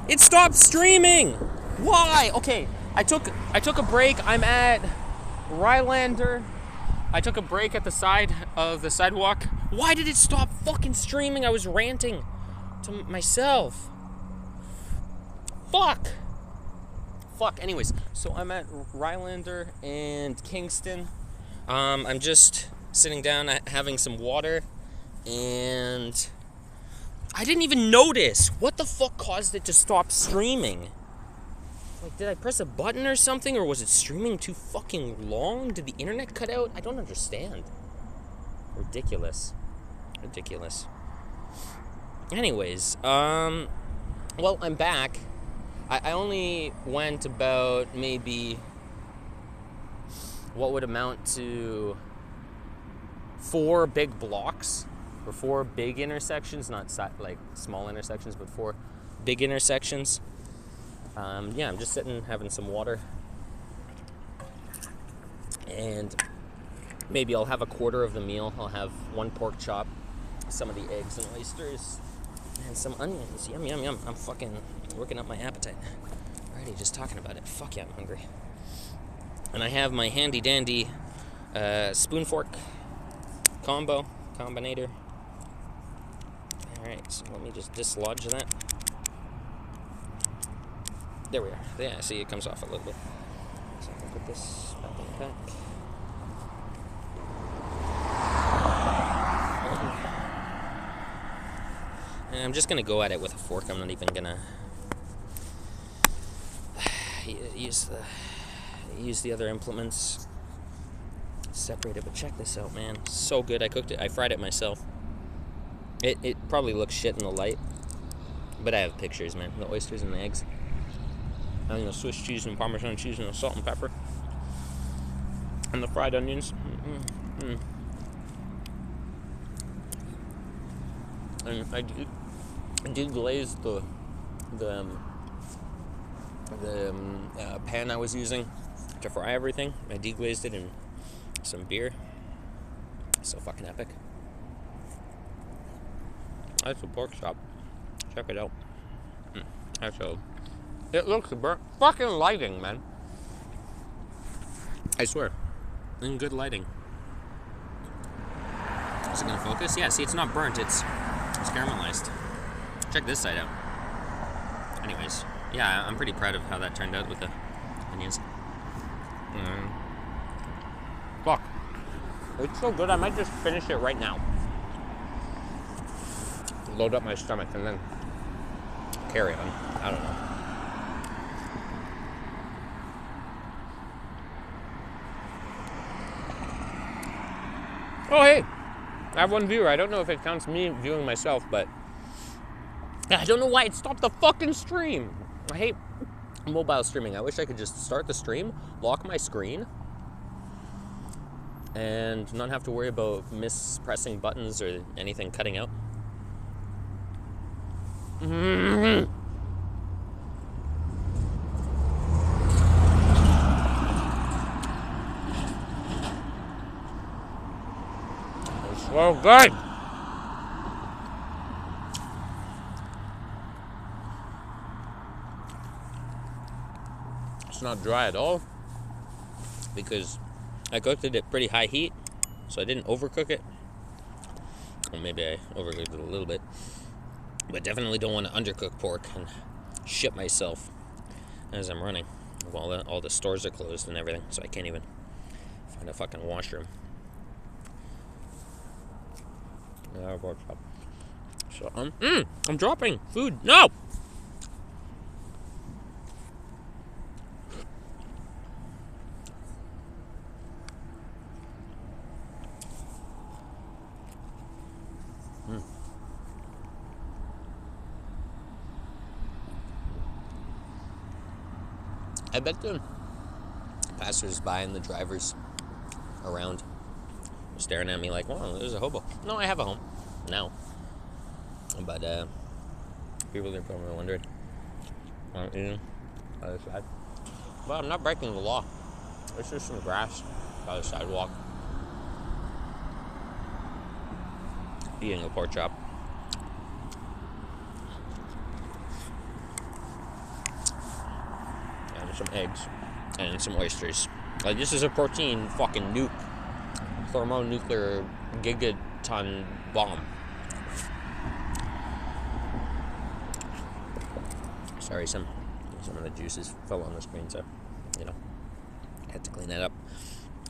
It stopped streaming. Why? Okay, I took a break. I'm at Rylander. I took a break at the side of the sidewalk. Why did it stop fucking streaming? I was ranting to myself. Fuck. Anyways, so I'm at Rylander and Kingston. I'm just sitting down having some water, and I didn't even notice. What the fuck caused it to stop streaming? Like, did I press a button or something, or was it streaming too fucking long? Did the internet cut out? I don't understand. Ridiculous. Anyways, well, I'm back. I only went about maybe what would amount to 4 big blocks, or 4 big intersections, not like small intersections, but 4 big intersections. Yeah, I'm just sitting having some water, and maybe I'll have a quarter of the meal. I'll have 1 pork chop, some of the eggs and oysters, and some onions. Yum, yum, yum. I'm fucking working up my appetite already just talking about it. Fuck yeah, I'm hungry. And I have my handy dandy spoon fork combinator. Alright, so let me just dislodge that. There we are. Yeah, see, it comes off a little bit. So I can put this back in the pack. And I'm just going to go at it with a fork. I'm not even going to use the other implements. Separate it, but check this out, man. So good. I cooked it. I fried it myself. It probably looks shit in the light, but I have pictures, man. The oysters and the eggs. And the Swiss cheese and Parmesan cheese and the salt and pepper. And the fried onions. And I deglazed the pan I was using to fry everything. I deglazed it in some beer. So fucking epic. That's a pork chop. Check it out. It looks burnt. Fucking lighting, man. I swear. In good lighting. Is it gonna focus? Yeah, see, it's not burnt. It's caramelized. Check this side out. Anyways, yeah, I'm pretty proud of how that turned out with the onions. Fuck. It's so good, I might just finish it right now. Load up my stomach and then carry on. I don't know. Oh, hey! I have 1 viewer. I don't know if it counts me viewing myself, but I don't know why it stopped the fucking stream. I hate mobile streaming. I wish I could just start the stream, lock my screen, and not have to worry about mispressing buttons or anything cutting out. It's so good. It's not dry at all because I cooked it at pretty high heat, so I didn't overcook it. Or maybe I overcooked it a little bit, but definitely don't want to undercook pork and shit myself as I'm running. All the stores are closed and everything, so I can't even find a fucking washroom. So I'm dropping food. No. I bet the passers-by and the drivers around are staring at me like, "Wow, there's a hobo." No, I have a home now. But people are probably wondering what I'm eating by the side. Well, I'm not breaking the law. There's just some grass by the sidewalk. Eating a pork chop. some eggs, and some oysters. This is a protein fucking nuke. Thermonuclear gigaton bomb. Sorry, some of the juices fell on the screen, so, you know, I had to clean that up.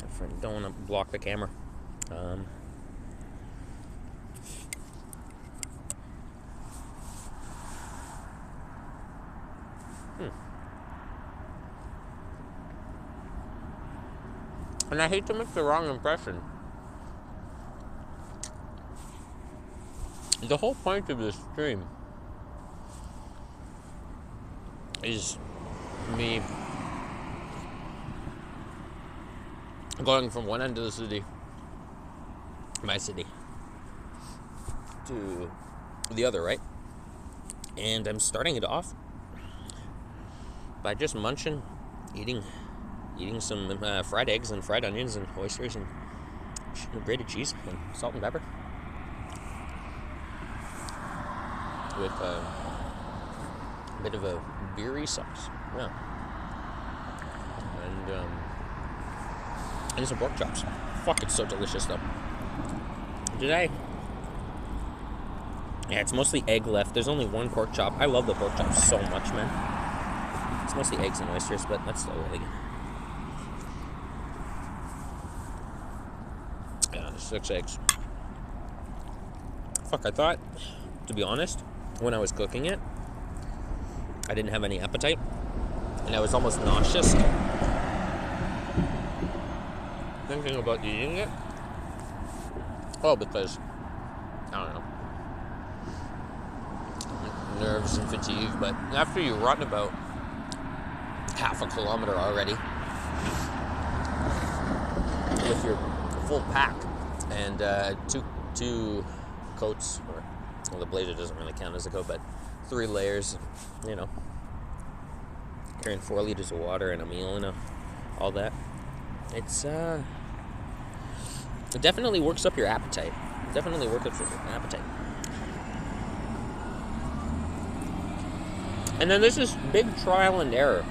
I don't want to block the camera. And I hate to make the wrong impression. The whole point of this stream is me going from one end of the city, my city, to the other, right? And I'm starting it off by just munching, eating some fried eggs and fried onions and oysters and grated cheese and salt and pepper with a bit of a beery sauce. Yeah. And some pork chops. Fuck, it's so delicious though. Yeah, it's mostly egg left. There's only one pork chop. I love the pork chops so much, man. It's mostly eggs and oysters, but that's still really good. Yeah, 6 eggs. Fuck, I thought, to be honest, when I was cooking it, I didn't have any appetite, and I was almost nauseous thinking about eating it. Oh, because, I don't know, nerves and fatigue, but after you run about half a kilometer already with your full pack and two coats, or, well, the blazer doesn't really count as a coat, but 3 layers, you know, carrying 4 liters of water and a meal and all that. It definitely works up your appetite. And then there's this big trial and error.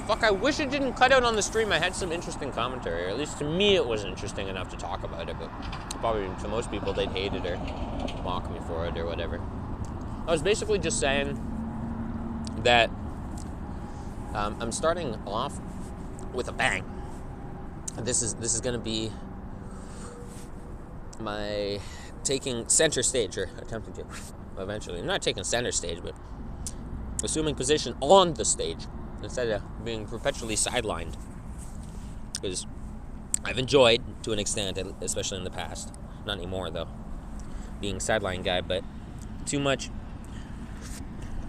Fuck, I wish it didn't cut out on the stream. I had some interesting commentary, or at least to me it was interesting enough to talk about it, but probably to most people they'd hate it or mock me for it or whatever. I was basically just saying that I'm starting off with a bang. This is going to be my taking center stage, or attempting to eventually. I'm not taking center stage, but assuming position on the stage instead of being perpetually sidelined. Because I've enjoyed, to an extent, especially in the past, not anymore though, being sideline guy, but too much.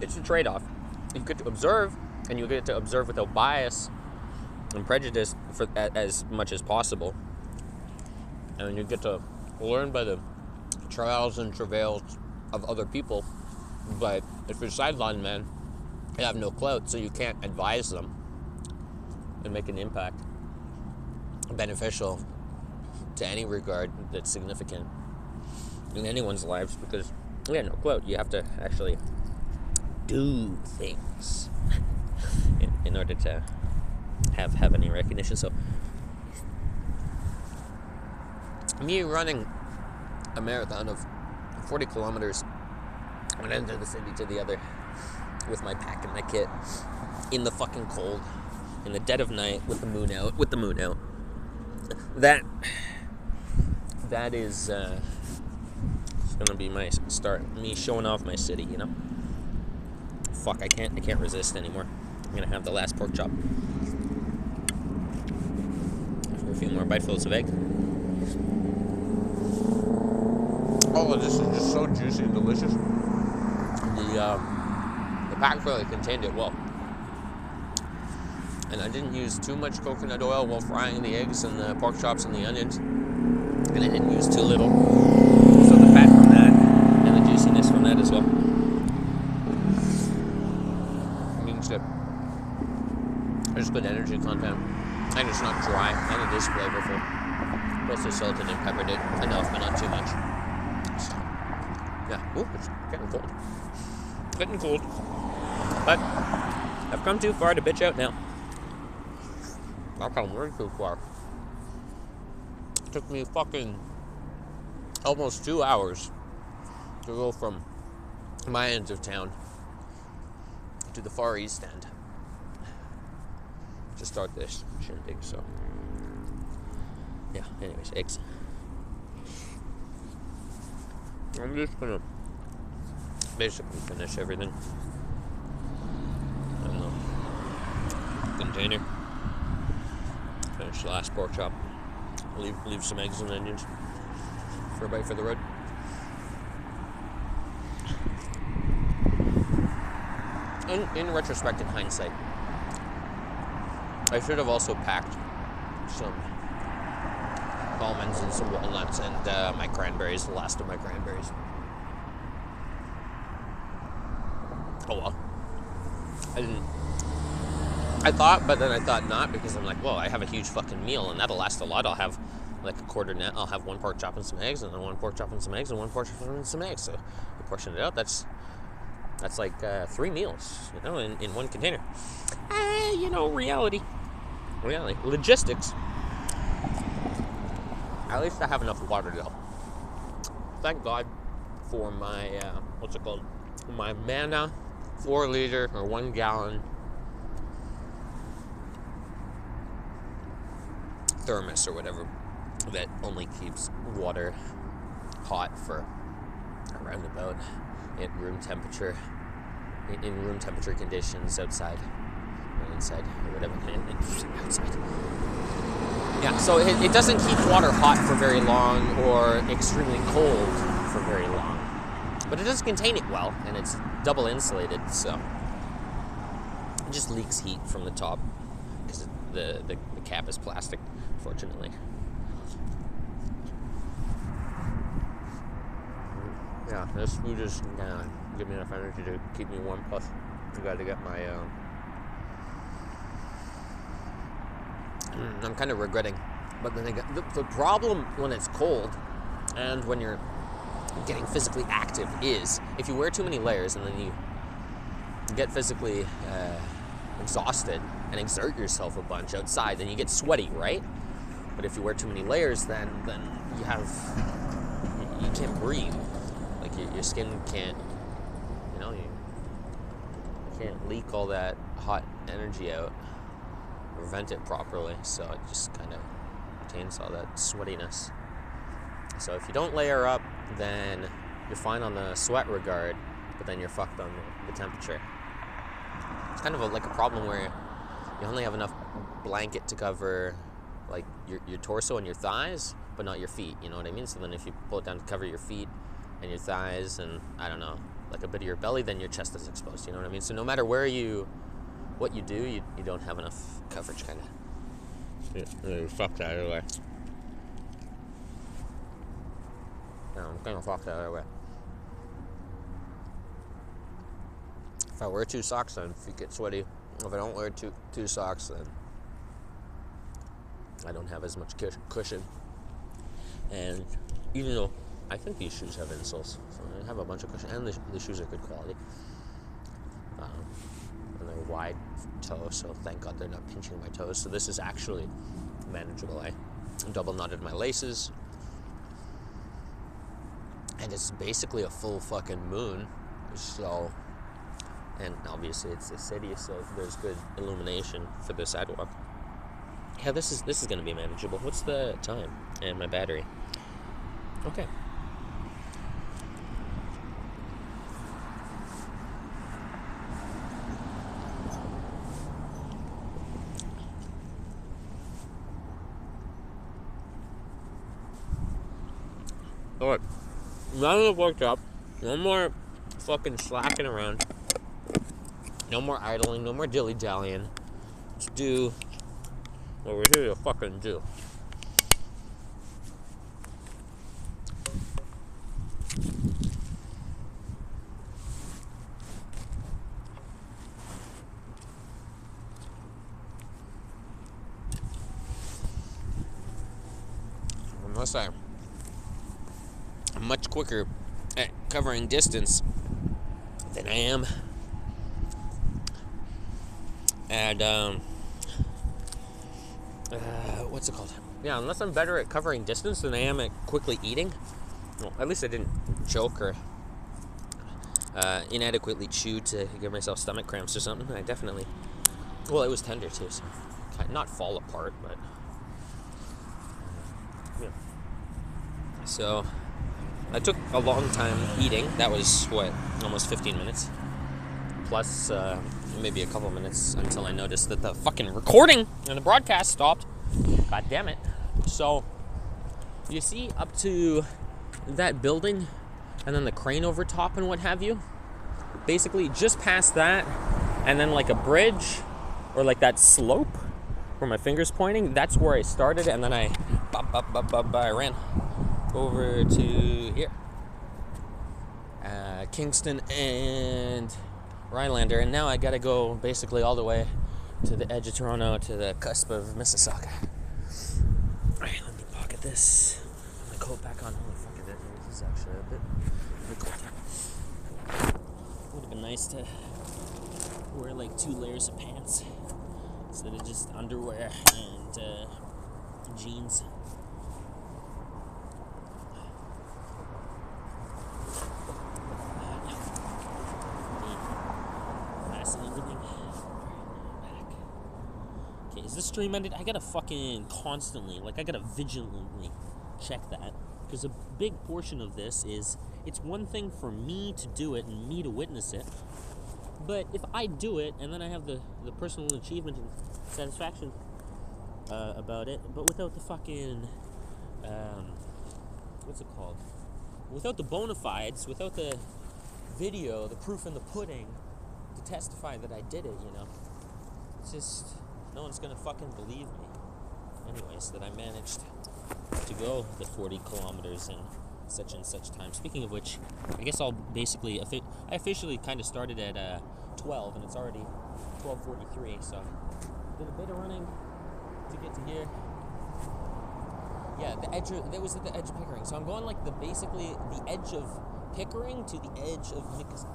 It's a trade-off. You get to observe, and you get to observe without bias and prejudice for as much as possible, and you get to learn by the trials and travails of other people. But if you're sidelined, man, you have no clout, so you can't advise them and make an impact beneficial to any regard that's significant in anyone's lives, because you have no clout. You have to actually do things in order to have any recognition. So me running a marathon of 40 kilometers one end of the city to the other with my pack and my kit in the fucking cold, in the dead of night, with the moon out, that is it's gonna be my start, me showing off my city, you know. Fuck, I can't resist anymore. I'm gonna have the last pork chop for a few more bitefuls of egg. All of this is just so juicy and delicious. The pack really contained it well, and I didn't use too much coconut oil while frying the eggs and the pork chops and the onions, and I didn't use too little, so the fat from that and the juiciness from that as well means that there's good energy content, and it's not dry, and it is flavorful. Plus I salted and peppered it enough, but not too much. So, yeah, ooh, it's getting cold. But I've come too far to bitch out now. I've come way too far. It took me fucking almost 2 hours to go from my end of town to the far east end to start this shindig. So yeah, anyways, eggs. I'm just gonna basically finish everything in the container. Finish the last pork chop. Leave some eggs and onions for a bite for the road. In retrospect, in hindsight, I should have also packed some almonds and some walnuts and my cranberries, the last of my cranberries. Oh well. I didn't. I thought, but then I thought not, because I'm like, well, I have a huge fucking meal and that'll last a lot. I'll have like a quarter net. I'll have one pork chop and some eggs, and then one pork chop and some eggs, and one pork chop and some eggs. So you portion it out. That's like 3 meals, in one container. Reality, logistics. At least I have enough water though. Thank God for my what's it called? My Mana 4 liter or 1 gallon thermos or whatever that only keeps water hot for around about at room temperature, in room temperature conditions outside or inside or whatever. Outside. Yeah, so it doesn't keep water hot for very long or extremely cold for very long, but it does contain it well, and it's double insulated, so it just leaks heat from the top because the cap is plastic, fortunately. Yeah, this food is give me enough energy to keep me warm. Plus, I got to get my. I'm kind of regretting, but then again, the problem when it's cold and when you're getting physically active is if you wear too many layers and then you get physically exhausted and exert yourself a bunch outside, then you get sweaty, right? But if you wear too many layers, then you can't breathe. Like your skin can't, you can't leak all that hot energy out, prevent it properly, so it just kind of retains all that sweatiness. So if you don't layer up, then you're fine on the sweat regard, but then you're fucked on the temperature. It's kind of like a problem where you only have enough blanket to cover like your torso and your thighs, but not your feet, you know what I mean? So then if you pull it down to cover your feet and your thighs and, I don't know, like a bit of your belly, then your chest is exposed, you know what I mean? So no matter what you do, you don't have enough coverage, kind of. You're fucked either way. No, I'm kind of fucked either way. If I wear 2 socks, then feet get sweaty. If I don't wear two socks, then I don't have as much cushion. And even though I think these shoes have insoles, so I have a bunch of cushion, and the shoes are good quality. And they're wide toe, so thank God they're not pinching my toes. So this is actually manageable. I double knotted my laces, and it's basically a full fucking moon. So, and obviously it's a city, so there's good illumination for the sidewalk. Yeah, this is gonna be manageable. What's the time? And my battery. Okay. Alright. None of the pork chop. No more fucking slacking around. No more idling. No more dilly-dallying. Let's do what we're here to fucking do. Unless I'm much quicker at covering distance than I am And what's it called? Yeah, unless I'm better at covering distance than I am at quickly eating. Well, at least I didn't choke or inadequately chew to give myself stomach cramps or something. I definitely, well, it was tender too, so not fall apart, but yeah. So I took a long time eating. That was almost 15 minutes, plus maybe a couple minutes until I noticed that the fucking recording and the broadcast stopped. God damn it. So you see up to that building and then the crane over top and what have you, basically just past that and then like a bridge or like that slope where my finger's pointing, that's where I started, and then I ran over to here, Kingston and Rylander, and now I gotta go basically all the way to the edge of Toronto, to the cusp of Mississauga. Alright, let me pocket this. Put my coat back on. Holy fuck, this is actually a bit cold. Would have been nice to wear like 2 layers of pants instead of just underwear and jeans. Okay, is this stream ended? I gotta fucking constantly, I gotta vigilantly check that, because a big portion of this is, it's one thing for me to do it and me to witness it, but if I do it and then I have the personal achievement and satisfaction about it, but without the fucking what's it called, without the bona fides, without the video, the proof in the pudding to testify that I did it, it's just, no one's gonna fucking believe me anyways that I managed to go the 40 kilometers in such and such time. Speaking of which, I guess I'll basically, I officially kind of started at 12 and it's already 12:43, so did a bit of running to get to here. Yeah, that was at the edge of Pickering, so I'm going basically the edge of Pickering to the edge of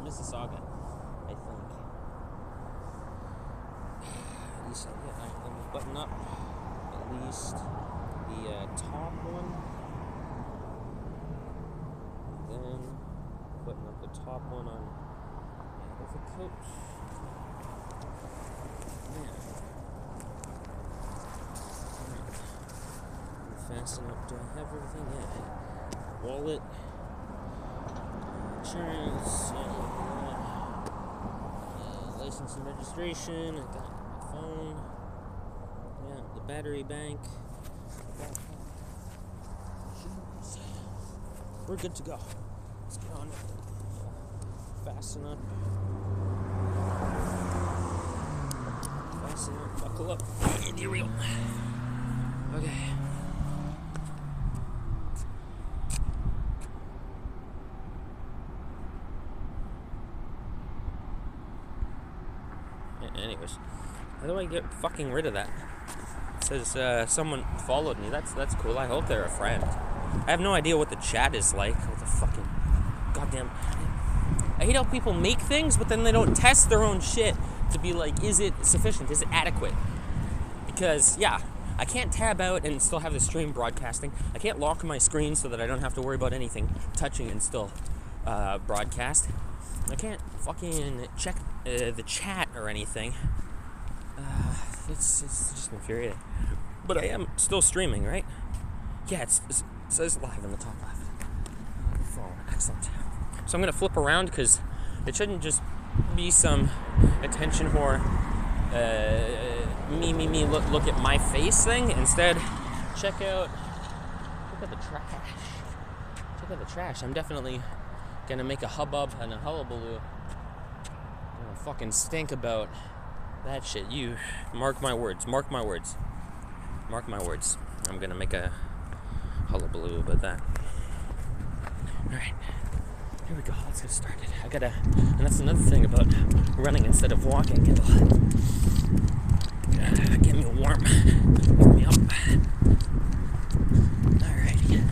Mississauga, I think. At least let me button up at least the top one. Then button up the top one on my overcoat. Man. Fasten up. Do I have everything? Yeah. Wallet. Insurance. License and registration. I got my phone. Yeah, the battery bank. We're good to go. Let's get on. Fasten up. Fasten up. Buckle up. And here we go. Okay. Anyways, how do I get fucking rid of that? It says someone followed me. That's cool. I hope they're a friend. I have no idea what the chat is like. What the fucking goddamn. I hate how people make things, but then they don't test their own shit to be like, is it sufficient? Is it adequate? Because, yeah, I can't tab out and still have the stream broadcasting. I can't lock my screen so that I don't have to worry about anything touching and still broadcast. I can't fucking check the chat or anything. It's just infuriating. But I am still streaming, right? Yeah, it says live in the top left. The phone. Excellent. So I'm going to flip around because it shouldn't just be some attention whore, me, look at my face thing. Instead, look at the trash. Check out the trash. I'm definitely going to make a hubbub and a hullabaloo. I'm going to fucking stink about that shit. You mark my words. I'm going to make a hullabaloo about that. Alright, here we go. Let's get started. And that's another thing about running instead of walking. It'll get me warm. Warm me up. Alrighty.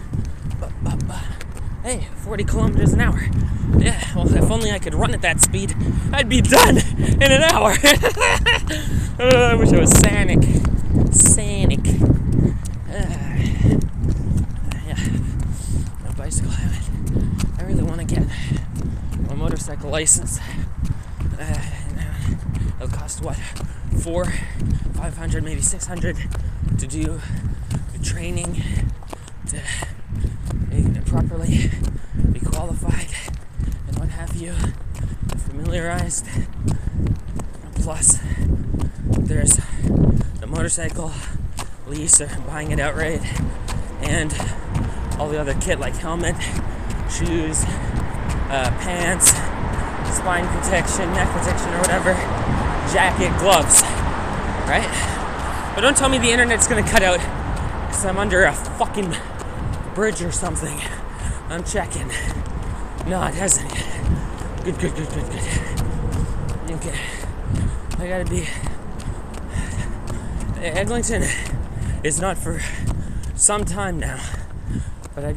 Hey, 40 kilometers an hour. Yeah, well, if only I could run at that speed, I'd be done in an hour. I wish I was Sonic. Yeah, a bicycle helmet. I really want to get a motorcycle license. It'll cost what? $400, $500, maybe $600 to do the training to properly be qualified and what have you, familiarized. Plus, there's the motorcycle lease or buying it outright, and all the other kit like helmet, shoes, pants, spine protection, neck protection, or whatever, jacket, gloves, right? But don't tell me the internet's gonna cut out because I'm under a fucking bridge or something. I'm checking. No, it hasn't. Good. Okay. I gotta be... Eglinton is not for some time now, but I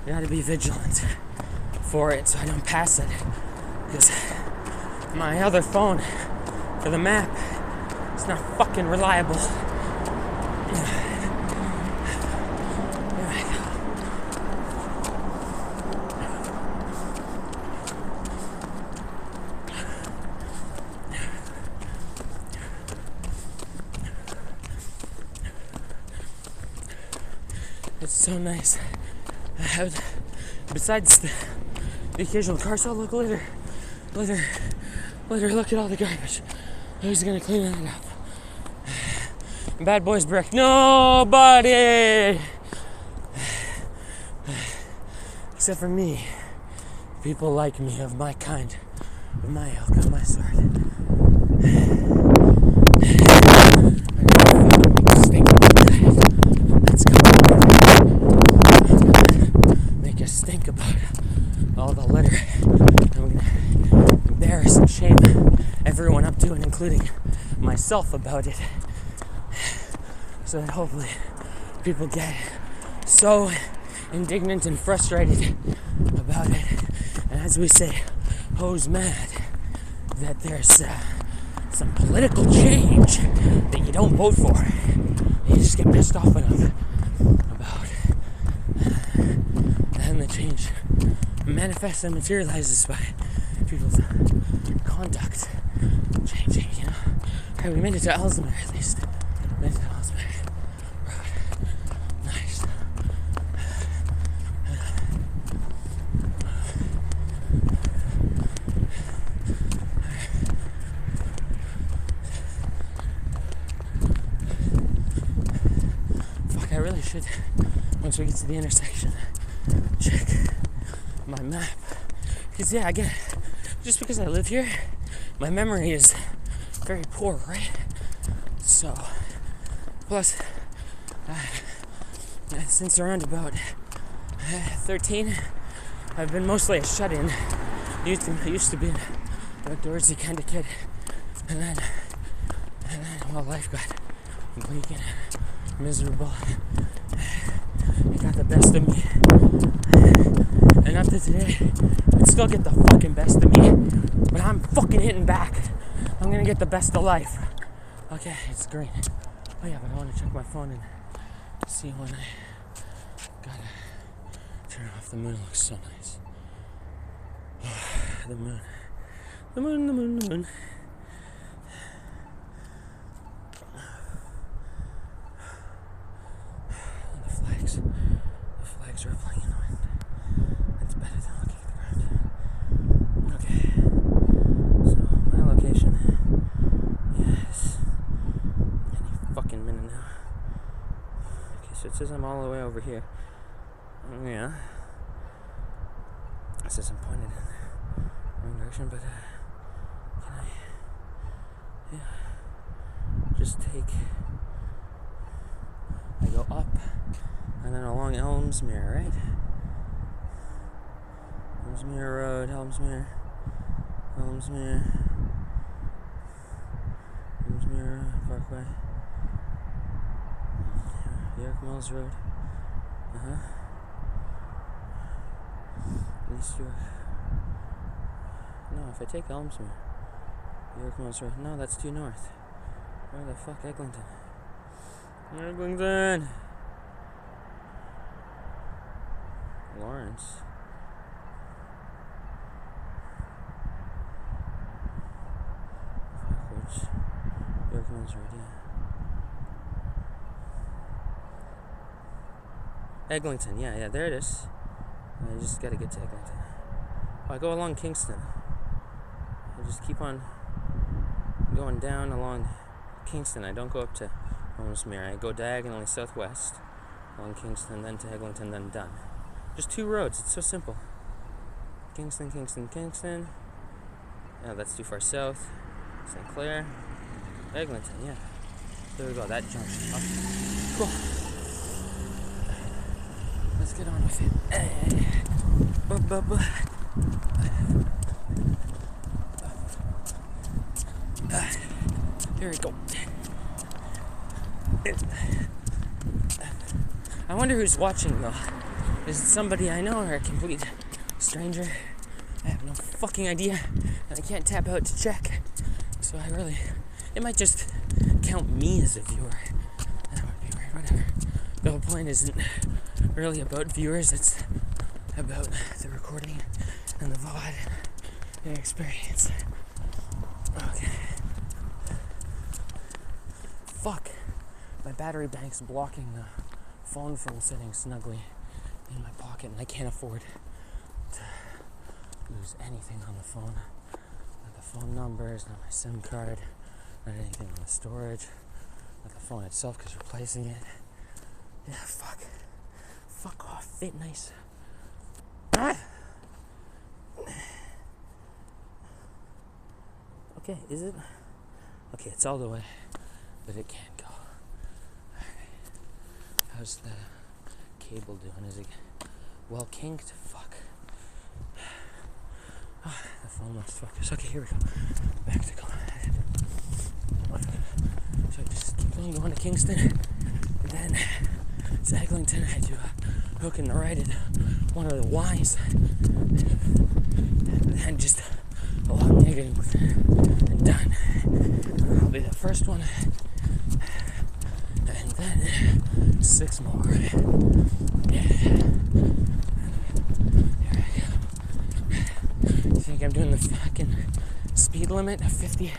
gotta be vigilant for it so I don't pass it, because my other phone for the map is not fucking reliable. It's so nice. Besides the occasional car, so look later, look at all the garbage. Who's gonna clean that up? Bad boys brick. Nobody! Except for me. People like me, of my kind, of my ilk, of my sort. Think about all the litter, and we're gonna embarrass and shame everyone up to it, including myself, about it, so that hopefully people get so indignant and frustrated about it, and as we say, who's mad, that there's some political change that you don't vote for. You just get pissed off enough about it. And the change manifests and materializes by people's conduct changing, you know. Okay, we made it to Ellesmere at least. Made it to Ellesmere Road. Nice. Fuck, I really should, once we get to the intersection, check my map, because yeah, again, just because I live here, my memory is very poor, right? So, plus, since around about 13, I've been mostly a shut-in. I used to be an outdoorsy kind of kid, and then well, life got bleak and miserable. It got the best of me. And up to today, I'd still get the fucking best of me. But I'm fucking hitting back. I'm gonna get the best of life. Okay, it's green. Oh yeah, but I want to check my phone and see when I gotta turn off. The moon looks so nice. The moon. The moon. The flags rippling in the wind. It's better than looking at the ground. Okay. So, my location is any fucking minute now. Okay, so it says I'm all the way over here. Yeah. It says I'm pointed in the wrong direction, but can I just take, I go up and then along Elmsmere, right? Elmsmere Road, Elmsmere Parkway, York Mills Road, East York No, if I take Elmsmere, York Monster. No, that's due north. Where the fuck, Eglinton? Eglinton! Lawrence. Backwards. York Monster, yeah. Eglinton, yeah, there it is. I just gotta get to Eglinton. Oh, I go along Kingston. I just keep on going down along Kingston. I don't go up to Elmsmere. I go diagonally southwest along Kingston, then to Eglinton, then done. Just 2 roads. It's so simple. Kingston, Kingston, Kingston. Yeah, that's too far south. St. Clair. Eglinton, yeah. There we go. That junction. Oh, cool. Let's get on with it. Here we go. I wonder who's watching though. Is it somebody I know or a complete stranger? I have no fucking idea, and I can't tap out to check. So it might just count me as a viewer. That would be weird, whatever. The whole point isn't really about viewers, it's about the recording and the VOD and the experience. Okay. Fuck. My battery bank's blocking the phone from sitting snugly in my pocket, and I can't afford to lose anything on the phone. Not the phone numbers, not my SIM card, not anything on the storage, not the phone itself, because replacing it. Yeah, fuck. Fuck off. Fit nice. Okay, is it? Okay, it's all the way, but it can't go. How's the cable doing? Is it well kinked? Fuck. Oh, the phone lost focus. Okay, here we go. Back to going ahead. So I just keep on going to Kingston, and then to Eglinton. I do a hook in the right at one of the Y's, and then just a lot negative and done. I'll be the first one, and then 6 more. Yeah. Here I go. You think I'm doing the fucking speed limit of 50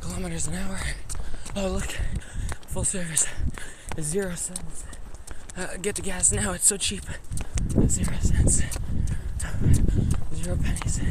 kilometers an hour? Oh, look. Full service. 0 cents. Get the gas now. It's so cheap. 0 cents. 0 pennies.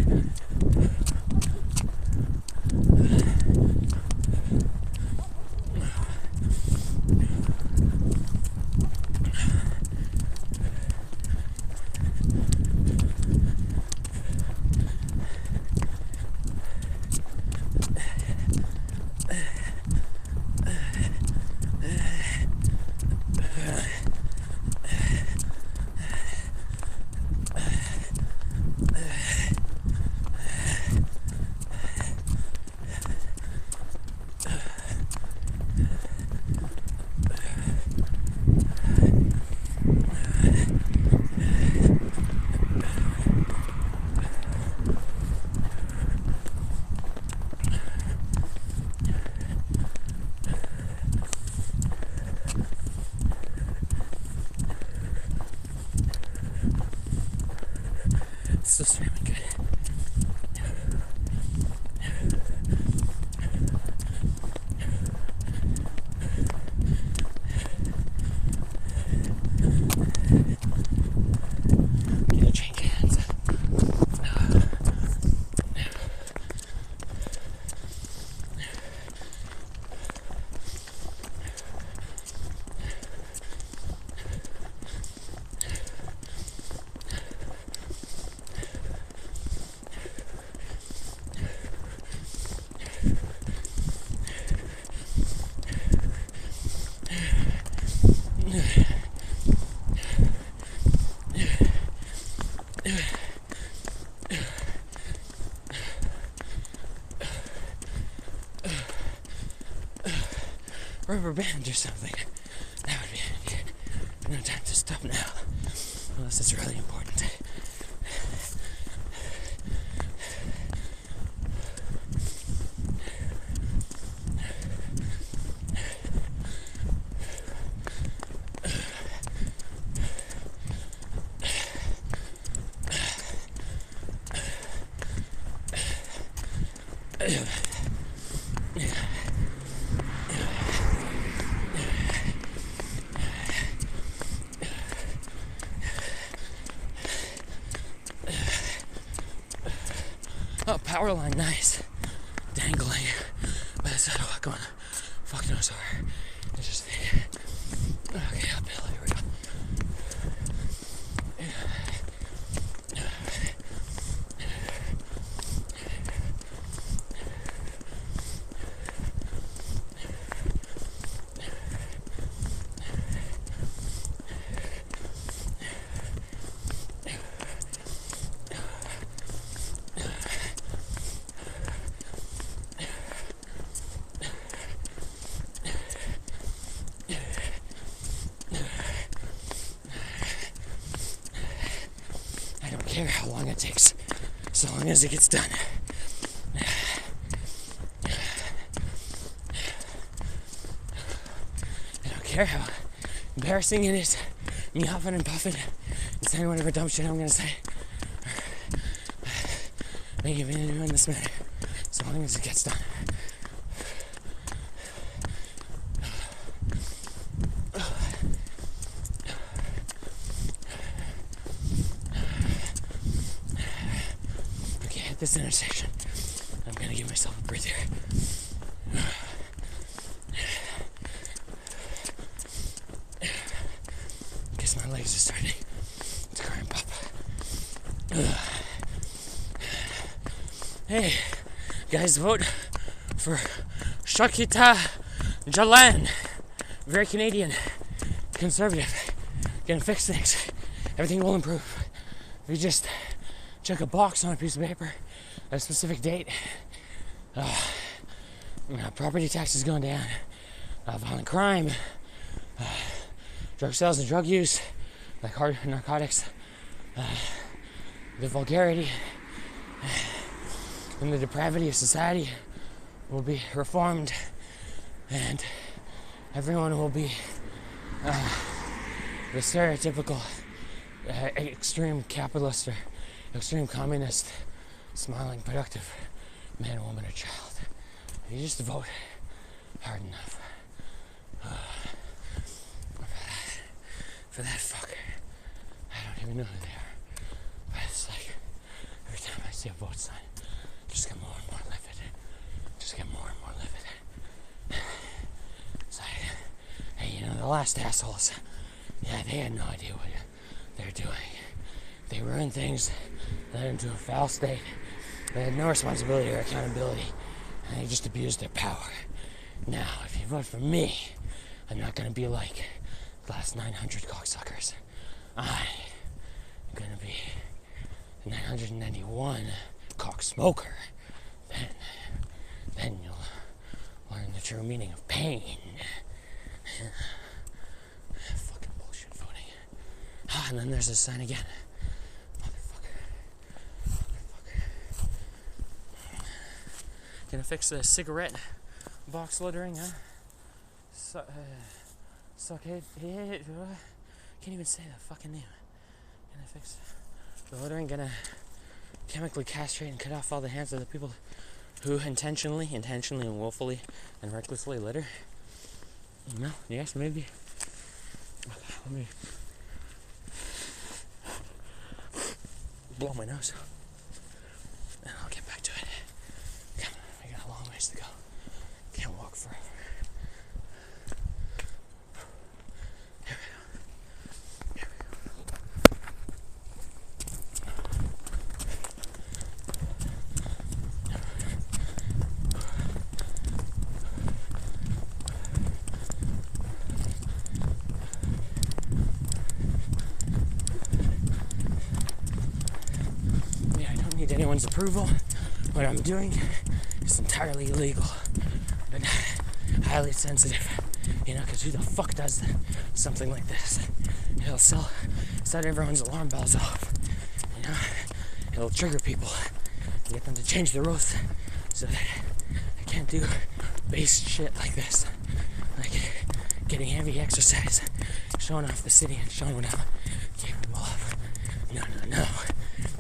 Still streaming good. Gonna change hands. Rubber band or something. That would be handy. No time to stop now, unless it's really important. Oh, power line, nice. Dangling by the side of going. Fuck knows where. It's just okay, uphill. Here we go. I don't care how long it takes, so long as it gets done. I don't care how embarrassing it is, me huffing and puffing and saying whatever dumb shit I'm gonna say. Maybe even doing this matter, so long as it gets done. Okay, at this intersection, I'm gonna give myself a breather. Because my legs are starting to cramp up. Hey, guys, vote for Shakita Jalan. Very Canadian, conservative, gonna fix things. Everything will improve. If you just check a box on a piece of paper at a specific date, property taxes going down, violent crime, drug sales and drug use, like hard narcotics, the vulgarity and the depravity of society will be reformed, and everyone will be the stereotypical extreme capitalist or extreme communist, smiling, productive man, woman, or child. If you just vote hard enough for that fucker. I don't even know who they are. But it's like every time I see a vote sign, just get more and more livid. Just get more and more livid. It's like, hey, the last assholes, yeah, they had no idea what they're doing. They ruined things, led into a foul state. They had no responsibility or accountability, and they just abused their power. Now, if you vote for me, I'm not gonna be like the last 900 cocksuckers. I'm gonna be the 991 cocksmoker. Then you'll learn the true meaning of pain. Fucking bullshit voting. And then there's this sign again. Motherfucker. Gonna fix the cigarette box littering, huh? Suck it. Can't even say the fucking name. Gonna fix the littering. Gonna chemically castrate and cut off all the hands of the people who intentionally and willfully and recklessly litter. No, yes, maybe. Let me blow my nose, and I'll get back to it. Come on, we got a long ways to go. Can't walk forever. Here we go. Anyone's approval. What I'm doing is entirely illegal, but highly sensitive, because who the fuck does something like this? It'll set everyone's alarm bells off, it'll trigger people and get them to change the rules so that I can't do base shit like this, like getting heavy exercise, showing off the city and showing what I'm capable of. No.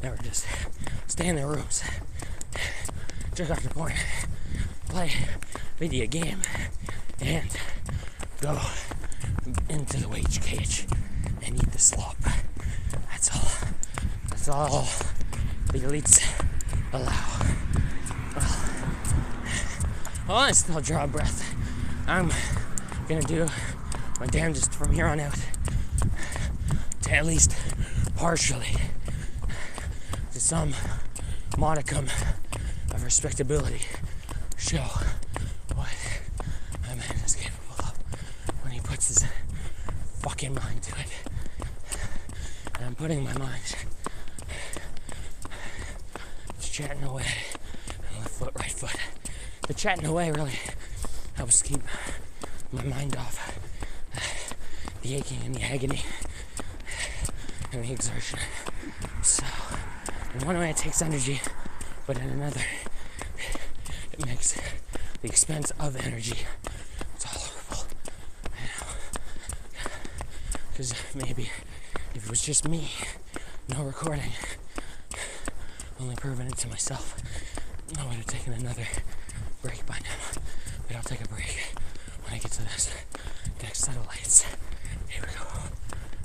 Never just stay in their rooms jerk off to porn, play video game, and go into the wage cage and eat the slop. That's all the elites allow. Well, I still draw a breath. I'm gonna do my damnedest from here on out to at least partially, to some modicum of respectability, show what a man is capable of when he puts his fucking mind to it. And I'm putting my mind, just chatting away, left foot, right foot. The chatting away really helps keep my mind off the aching and the agony and the exertion. So, in one way it takes energy, but in another, it makes the expense of energy tolerable. Because maybe if it was just me, no recording, only proving it to myself, I would have taken another break by now. But I'll take a break when I get to this next set of lights. Here we go.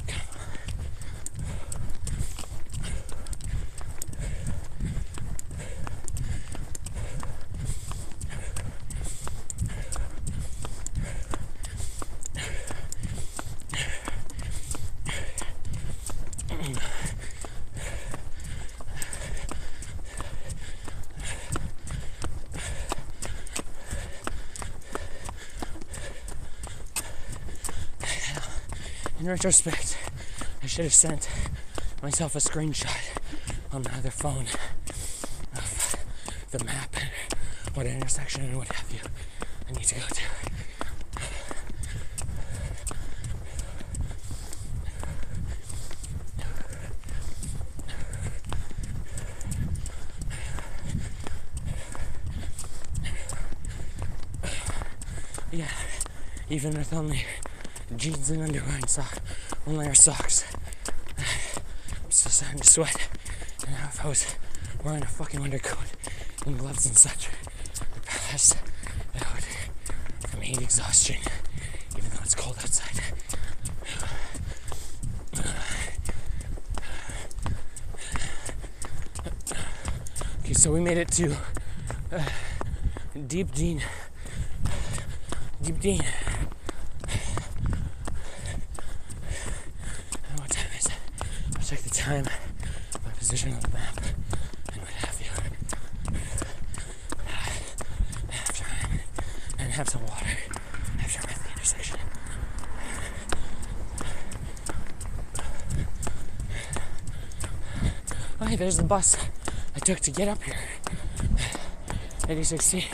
Come on. In retrospect, I should have sent myself a screenshot on my other phone of the map and what intersection and what have you I need to go to. Yeah, even with only jeans and underwear and one layer of socks, I'm still starting to sweat. And now if I was wearing a fucking undercoat and gloves and such, I'd pass out from heat exhaustion, even though it's cold outside. Okay, so we made it to Deep Dean. What time is it? I'll check the time, my position on the map, and what have you. And have some water after I'm at the intersection. Oh, hey, there's the bus I took to get up here. 86C.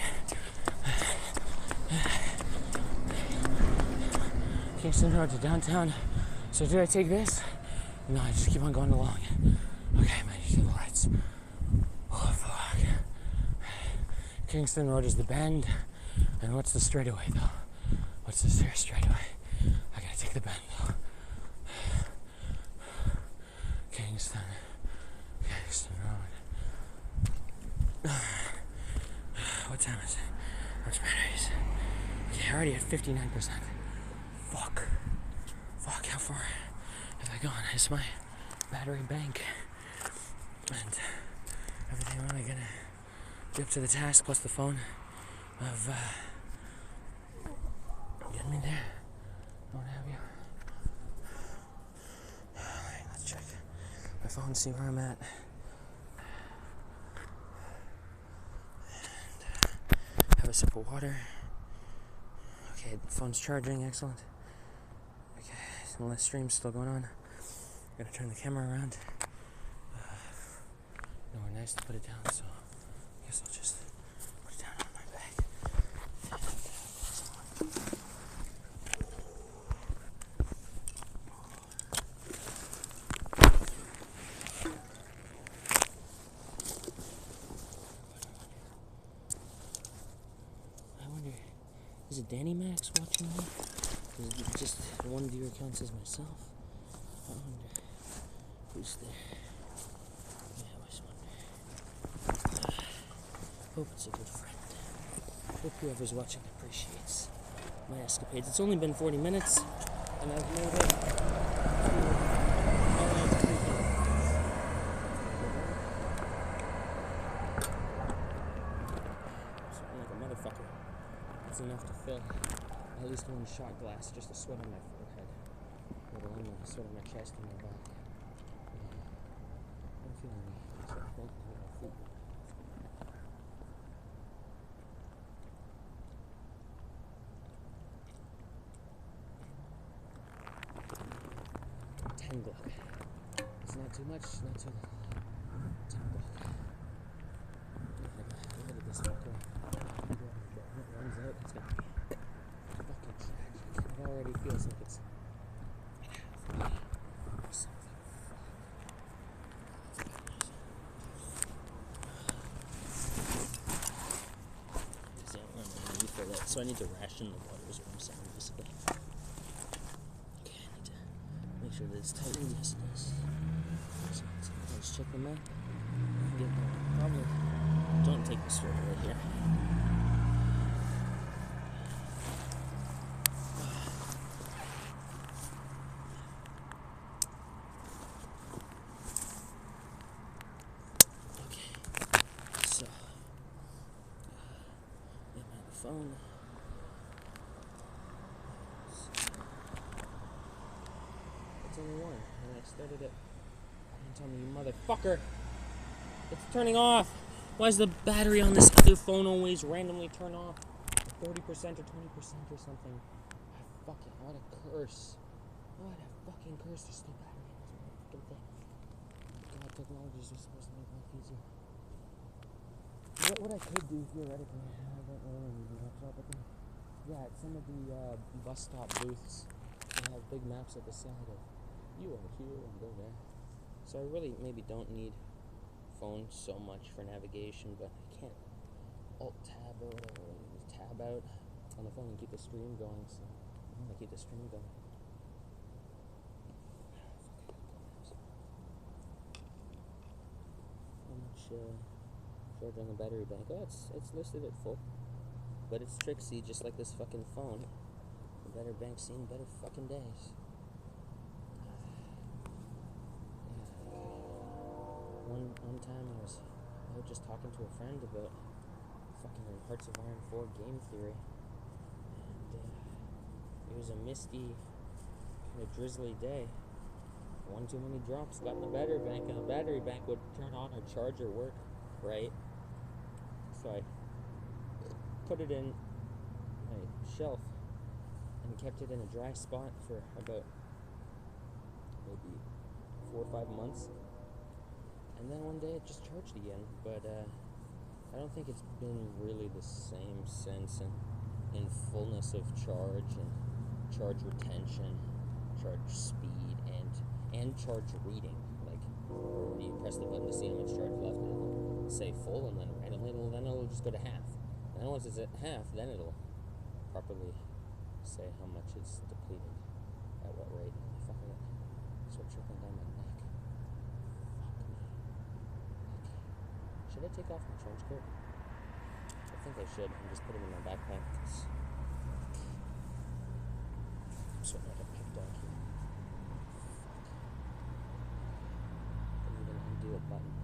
Kingston Road to downtown. So did I take this? No, I just keep on going along. Okay, man, you see the lights. Oh, fuck. Kingston Road is the bend. And what's the straightaway, though? What's the straightaway? I gotta take the bend, though. Kingston Road. What time is it? What's batteries? Okay, already at 59%. Fuck, how far have I gone? Is my battery bank and everything really gonna be up to the task, plus the phone of getting me there? What have you? Alright, let's check my phone, see where I'm at. And have a sip of water. Okay, the phone's charging, excellent. The stream's still going on. I'm gonna turn the camera around. Nowhere nice to put it down, so I guess I'll just put it down on my back. I wonder, is it Danny Max watching me? Is it just one viewer counts as myself? I wonder who's there. Yeah, I always wonder. Hope it's a good friend. Hope whoever's watching appreciates my escapades. It's only been 40 minutes, and I've made it. Sweating like a motherfucker. It's enough to fill at least one shot glass, just the sweat on my forehead, let alone the sweat on my chest and my back. I don't feel any sweat. Food. 10 Glock. It's not too much, not too little. 10 Glock. Look at this fucker. When it runs out, it's gonna be fucking tragic. It already feels like it's something. So I need to ration the water is what I'm saying, basically. Okay, I need to make sure that it's tight. Yes, it is. So let's check them out. Get them. Probably don't take the story right here. Okay, so get my phone. It's only one, and I started it. Don't tell me, you motherfucker! It's turning off! Why is the battery on this other phone always randomly turn off? 30% or 20% or something. What a curse. What a fucking curse. There's still battery in this motherfucking thing. God, technology is just supposed to make life easier. What I could do theoretically, I don't know when we do laptop, but then, yeah, at some of the bus stop booths, they have big maps at the side of you are here and go there. So I really maybe don't need phone so much for navigation, but I can't alt tab or whatever, tab out on the phone and keep the stream going, so I'm gonna keep the stream going. How much charge on the battery bank? Oh, it's listed at full, but it's tricksy, just like this fucking phone. The battery bank's seen better fucking days. One time I was out just talking to a friend about fucking Hearts of Iron 4 game theory, and it was a misty, kind of drizzly day. One too many drops got in the battery bank, and the battery bank would turn on or charge or work right. So I put it in my shelf and kept it in a dry spot for about maybe 4 or 5 months. And then one day it just charged again, but I don't think it's been really the same since in fullness of charge and charge retention, charge speed, and charge reading. Like, when you press the button to see how much charge left, it'll say full, and then randomly it'll just go to half. And then once it's at half, then it'll properly say how much it's depleted, at what rate. Fucking it. Start trickling down my neck. Should I take off my trench coat? I think I should, and just put it in my backpack, because I'm sort of like a pig dog here. Didn't even undo a button.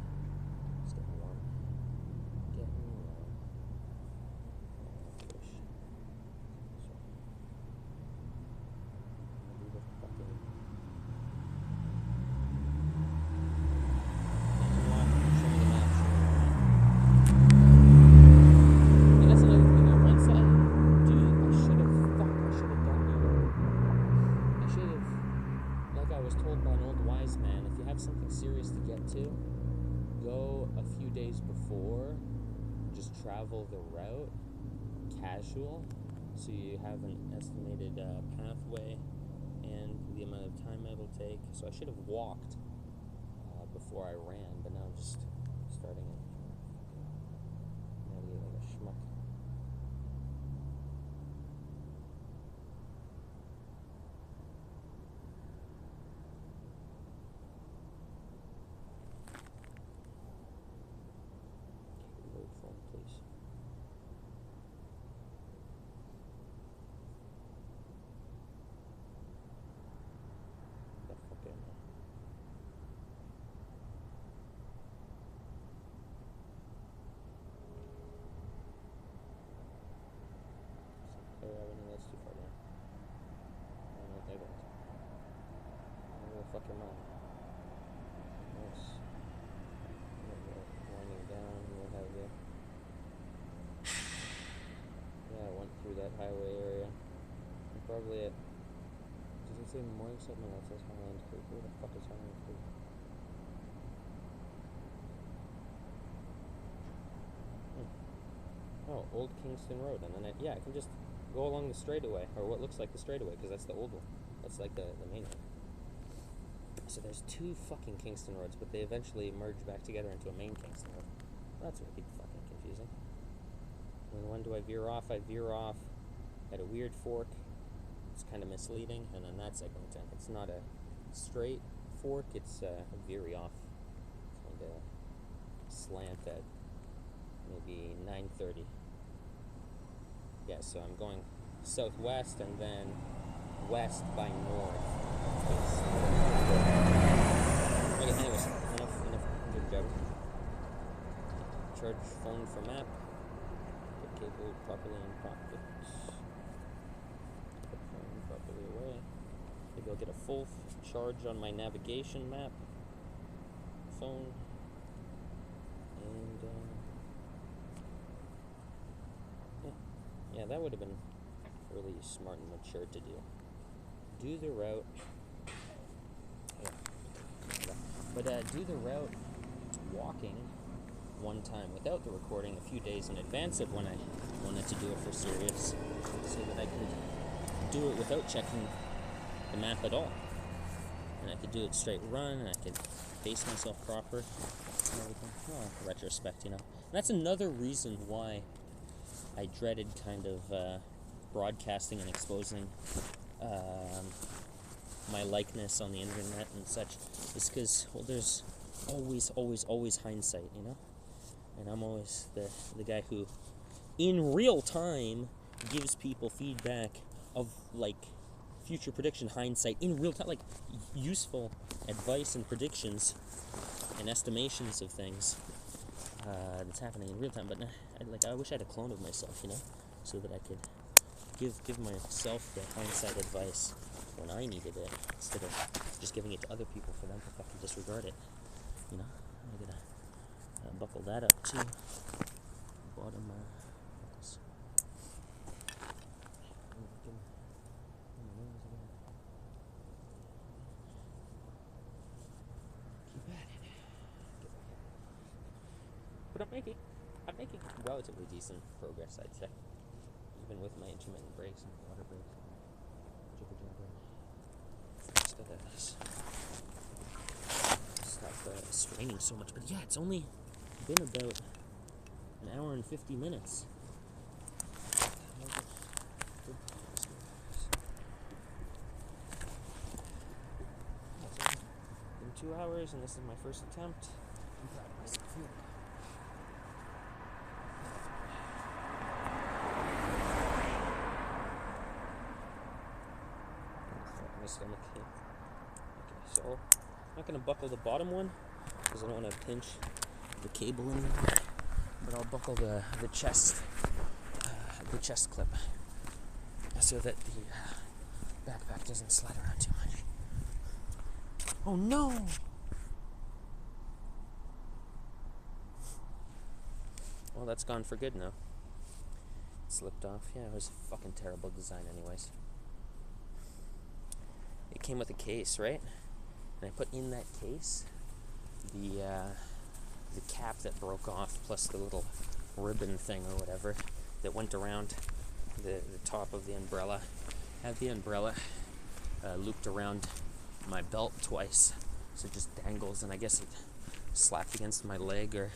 It's getting warm. Getting warm. Push. So, I'm gonna do the fucking... something serious to get to, go a few days before, just travel the route casual, so you have an estimated pathway and the amount of time it'll take. So I should have walked before I ran, but now I'm just starting it. Navigate like a schmuck. Load phone, please. fuck am I? Nice. Winding down, what have you. Yeah, I went through that highway area. I'm probably at... Does it say Morningside? No, that says Highland Creek. Where the fuck is Highland Creek? Oh, Old Kingston Road. And then I can just go along the straightaway, or what looks like the straightaway, because that's the old one. That's like the main one. So there's two fucking Kingston roads, but they eventually merge back together into a main Kingston road. That's really fucking confusing. And when do I veer off? I veer off at a weird fork. It's kind of misleading, and then that's Eglinton. It's not a straight fork, it's a veery off kind of slant at maybe 9:30. Yeah, so I'm going southwest and then west by north. Okay, anyways, enough jibber. Charge phone for map. Put cable properly in pocket. Put phone properly away. Maybe I'll get a full charge on my navigation map. Phone. And yeah, that would have been really smart and mature to do. Do the route. Yeah. But do the route walking one time without the recording a few days in advance of when I wanted to do it for serious, so that I could do it without checking the map at all. And I could do it straight run, and I could pace myself proper and everything. Well, retrospect, you know. And that's another reason why I dreaded kind of broadcasting and exposing my likeness on the internet and such, is because, well, there's always hindsight, you know? And I'm always the guy who, in real time, gives people feedback of, like, future prediction hindsight in real time, like, useful advice and predictions and estimations of things that's happening in real time. But I wish I had a clone of myself, you know, so that I could give myself the hindsight advice when I needed it, instead of just giving it to other people for them to fucking disregard it, you know. I'm gonna buckle that up too. Bottom buckles. Keep at it. But I'm making relatively decent progress, I'd say, even with my intermittent breaks and water breaks. Stop straining so much. But yeah, it's only been about an hour and 50 minutes. It's been 2 hours, and this is my first attempt. I'm proud of myself. Here we go. My stomach here. Okay, so I'm not going to buckle the bottom one because I don't want to pinch the cable in there, but I'll buckle the chest clip so that the backpack doesn't slide around too much. Oh no! Well, that's gone for good now. It slipped off. Yeah, it was a fucking terrible design anyways. It came with a case, right? And I put in that case the cap that broke off, plus the little ribbon thing or whatever that went around the top of the umbrella. I had the umbrella looped around my belt twice, so it just dangles, and I guess it slapped against my leg or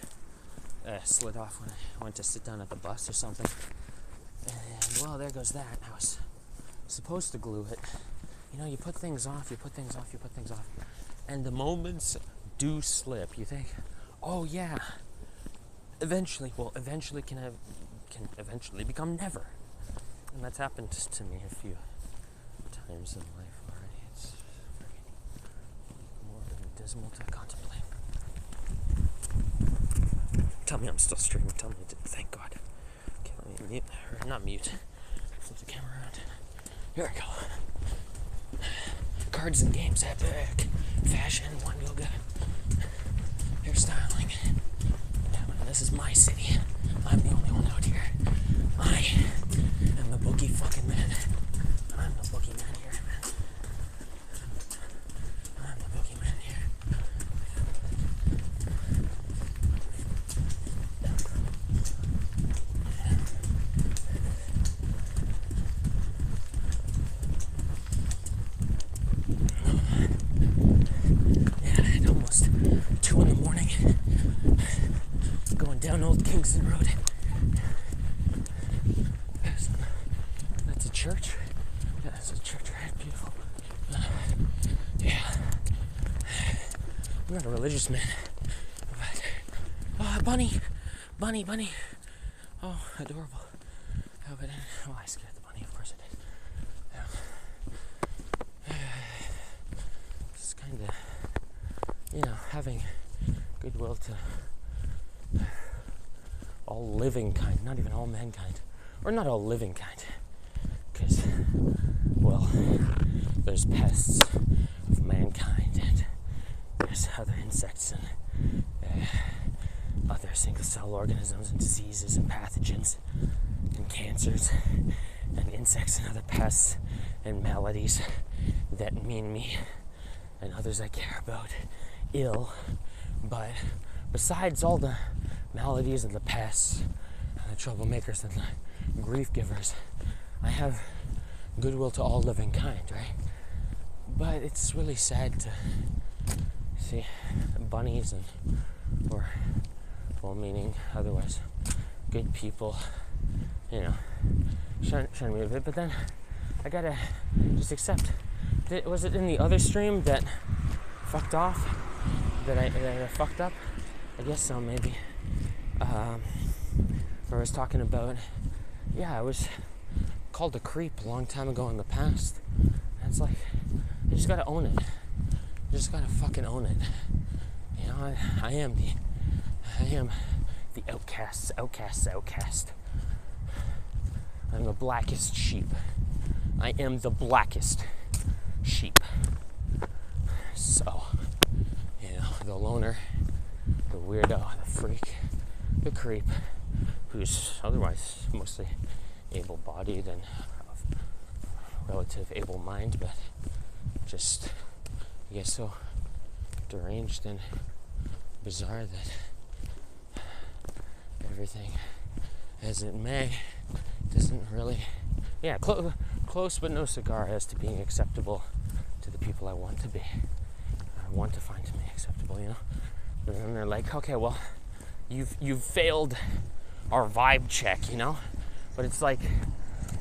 slid off when I went to sit down at the bus or something. And well, there goes that. I was supposed to glue it. You know, you put things off, and the moments do slip. You think, oh yeah, eventually can eventually become never. And that's happened to me a few times in life already. It's more than dismal to contemplate. Tell me I'm still streaming. Tell me I didn't. Thank God. Okay, let me mute, or not mute. Flip the camera around. Here we go. Cards and games epic. fashion, one yoga, hairstyling. And this is my city. I'm the only one out here. I am the boogie fucking man. I'm the boogie man here, man. I'm the boogie man here. Yeah, at almost 2 in the morning, going down Old Kingston Road. That's a church. Yeah, that's a church, right? Beautiful. Yeah. I'm not a religious man. But, oh, bunny. Oh, adorable. Oh, I scared the bunny. Of course I did. Just kind of, having goodwill to all living kind, not even all mankind, or not all living kind, because, well, there's pests of mankind, and there's other insects and other single-cell organisms and diseases and pathogens and cancers and insects and other pests and maladies that mean me and others I care about ill. But besides all the maladies and the pests and the troublemakers and the grief givers, I have goodwill to all living kind, right? But it's really sad to see bunnies or well-meaning, otherwise good people, shun me a bit. But then I gotta just accept. Was it in the other stream that fucked off? That I fucked up? I guess so, maybe. Where I was talking about, I was called a creep a long time ago in the past. And it's like, you just gotta own it. You just gotta fucking own it. I am the outcast. I'm the blackest sheep. I am the blackest sheep. So, the loner, the weirdo, the freak, the creep, who's otherwise mostly able-bodied and of relative able mind, but just, I guess, so deranged and bizarre that everything as it may doesn't really, close but no cigar as to being acceptable to the people I want to be. I want to find to be acceptable, But then they're like, okay, well, you've failed our vibe check, But it's like,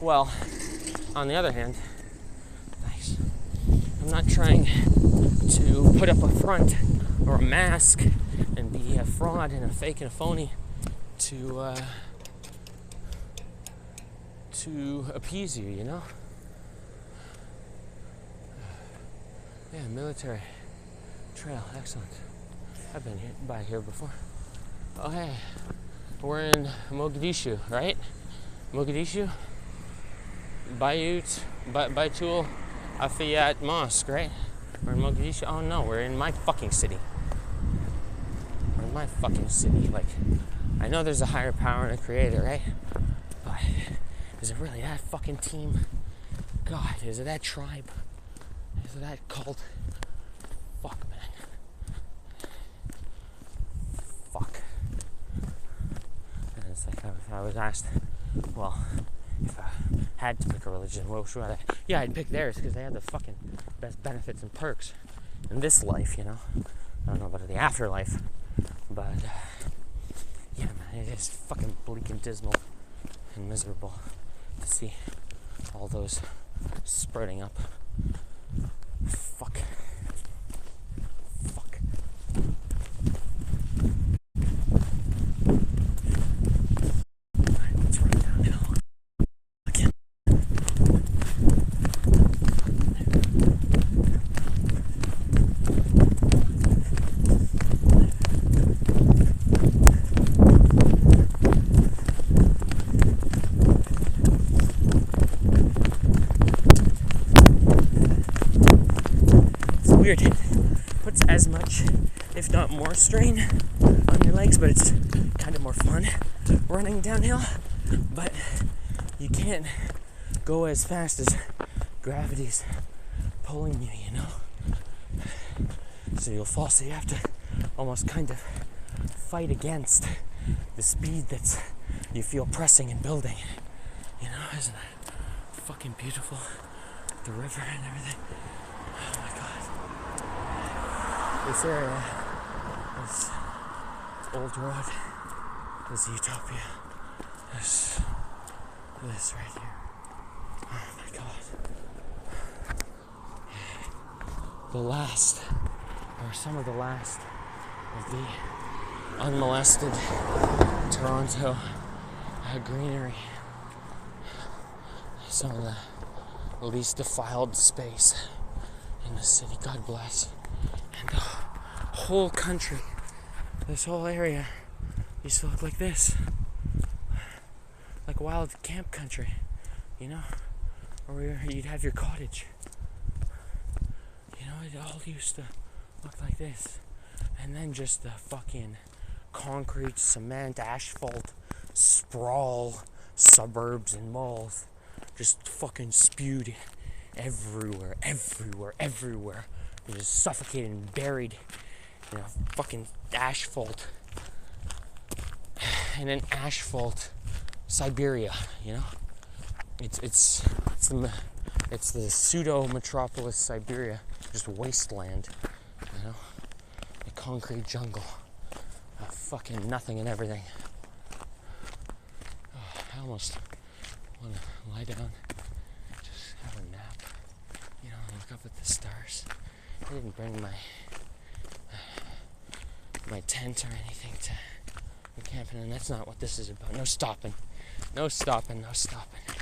well, on the other hand, thanks. I'm not trying to put up a front or a mask and be a fraud and a fake and a phony to appease you, Yeah, military trail, excellent. I've been by here before. Oh, hey, we're in Mogadishu, right? Mogadishu? Baitul Afiyat Mosque, right? We're in Mogadishu. Oh no, we're in my fucking city. We're in my fucking city. Like, I know there's a higher power and a creator, right? But is it really that fucking team? God, is it that tribe? Is it that cult? Fuck, man. Fuck. And it's like I was asked, well, if I had to pick a religion, what should I? Yeah, I'd pick theirs because they have the fucking best benefits and perks in this life, I don't know about the afterlife, but yeah, man, it is fucking bleak and dismal and miserable to see all those sprouting up. Fuck. Alright, let's run downhill again. Weird puts as much, if not more, strain on your legs, but it's kind of more fun running downhill. But you can't go as fast as gravity's pulling you, you know? So you'll fall, so you have to almost kind of fight against the speed that's you feel pressing and building. You know, isn't it fucking beautiful? The river and everything. Oh my god. This area, this old road, is utopia. This right here. Oh my god. The last, or some of the last, of the unmolested Toronto greenery. Some of the least defiled space in the city. God bless. And the whole country, this whole area, used to look like this. Like wild camp country, you know? Or where you'd have your cottage. You know, it all used to look like this. And then just the fucking concrete, cement, asphalt, sprawl, suburbs and malls just fucking spewed everywhere. You're just suffocated and buried in a fucking asphalt. In an asphalt Siberia, you know? It's the pseudo metropolis Siberia, just wasteland, you know? A concrete jungle. Fucking nothing and everything. Oh, I almost want to lie down, just have a nap, you know, look up at the stars. I didn't bring my tent or anything to the camping, and that's not what this is about. No stopping.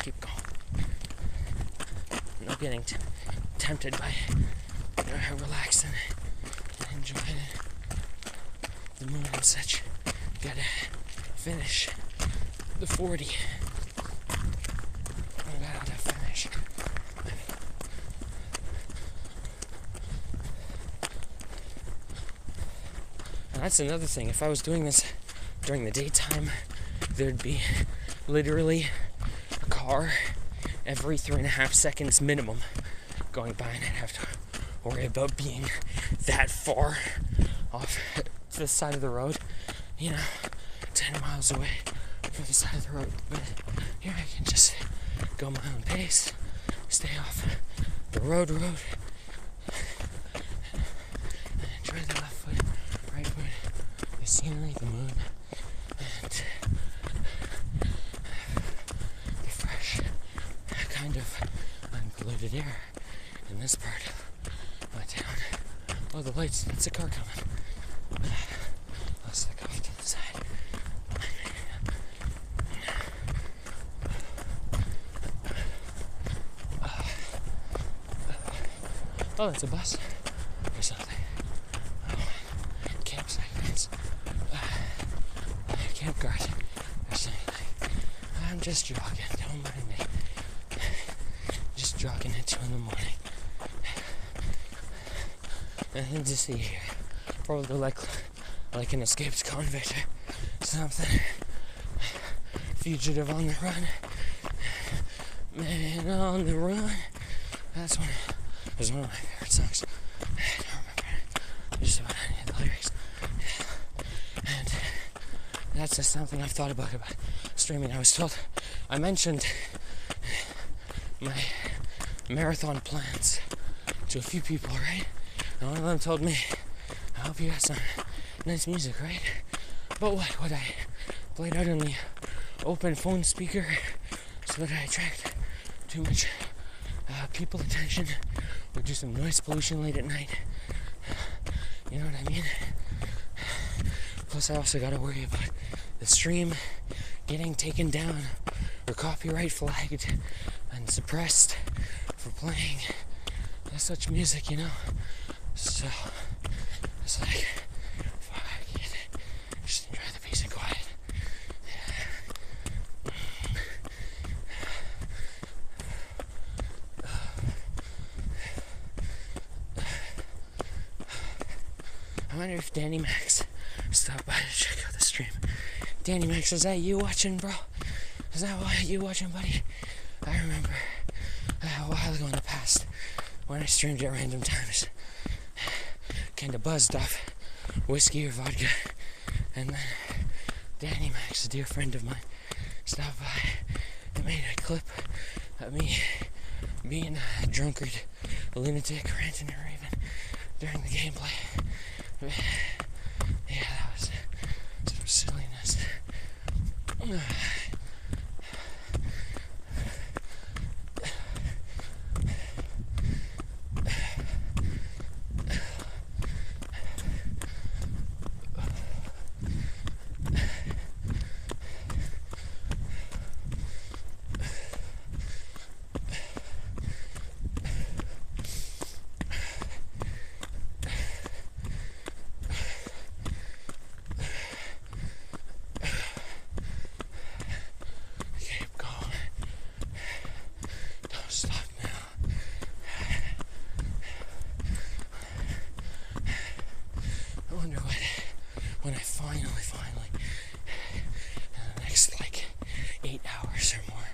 Keep going. No getting tempted by relaxing and enjoying it. The moon and such. Gotta finish the 40. I gotta finish. And that's another thing. If I was doing this during the daytime, there'd be literally a car every 3.5 seconds minimum going by, and I'd have to worry about being that far off to the side of the road, you know, 10 miles away from the side of the road. But here I can just go my own pace, stay off the road, and enjoy the left foot, right foot, the scenery, the moon, and the fresh kind of unpolluted air in this part of my town. Oh, the lights, it's a car coming. Let's look off to the side. Oh, that's a bus or something. Oh, campsite fence. Campground or something. I'm just jogging, don't mind me. Just jogging at 2 a.m. Nothing to see here. Probably like an escaped convict or something. Fugitive on the run. Man on the run. That's one of my favorite songs. I don't remember just about any of the lyrics. And that's just something I've thought about streaming. I mentioned my marathon plans to a few people, right? And one of them told me, I hope you got some nice music, right? But what? Would I play it out on the open phone speaker so that I attract too much people attention, or do some noise pollution late at night? You know what I mean? Plus I also gotta worry about the stream getting taken down or copyright flagged and suppressed for playing such music, you know? So it's like, fuck, I can't just enjoy the peace and quiet. wonder if Danny Max stopped by to check out the stream. Danny Max, is that you watching, bro? Is that you watching, buddy? I remember a while ago in the past when I streamed at random times, kinda buzzed off whiskey or vodka, and then Danny Max, a dear friend of mine, stopped by and made a clip of me being a drunkard, a lunatic, ranting and raving during the gameplay. Yeah, that was some silliness. When I finally, in the next 8 hours or more,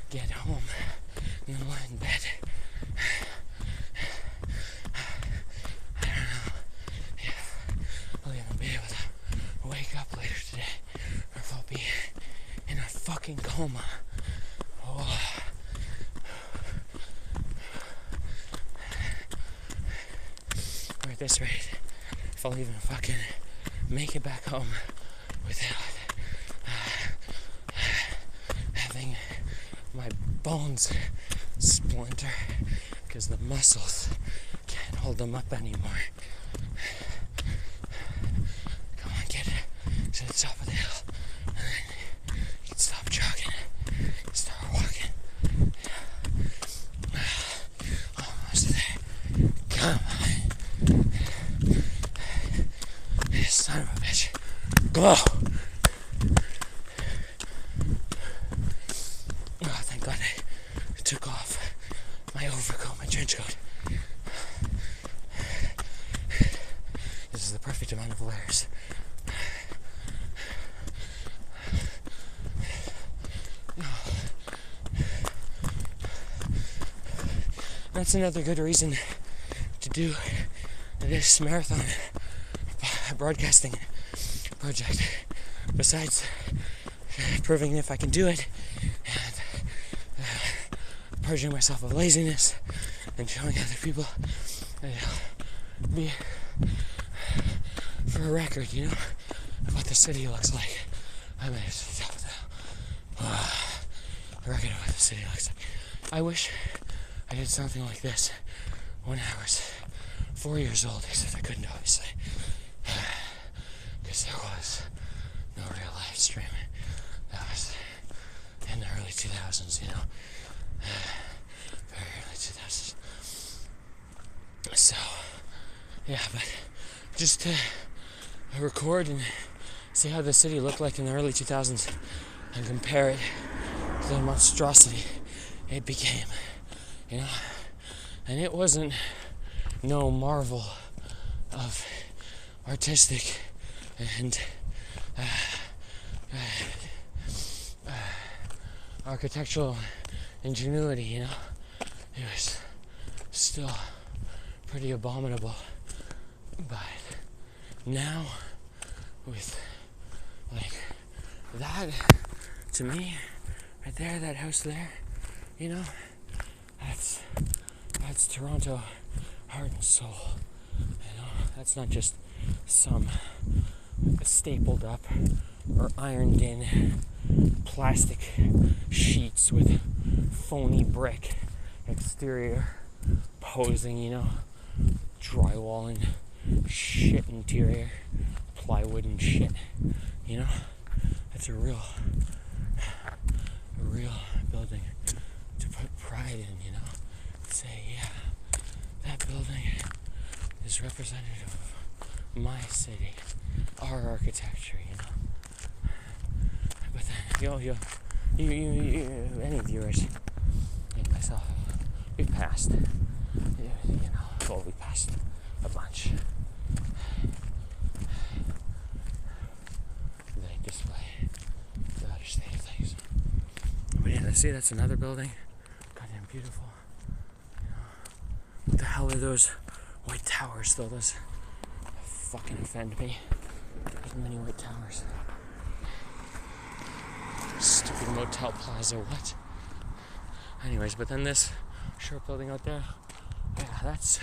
get home and then lie in bed. I don't know if I'll even be able to wake up later today, or if I'll be in a fucking coma. Oh. Or at this rate, if I'll even fucking make it back home without having my bones splinter because the muscles can't hold them up anymore. Come on, get to the top of the hill, and then you can stop jogging and start walking. Almost there. Come on. Son of a bitch. Go! Oh, thank God I took off my overcoat, my trench coat. This is the perfect amount of layers. That's another good reason to do this marathon broadcasting project, besides proving if I can do it and purging myself of laziness and showing other people that it'll be for a record, of what the city looks like. I made it to the top of the record of what the city looks like. I wish I did something like this when I was 4 years old, except I couldn't, obviously. Because there was no real live stream. That was in the early 2000s, very early 2000s. So, yeah, but just to record and see how the city looked like in the early 2000s and compare it to the monstrosity it became, And it wasn't no marvel of artistic and architectural ingenuity, It was still pretty abominable. But now, with that, to me, right there, that house there, that's Toronto heart and soul. That's not just some stapled up or ironed in plastic sheets with phony brick exterior posing, drywall and shit interior, plywood and shit, That's a real building to put pride in, Say, yeah, that building is representative of my city, our architecture, But then, you any viewers, and myself, we passed, we passed a bunch. See, that's another building. Goddamn beautiful. You know, what the hell are those white towers, though? Those fucking offend me. There's many white towers. Stupid motel plaza, what? Anyways, but then this short building out there, yeah, that's...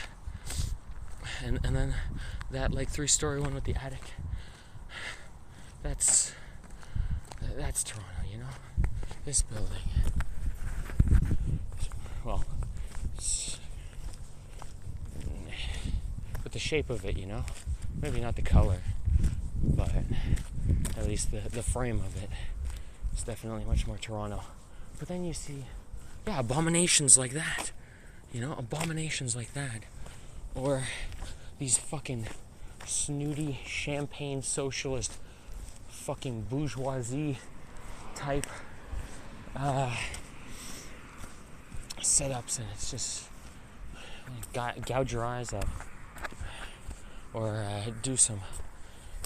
And then that, like, 3-story one with the attic. That's Toronto, you know? This building. Well, with the shape of it, you know? Maybe not the color, but at least the frame of it. It's definitely much more Toronto. But then you see, yeah, abominations like that. You know, abominations like that. Or these fucking snooty champagne socialist fucking bourgeoisie type setups, and it's just gouge your eyes out, or do some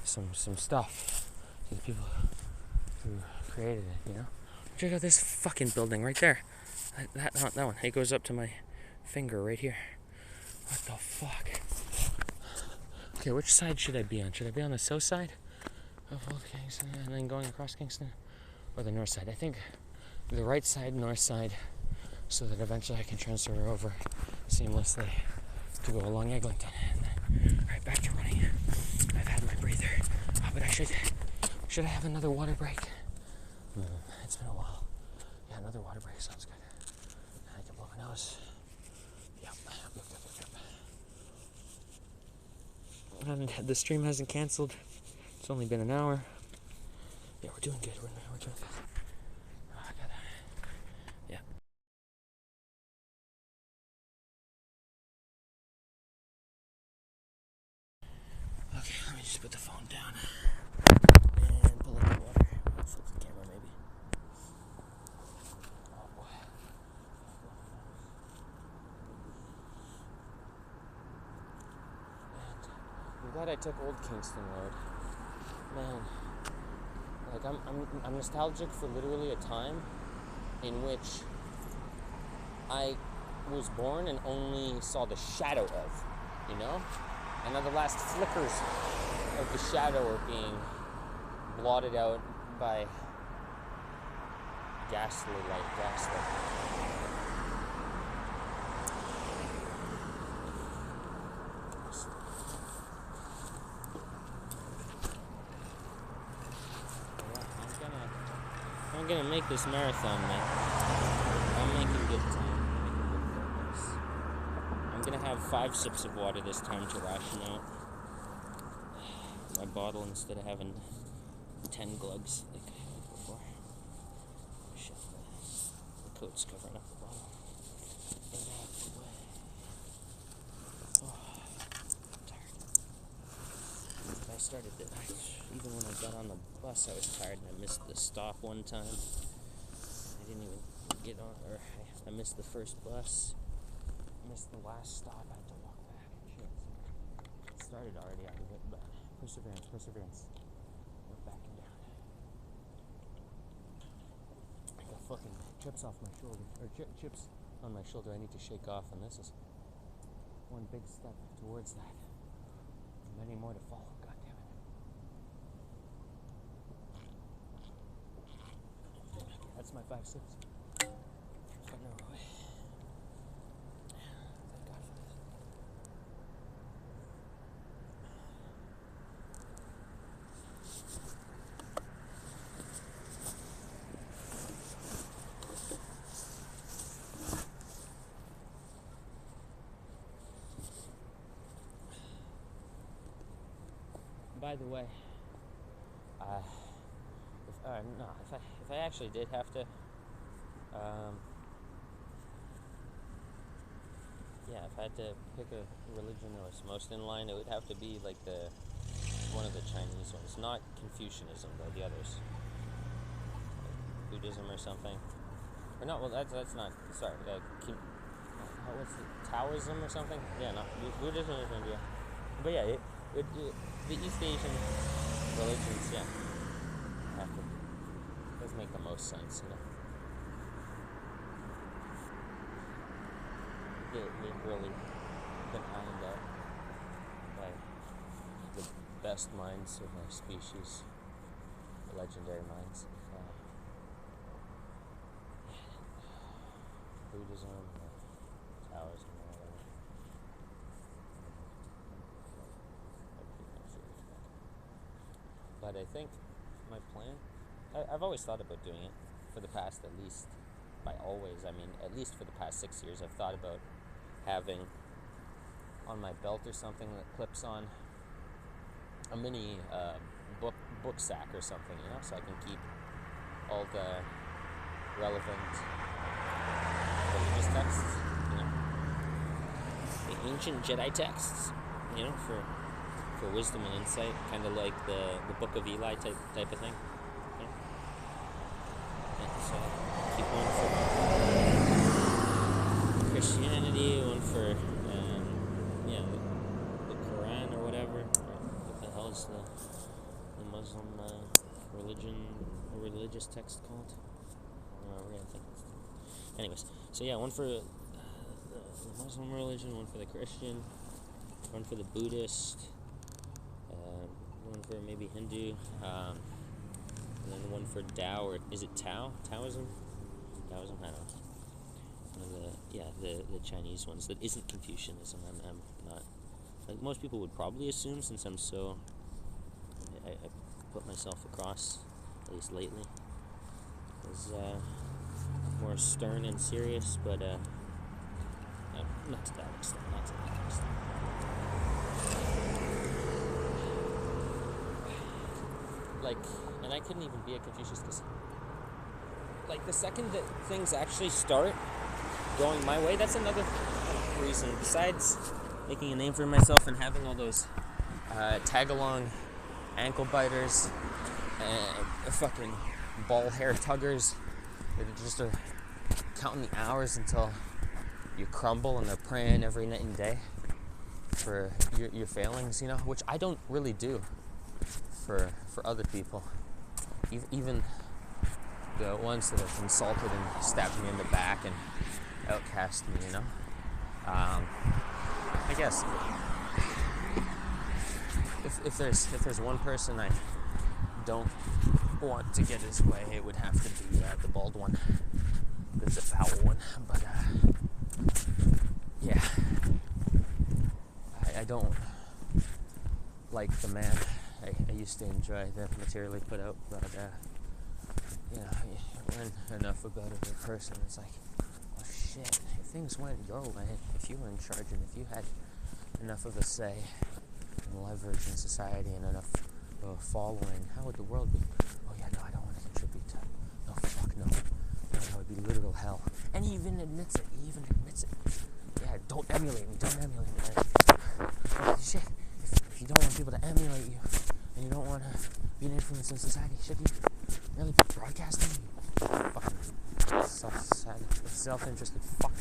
stuff to the people who created it, you know? Check out this fucking building right there. That one. It goes up to my finger right here. What the fuck? Okay, which side should I be on? Should I be on the south side of Old Kingston and then going across Kingston, or the north side? I think the right side, north side, so that eventually I can transfer over seamlessly to go along Eglinton. Alright, back to running. I've had my breather. Oh, but should I have another water break? It's been a while. Yeah, another water break sounds good. I can blow my nose. Yep. And the stream hasn't canceled. It's only been an hour. Yeah, we're doing good. We're doing good. Oh, I gotta... Yeah. Okay, let me just put the phone down and pull up the water. Flip the camera, maybe. Oh boy. And I'm glad I took Old Kingston Road. Man, like I'm nostalgic for literally a time in which I was born and only saw the shadow of, you know? And now the last flickers of the shadow are being blotted out by ghastly light. I'm gonna make this marathon, man. I'm making good time. I'm gonna have 5 sips of water this time to ration out my bottle instead of having 10 glugs like before. Shit, the coat's covering up the bottle. I started it. Even when I got on the bus, I was tired and I missed the stop one time. I didn't even get on, or I missed the first bus. I missed the last stop. I had to walk back. Shit. It started already out of it, but perseverance. We're backing down. I got fucking chips off my shoulder, or chips on my shoulder. I need to shake off, and this is one big step towards that. Many more to follow. God damn it. Okay, that's my 5 sips. Putting her away. Thank God for this. By the way, if I actually did have to, if I had to pick a religion that was most in line, it would have to be like one of the Chinese ones, not Confucianism though, the others, like Buddhism or something, or not. Well, that's not. Sorry, what's it? Taoism or something? Yeah, not Buddhism is India, but yeah, the East Asian religions, yeah, have to. Does make the most sense, you know. really been ironed out by the best minds of our species, the legendary minds of Buddhism or Taoism or whatever. But I think my plan, I've always thought about doing it for the past at least, at least for the past 6 years, I've thought about having on my belt or something that clips on a mini book sack or something, so I can keep all the relevant religious texts, the ancient Jedi texts, for wisdom and insight, kind of like the Book of Eli type of thing. And so keep one for Christianity, one for the Quran or whatever. What the hell is the Muslim religion or religious text called? I think it's. Anyways, so yeah, one for the Muslim religion, one for the Christian, one for the Buddhist, one for maybe Hindu, and then one for Tao, or is it Taoism? Taoism, I don't know. One of the Chinese ones that isn't Confucianism. I'm not, like most people would probably assume, since I'm so, I put myself across, at least lately, as more stern and serious, but not to that extent, and I couldn't even be a Confucius because, the second that things actually start going my way, that's another reason, besides making a name for myself and having all those tag-along ankle biters and fucking ball hair tuggers that just are counting the hours until you crumble, and they're praying every night and day for your failings, which I don't really do for other people, even the ones that have insulted and stabbed me in the back and outcast me, I guess if there's one person I don't want to get his way, it would have to be the bald one. It's a foul one, but yeah, I don't like the man I used to enjoy the material he put out, but you learn enough about a person. It's like, oh shit, if things went your way, if you were in charge and if you had enough of a say and leverage in society and enough of a following, how would the world be? Oh yeah, no, I don't want to contribute to. No, fuck no. That would be literal hell. And he even admits it. Yeah, don't emulate me. Oh shit. If you don't want people to emulate you, and you don't want to be an influence in society, should you really be broadcasting? Fucking self-interested fuck.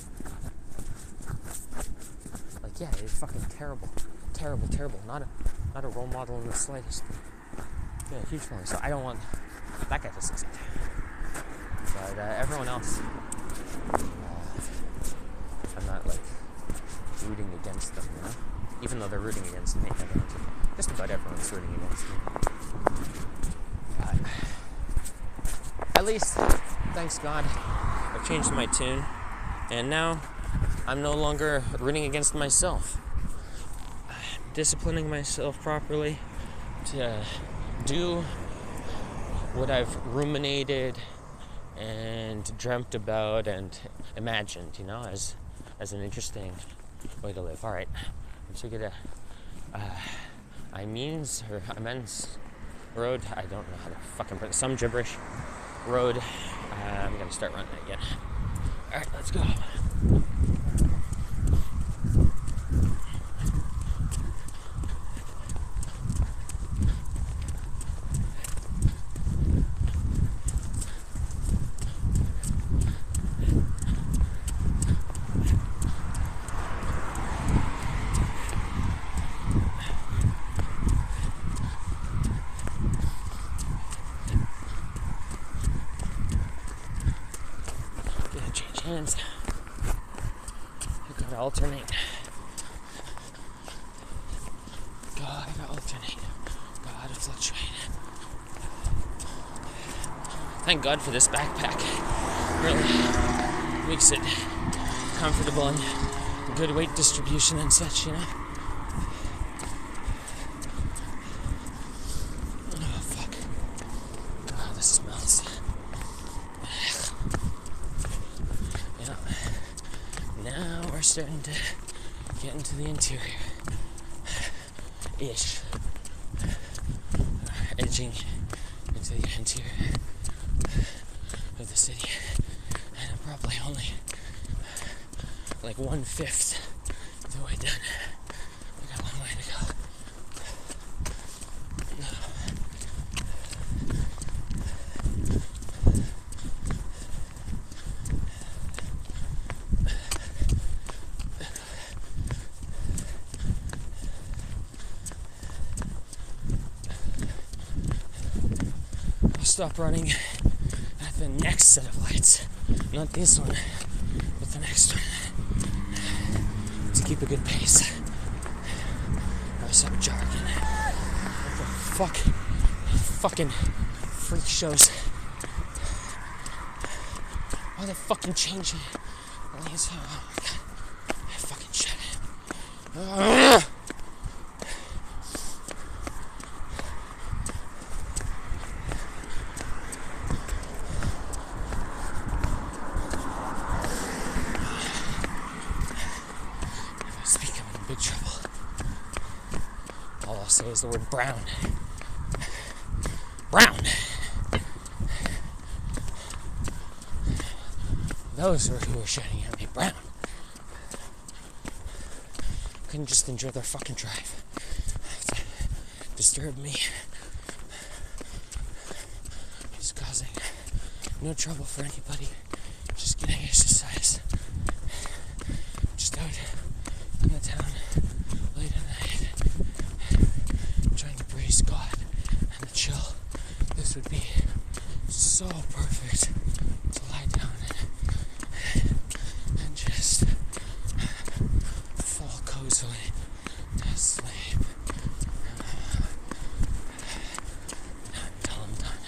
Yeah, it's fucking terrible. Not a role model in the slightest. Yeah, huge fan. So I don't want that guy to succeed. But everyone else, I'm not rooting against them, even though they're rooting against me. Just about everyone's rooting against me. But at least, thanks God, I've changed my tune, and now I'm no longer rooting against myself. I'm disciplining myself properly to do what I've ruminated and dreamt about and imagined, as an interesting way to live. All right, I'm just gonna amends road. I don't know how to fucking put some gibberish road. I'm gonna start running again. All right, let's go. Hands. Okay. Gotta alternate. Gotta alternate. Gotta fluctuate. Thank God for this backpack. Really makes it comfortable and good weight distribution and such, you know? Oh, fuck. Oh, this smells. Yeah. Now we're starting to get into the interior. Ish. Edging into the interior of the city. And I'm probably only like 1/5 the way done. I got a long way to go. I'll stop running at the next set of lights. Not this one, but the next one. To keep a good pace. Or some jargon. What the fuck? Fucking freak shows. Why are they fucking changing lanes? Oh my god. Fucking shit. Big trouble. All I'll say is the word brown. Brown! Those who were shouting at me, brown. Couldn't just enjoy their fucking drive. Disturbed me. It's causing no trouble for anybody. Just getting exercise. Just out in the town late at night, trying to praise God and to chill. This would be so perfect to lie down and just fall cozily to sleep until I'm done.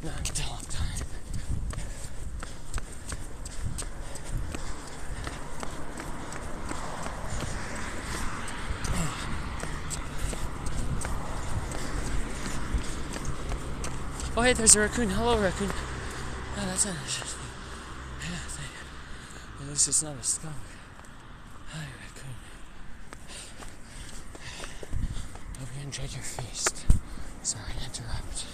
Not until I'm done. Oh, hey, there's a raccoon. Hello, raccoon. Oh, that's interesting. Yeah, at least it's not a skunk. Hi, raccoon. Hope you enjoyed your feast. Sorry to interrupt.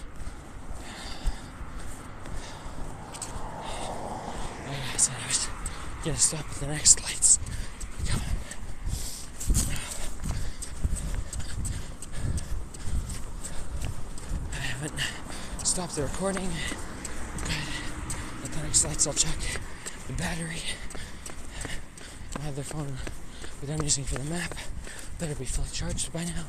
Like I said, I was gonna stop at the next lights. Come on. I haven't stopped the recording. Good. At the next lights, I'll check the battery. My other phone that I'm using for the map better be fully charged by now.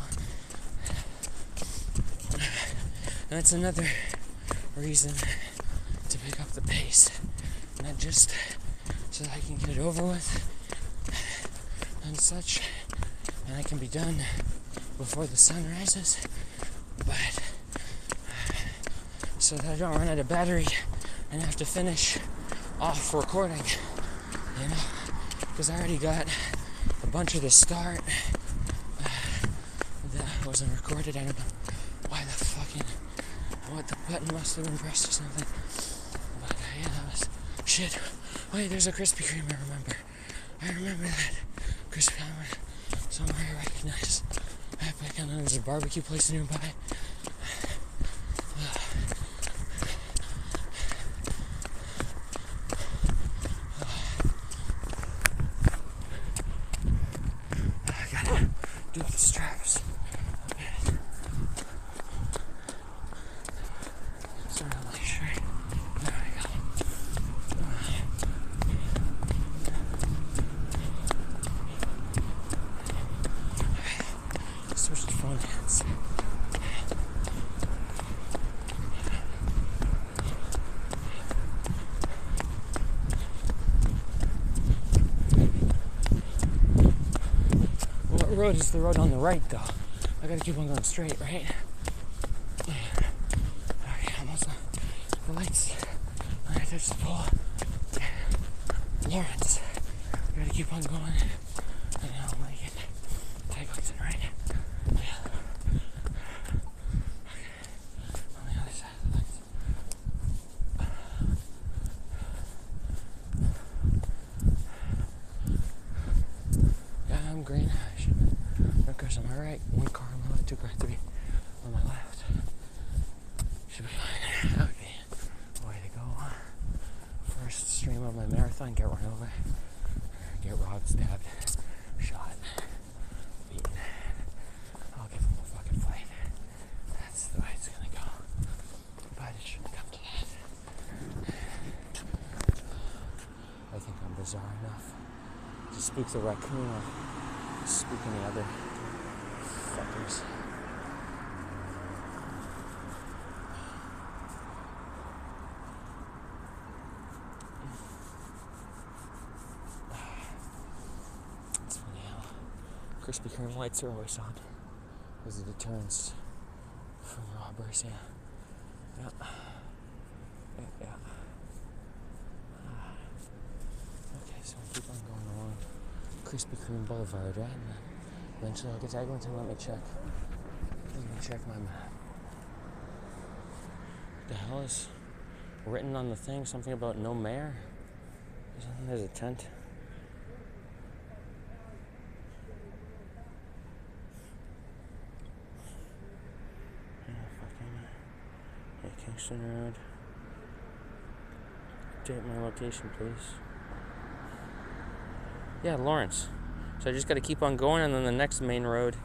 And that's another reason to pick up the pace. Not just so that I can get it over with and such, and I can be done before the sun rises, but so that I don't run out of battery and have to finish off recording, you know, because I already got a bunch of the start that wasn't recorded. I don't know why the fucking, what the button must have been pressed or something, but yeah, that was shit. Wait, there's a Krispy Kreme, I remember that Krispy Kreme somewhere I recognize. I know there's a barbecue place nearby. I gotta do the straps a bit. Sort of like straight. There we go. Switch to phone hands. road is the road on the right, though. I gotta keep on going straight, right? Okay, almost the lights. Alright, there's the pole. Lawrence. We gotta keep on going. And I'll make it. Eglinton, right? Yeah. Okay. On the other side of the lights. Yeah, I'm green. I should. No cars on my right. One car on my left. Two cars. Three on my left. Should be fine. That would be the way to go. First stream of my marathon. Get run over. Get robbed, stabbed, shot, beaten. I'll give them a fucking fight. That's the way it's gonna go. But it shouldn't come to that. I think I'm bizarre enough to spook the raccoon or spook any other fuckers. Krispy Kreme lights are always on as a deterrence from robbers, yeah. Okay, so we'll keep on going along Krispy Kreme Boulevard, right? And eventually I'll get to Eglinton. Let me check my map. What the hell is written on the thing? Something about no mayor? There's a tent. Kingston Road. Update my location, please. Yeah, Lawrence. So I just got to keep on going, and then the next main road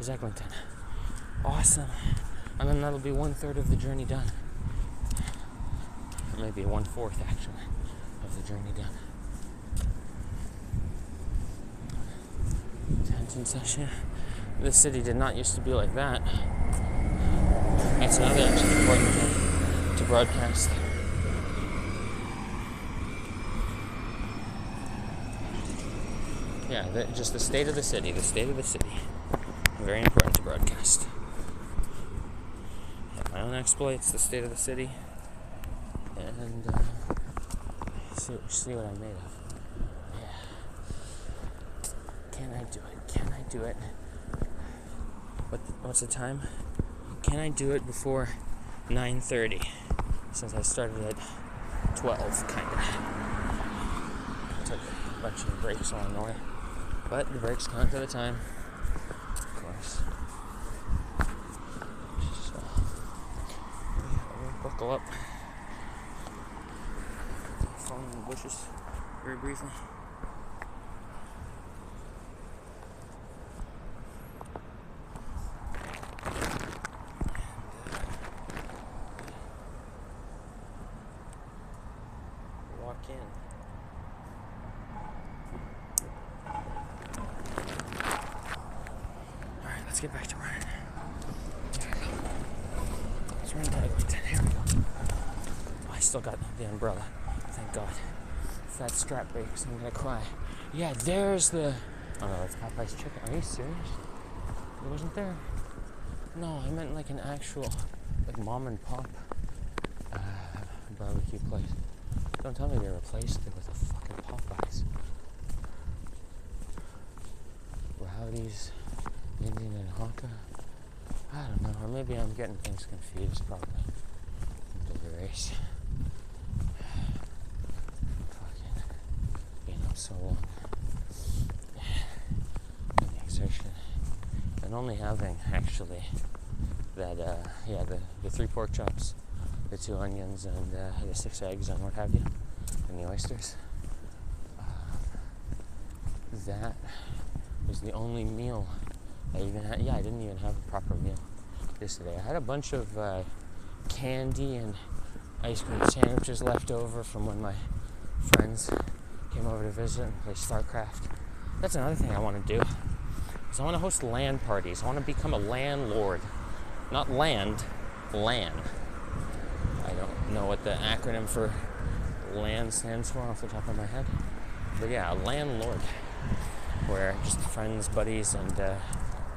is Eglinton. Awesome. And then that'll be 1/3 of the journey done. Or maybe 1/4 actually of the journey done. Detention session. This city did not used to be like that. That's another actually important thing to broadcast. Yeah, just the state of the city. Very important to broadcast. Yeah, my own exploits, the state of the city, and see what I'm made of. Yeah. Can I do it? What's the time? Can I do it before 9:30? Since I started at 12, kind of. Took a bunch of breaks along the way. But the breaks count for the time, of course. So, we'll buckle up. Phone in the bushes very briefly. Let's get back to running. There we go. Let's run to Eglinton. Here we go. Oh, I still got the umbrella. Thank God. If that strap breaks, I'm gonna cry. Yeah, there's the... Oh no, that's Popeye's chicken. Are you serious? It wasn't there? No, I meant like an actual, like mom and pop barbecue place. Don't tell me they replaced it with a fucking Popeyes. Rowdy's, Indian and Honka. I don't know, or maybe I'm getting things confused, probably. The race. Fucking being up so long. And the exertion. And only having, actually, that, the 3 pork chops, the 2 onions, and the 6 eggs, and what have you, and the oysters. That was the only meal I even had. Yeah, I didn't even have a proper meal yesterday. I had a bunch of candy and ice cream sandwiches left over from when my friends came over to visit and play StarCraft. That's another thing I want to do. Is I want to host LAN parties. I want to become a landlord. Not land, LAN. I don't know what the acronym for LAN stands for off the top of my head. But yeah, a landlord. where just friends, buddies, and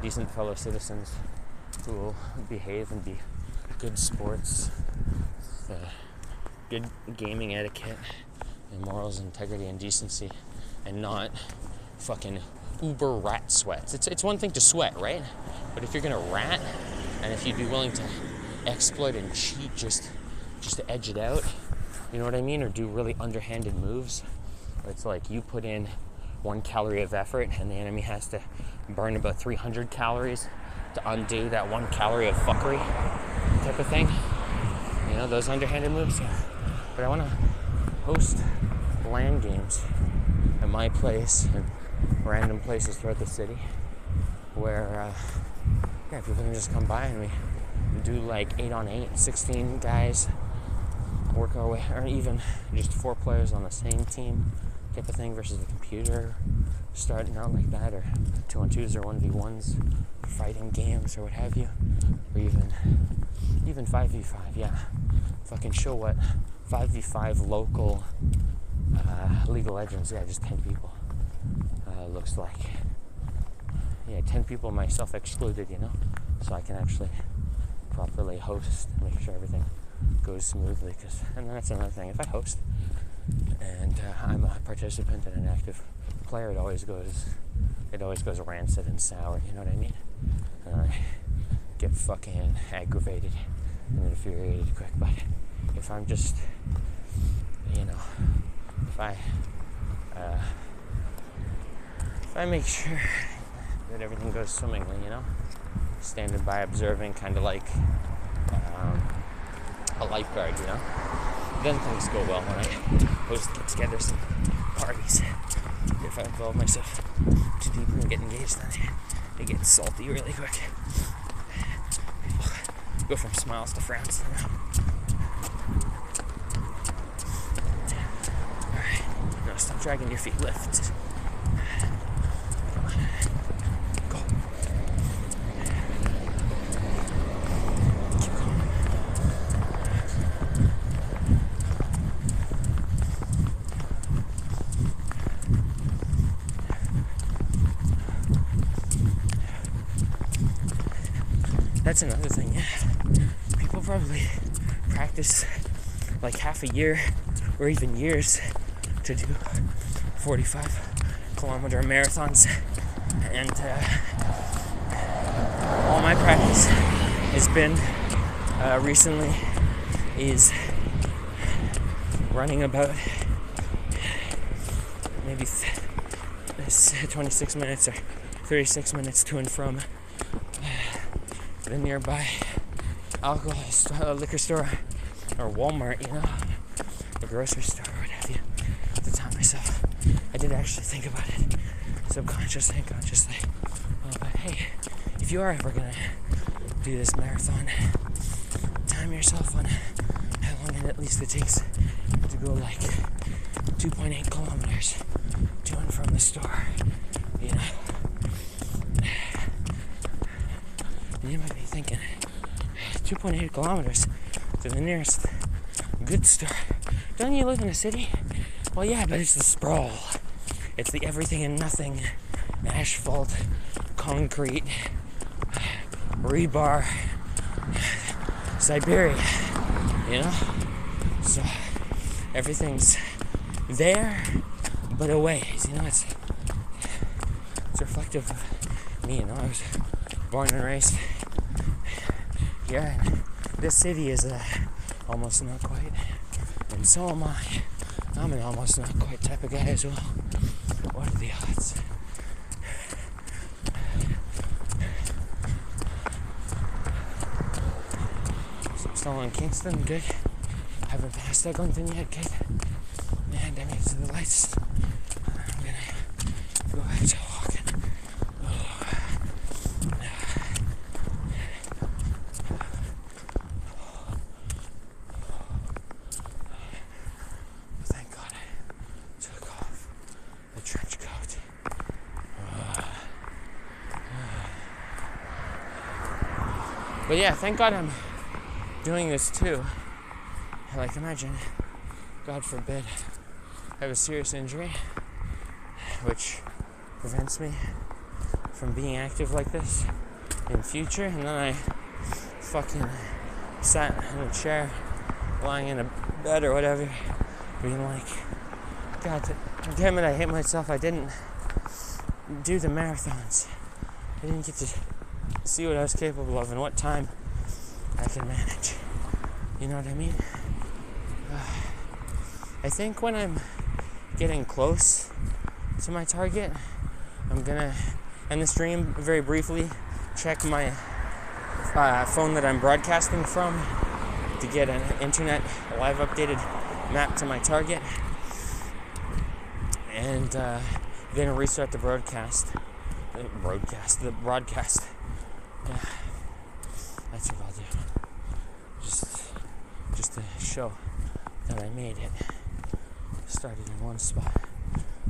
decent fellow citizens who will behave and be good sports, good gaming etiquette, and morals, integrity, and decency, and not fucking uber rat sweats. It's one thing to sweat, right? But if you're gonna rat, and if you'd be willing to exploit and cheat just to edge it out, you know what I mean? Or do really underhanded moves. It's like you put in 1 calorie of effort and the enemy has to burn about 300 calories to undo that 1 calorie of fuckery type of thing. You know, those underhanded moves. Yeah. But I want to host LAN games at my place and random places throughout the city where people can just come by and we do like 8-on-8, 16 guys, work our way, or even just 4 players on the same team type of thing versus the computer starting out like that, or 2-on-2s or 1v1s, fighting games or what have you, or even 5v5. Yeah, fucking show what 5v5 local League of Legends, yeah, just 10 people looks like. Yeah, 10 people, myself excluded, you know, so I can actually properly host and make sure everything goes smoothly. And that's another thing, if I host and I'm a participant and an active player, it always goes rancid and sour, you know what I mean? I get fucking aggravated and infuriated quick. But if I'm just, you know, if I make sure that everything goes swimmingly, you know, standing by observing, kind of like a lifeguard, you know, then things go well when I host get-togethers and parties. If I involve myself too deeply and get engaged, then it gets salty really quick. People go from smiles to frowns, you know. Alright, no, stop dragging your feet, lift. That's another thing, yeah. People probably practice like half a year or even years to do 45-kilometer marathons, and all my practice has been recently is running about maybe 26 minutes or 36 minutes to and from the nearby liquor store or Walmart, you know, the grocery store or what have you. At the time myself, I did actually think about it subconsciously and consciously. But hey, if you are ever gonna do this marathon, time yourself on how long at least it takes to go like 2.8 kilometers to and from the store, you know. And you might be thinking, 2.8 kilometers to the nearest good store. Don't you live in a city? Well, yeah, but it's the sprawl. It's the everything and nothing, asphalt, concrete, rebar, Siberia, you know? So everything's there, but a ways, you know? It's reflective of me, you know? I was born and raised here, and this city is almost not quite, and so am I. I'm an almost not quite type of guy as well. What are the odds? Still in Kingston, good. Haven't passed Eglinton yet, good. And I made it to the lights. I'm gonna go back to walking. Thank God I took off the trench coat. But yeah, thank God I'm doing this too. Like, imagine, God forbid, I have a serious injury, which prevents me from being active like this in future. And then I fucking sat in a chair, lying in a bed or whatever, being like, God damn it, I hate myself. I didn't do the marathons. I didn't get to see what I was capable of and what time I can manage. You know what I mean? I think when I'm getting close to my target, I'm gonna end the stream very briefly, check my phone that I'm broadcasting from to get an internet live updated map to my target, and then restart the broadcast. Yeah, that's what I'll do. Just to show that I made it. Started in one spot,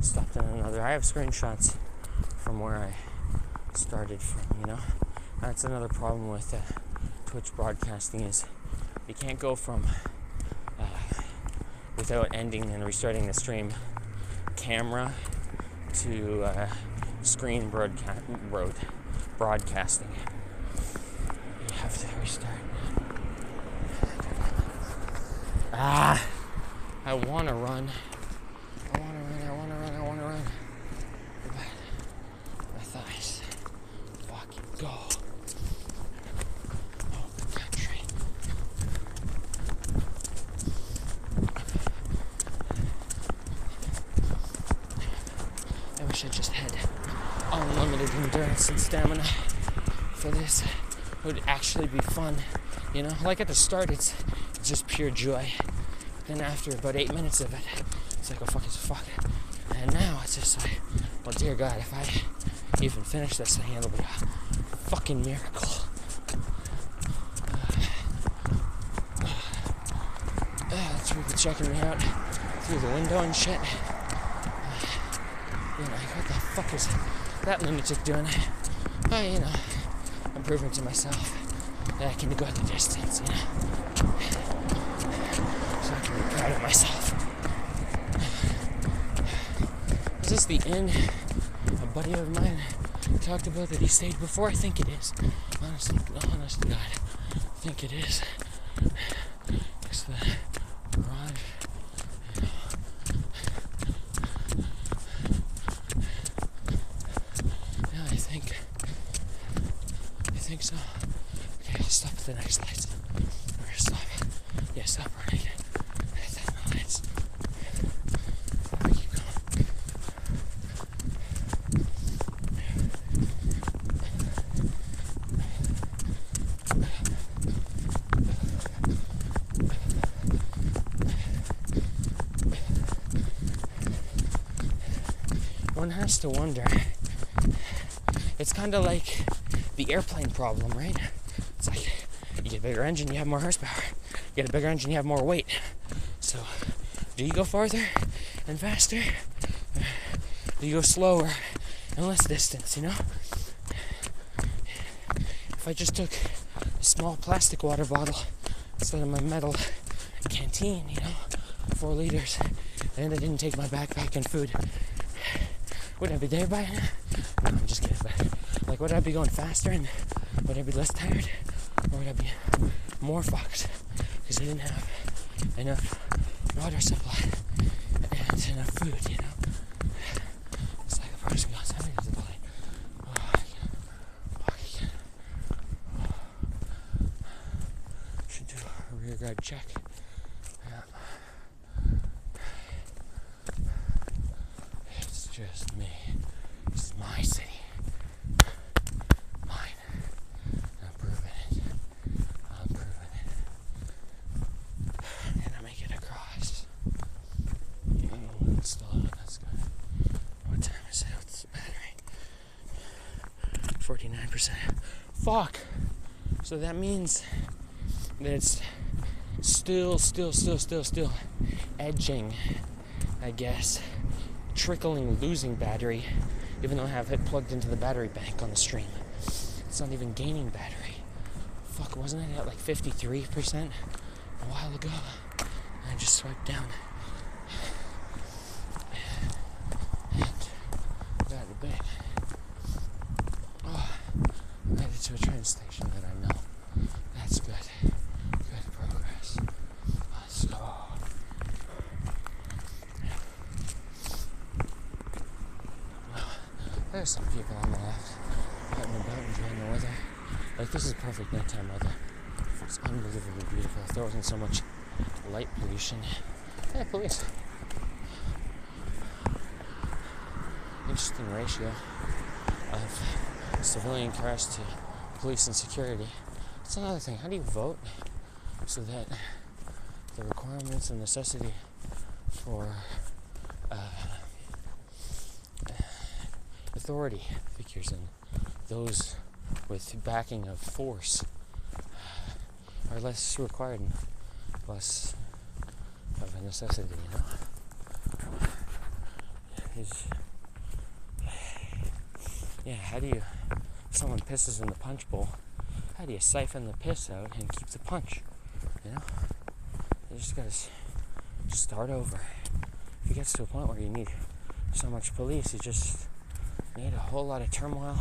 stopped in another. I have screenshots from where I started from, you know. That's another problem with Twitch broadcasting is you can't go from without ending and restarting the stream camera to screen broadcasting. You have to restart. I want to run. But my thighs fucking go. Oh, country. I wish I just had unlimited endurance and stamina for this. It would actually be fun, you know? Like at the start, it's just pure joy. Then after about 8 minutes of it, it's like, oh fuck, it's fuck. And now it's just like, well, dear God, if I even finish this thing, it'll be a fucking miracle. That's people checking me out through the window and shit. You know, like, what the fuck is that lunatic doing? You know, I'm proving to myself that I can go the distance, you know. So I can be proud of myself. Is this the inn a buddy of mine talked about that he stayed before? I think it is. Honest to God, I think it is. Next to the garage. Yeah, I think so. Okay, stop at the next lights. Or stop. Yeah, stop running. That's the lights. Keep going. One has to wonder. It's kind of like the airplane problem, right? It's like you get a bigger engine, you have more horsepower. You get a bigger engine, you have more weight. So, do you go farther and faster? Or do you go slower and less distance, you know? If I just took a small plastic water bottle instead of my metal canteen, you know, 4 liters, and I didn't take my backpack and food, would I be there by now? No, I'm just kidding. But, like, would I be going faster and would I be less tired? Or would I be more fucked? Because I didn't have enough water supply and enough food, you know? It's like a person goes, how many is the plane? Oh, I can't. Should do a rear guard check. Yeah. It's just me. This is my city. Mine. I'm proving it. And I make it across. Still on, that's good. What time is it? What's the battery? 49%. Fuck! So that means that it's still edging, I guess. Trickling, losing battery, even though I have it plugged into the battery bank on the stream. It's not even gaining battery. Fuck, wasn't it at like 53% a while ago? And I just swiped down. And got it back. train station that I know. That's good. Good progress. Let's go. There's some people on the left out and about enjoying the weather. Like, this is perfect nighttime weather. It's unbelievably beautiful. If there wasn't so much light pollution. Hey, police. Interesting ratio of civilian cars to police and security. That's another thing. How do you vote so that the requirements and necessity for authority figures and those with backing of force are less required and less of a necessity, you know? How do you, if someone pisses in the punch bowl, how do you siphon the piss out and keep the punch, you know? You just gotta start over. If it gets to a point where you need so much police, you just need a whole lot of turmoil,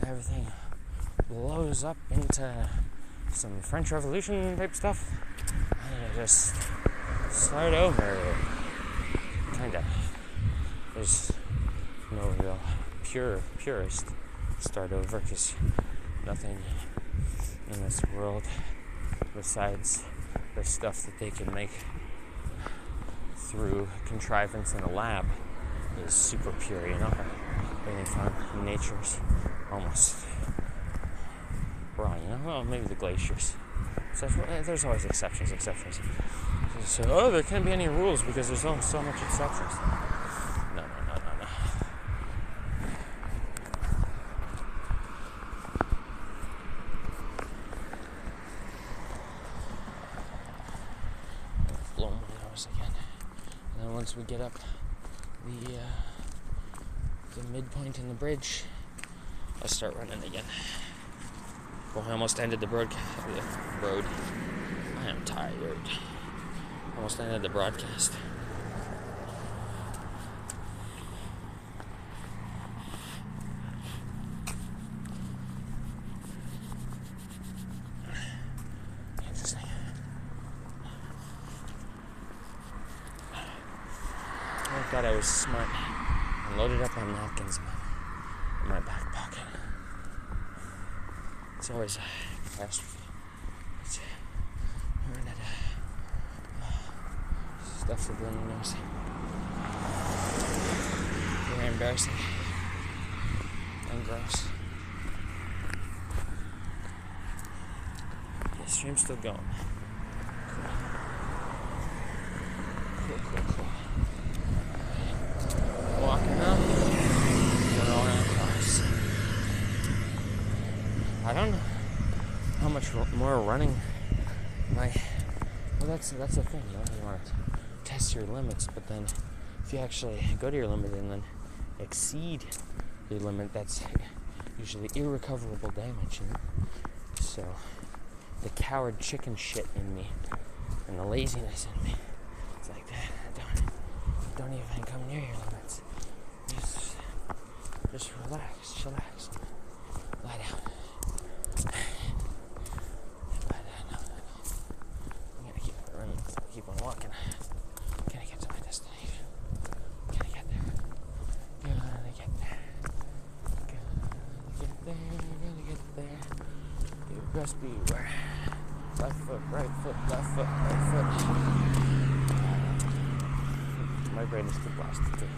everything blows up into some French Revolution type stuff, and you just start over. Kinda. There's no real purist start over, because nothing in this world besides the stuff that they can make through contrivance in a lab is super pure, you know? Everything found in nature's almost raw, you know? Well, maybe the glaciers. So there's always exceptions. So, there can't be any rules because there's so much exceptions. No. Blow my nose again. And then once we get up the midpoint in the bridge, I'll start running again. Well, I almost ended the road. I am tired. Almost ended the broadcast. Interesting. I thought I was smart and loaded up on napkins in my back pocket. It's always a catastrophe. We're in stuff that really knows. Very embarrassing and gross. The stream's still going. Cool. Walking up, going around cars. I don't know how much more running well, that's the thing, you know? You want to test your limits, but then if you actually go to your limit and then exceed your limit, that's usually irrecoverable damage, you know? So the coward chicken shit in me and the laziness in me, it's like that. Don't even come near your limits. Just relax, lie down. Keep on walking. Can I get to my destination? Can I get there? Gonna get there. You best beware. Left foot, right foot, left foot, right foot. My brain is too blasted too.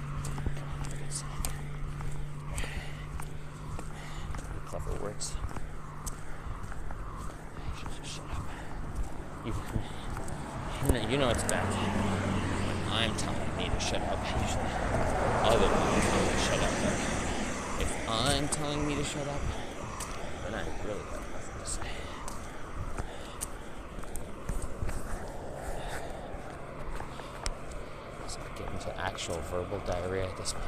Clever words. Shut up. You know it's bad. I'm telling me to shut up. Usually, other people tell me to shut up. But if I'm telling me to shut up, then I really got nothing to say. So I get into actual verbal diarrhea at this point.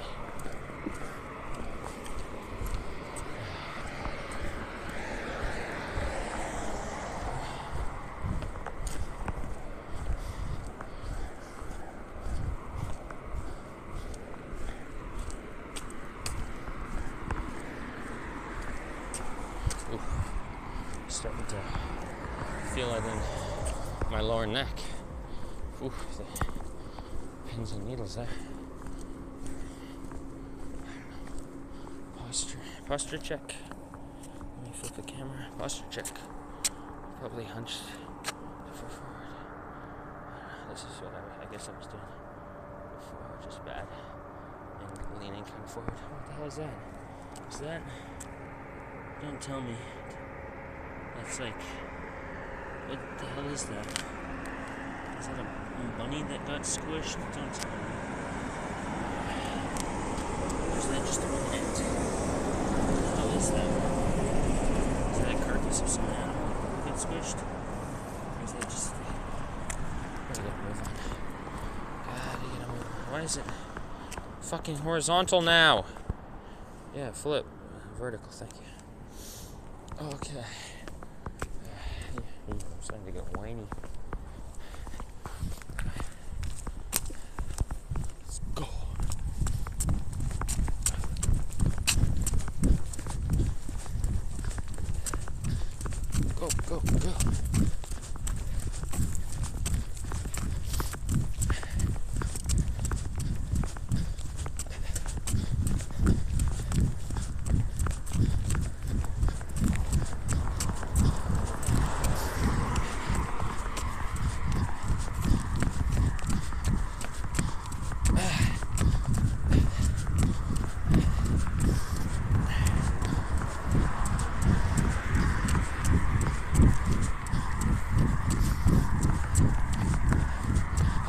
more than my lower neck. Ooh, the pins and needles there. Posture check. Let me flip the camera. Posture check. Probably hunched forward. This is what I guess I was doing before, just bad. And leaning kind of forward. What the hell is that? Is that? Don't tell me. That's like, what the hell is that? Is that a bunny that got squished? Don't tell me. Or is that just one end? What the hell is that? Is that a carcass of some animal that got squished? Or is that just... Gotta get a move on. Gotta get a move on. Why is it fucking horizontal now? Yeah, flip. Vertical, thank you. Okay. I'm starting to get whiny. Let's go. Go, go, go.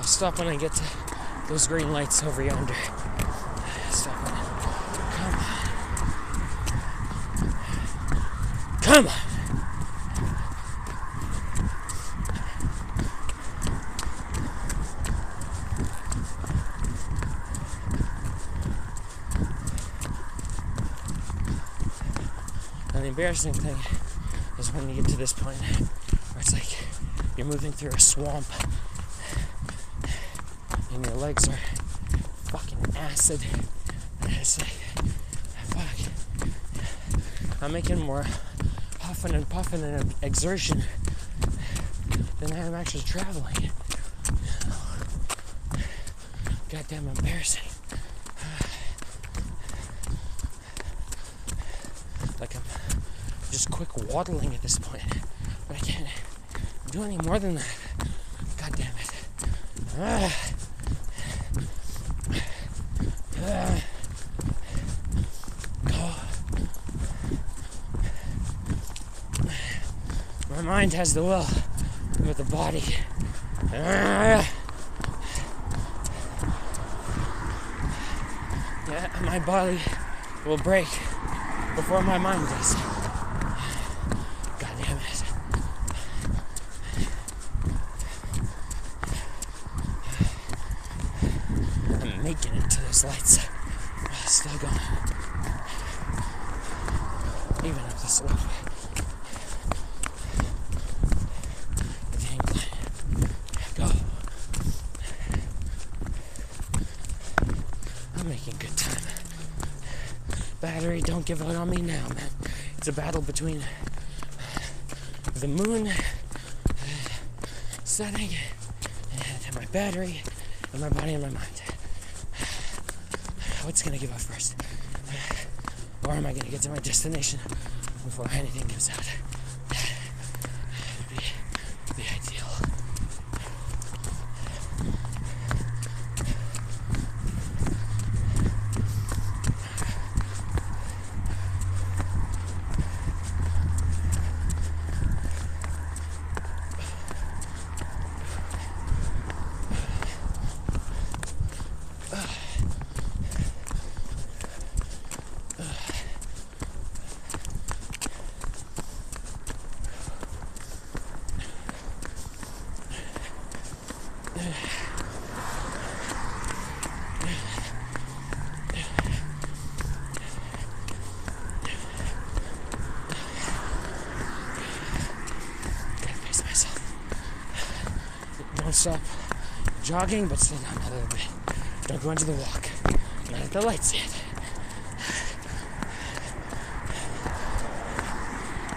Stop when I get to those green lights over yonder. Stop when Come on. And the embarrassing thing is when you get to this point where it's like you're moving through a swamp and your legs are fucking acid. And it's like, fuck. I'm making more huffing and puffing and exertion than I am actually traveling. Goddamn embarrassing. Like I'm just quick waddling at this point. But I can't do any more than that. God damn it. My mind has the will, but the body. Yeah, my body will break before my mind does. God damn it. I'm making it to those lights. Still going. Even up the slope. The incline. Go. I'm making good time. Battery, don't give out on me now, man. It's a battle between the moon setting and my battery and my body and my mind. What's gonna give out first? Or am I gonna get to my destination before anything gives out? Would be the ideal. Don't stop jogging, but slow down a little bit. Don't go into the walk. Not at the lights yet.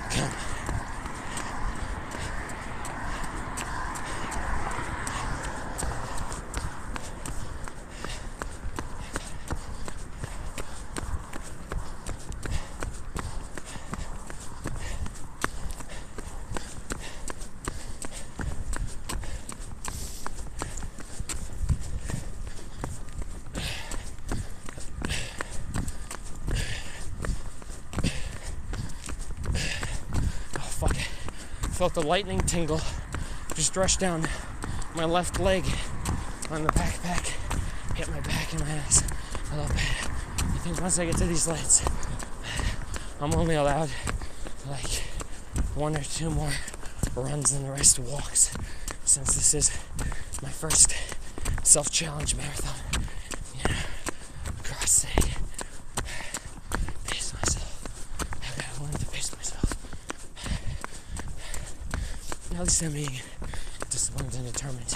Come on. felt the lightning tingle just rush down my left leg on the backpack, hit my back and my ass a little bit. I think once I get to these lights, I'm only allowed like 1 or 2 more runs and the rest walks, since this is my first self-challenge marathon. You know, across city. Pace myself. I gotta learn to pace myself. At least I'm being disciplined and determined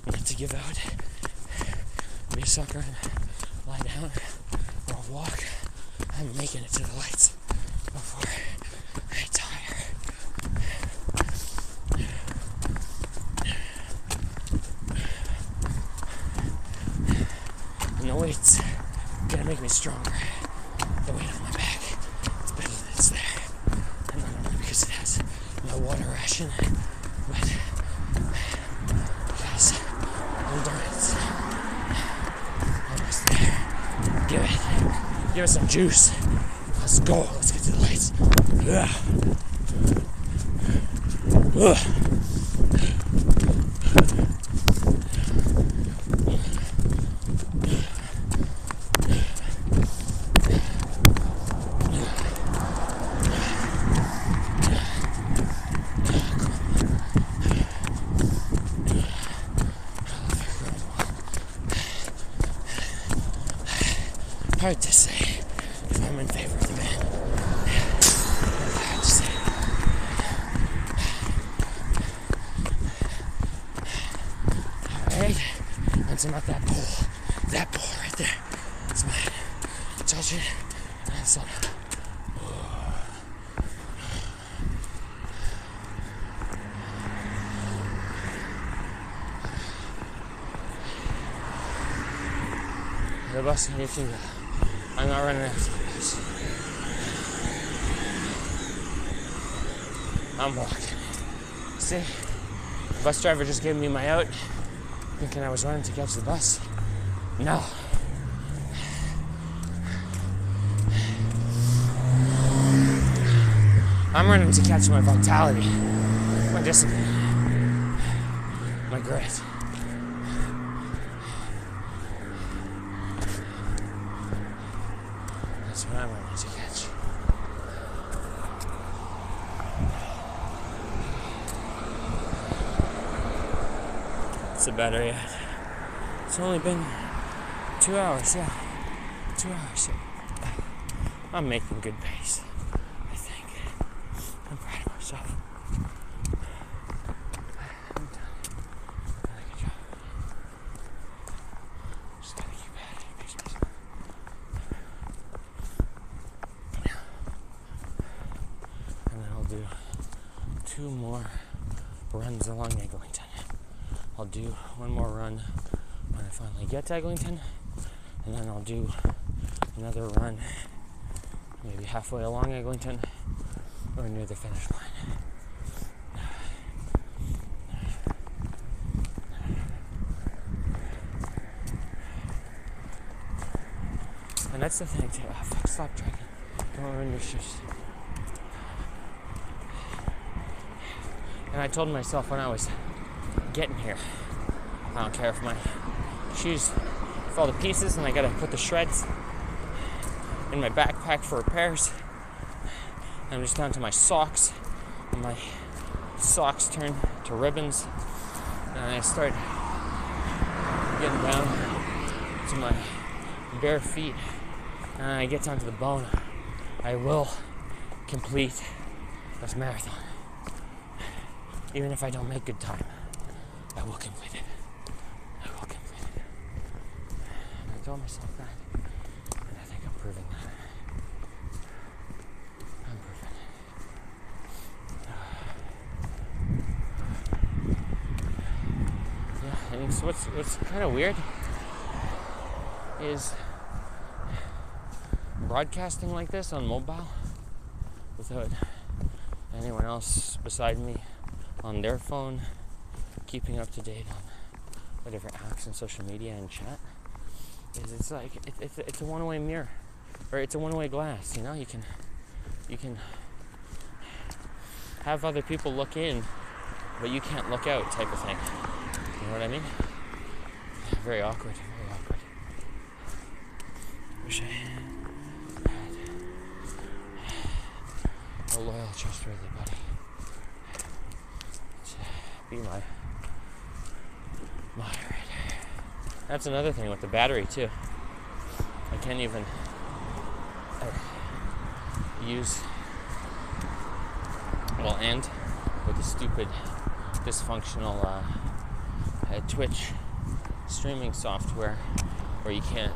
not to give out. Be a sucker and lie down or walk. I'm making it to the lights before I tire. And the weight's gonna make me stronger. The weight on my back, it's better that it's there. And not only because it has my water ration, but because endurance. Almost there. Give it some juice. Let's go. Let's get to the lights. Hard to say if I'm in favor of the ban. Hard to say. Alright, once I'm at that pole right there, it's mine. Touch it, and so. The bus and you can go. I'm not running after the bus. I'm walking. See? The bus driver just gave me my out, thinking I was running to catch the bus. No. I'm running to catch my vitality, my discipline, my grit. That's what I'm running to catch. It's a better yet. It's only been 2 hours, yeah. 2 hours. I'm making good pace, I think. I'm proud of myself. I'm done. Really good job. Just gotta keep at it. Pace myself. And then I'll do 2 more runs along Eglinton. I'll do 1 more run when I finally get to Eglinton, and then I'll do another run maybe halfway along Eglinton or near the finish line. And that's the thing too. Stop drinking. Don't ruin your shoes. And I told myself when I was getting here, I don't care if my shoes fall to pieces and I gotta put the shreds in my backpack for repairs. I'm just down to my socks, and my socks turn to ribbons, and I start getting down to my bare feet, and I get down to the bone. I will complete this marathon. Even if I don't make good time, I will complete it. I will complete it. And I told myself that. And I think I'm proving that. I'm proving it. Yeah, and so what's kind of weird is broadcasting like this on mobile without anyone else beside me on their phone, keeping up to date on whatever apps and social media and chat, is it's like it's a one-way mirror, or it's a one-way glass. You know, you can have other people look in, but you can't look out type of thing. You know what I mean? Very awkward, very awkward. Wish I had a loyal, trustworthy buddy to be my moderator. That's another thing with the battery too. I can't even use, and with the stupid, dysfunctional Twitch streaming software where you can't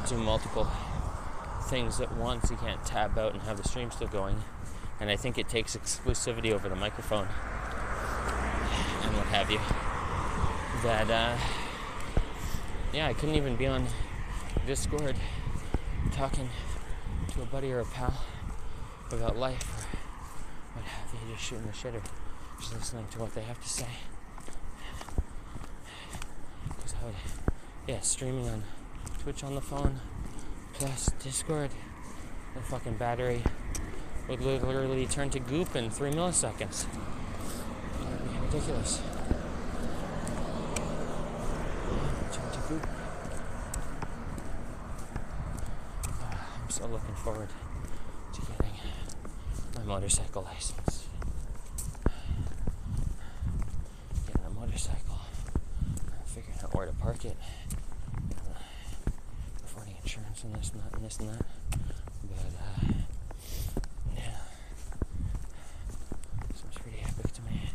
do multiple things at once. You can't tab out and have the stream still going. And I think it takes exclusivity over the microphone and what have you. That, I couldn't even be on Discord talking to a buddy or a pal about life or what have you, just shooting the shit or just listening to what they have to say. Because I would, streaming on Twitch on the phone plus Discord, the fucking battery would literally turn to goop in 3 milliseconds. That would be ridiculous. Turn to goop. I'm so looking forward to getting my motorcycle license. Getting a motorcycle. Figuring out where to park it. Affording insurance and this and that and this and that. But, seems pretty epic to me.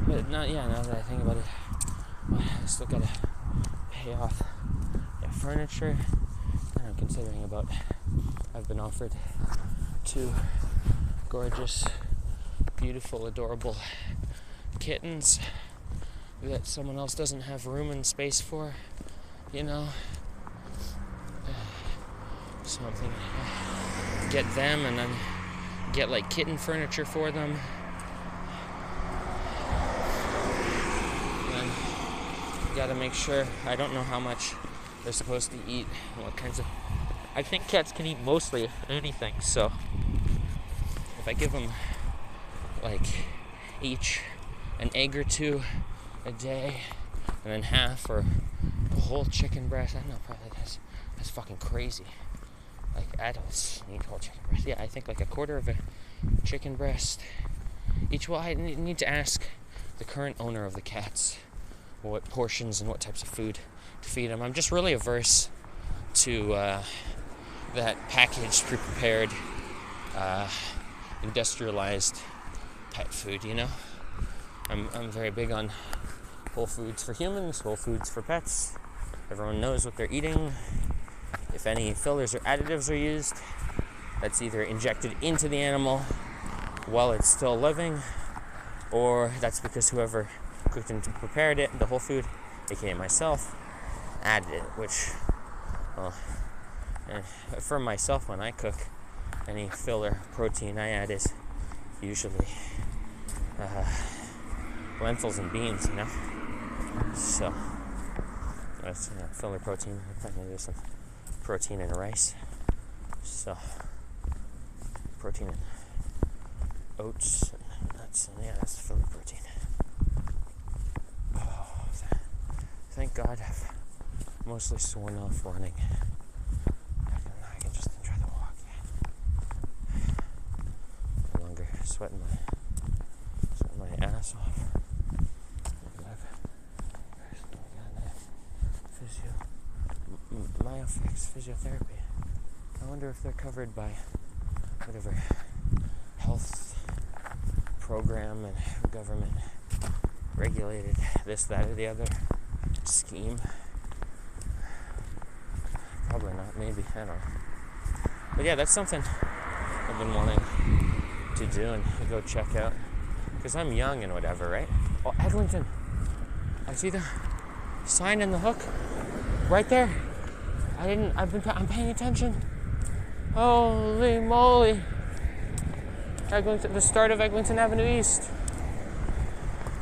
But now that I think about it, I still gotta pay off furniture. And I'm considering I've been offered 2 gorgeous, beautiful, adorable kittens that someone else doesn't have room and space for, you know. So I'm thinking, get them and then get like kitten furniture for them. And then gotta make sure, I don't know how much they're supposed to eat, what kinds of, I think cats can eat mostly anything, so if I give them like each an egg or 2 a day and then half or a whole chicken breast, I don't know, probably that's fucking crazy. Like adults need whole chicken breast. Yeah, I think like a quarter of a chicken breast each. Well, I need to ask the current owner of the cats what portions and what types of food to feed them. I'm just really averse to that packaged, pre-prepared, industrialized pet food, you know? I'm very big on whole foods for humans, whole foods for pets. Everyone knows what they're eating. If any fillers or additives are used, that's either injected into the animal while it's still living, or that's because whoever cooked and prepared it, the whole food, aka myself, added it, which, well, for myself, when I cook, any filler protein I add is usually lentils and beans, you know? So, that's filler protein. Maybe there's some protein in rice. So, protein in oats and nuts, and that's filler protein. Oh, thank God I've mostly sworn off running. I can just enjoy the walk. No longer sweating my ass off. Myofix physiotherapy. I wonder if they're covered by whatever health program and government regulated this, that, or the other scheme. Probably not, maybe, I don't know. But yeah, that's something I've been wanting to do and go check out. Because I'm young and whatever, right? Oh, Eglinton. I see the sign in the hook right there. I'm paying attention. Holy moly. Eglinton, the start of Eglinton Avenue East.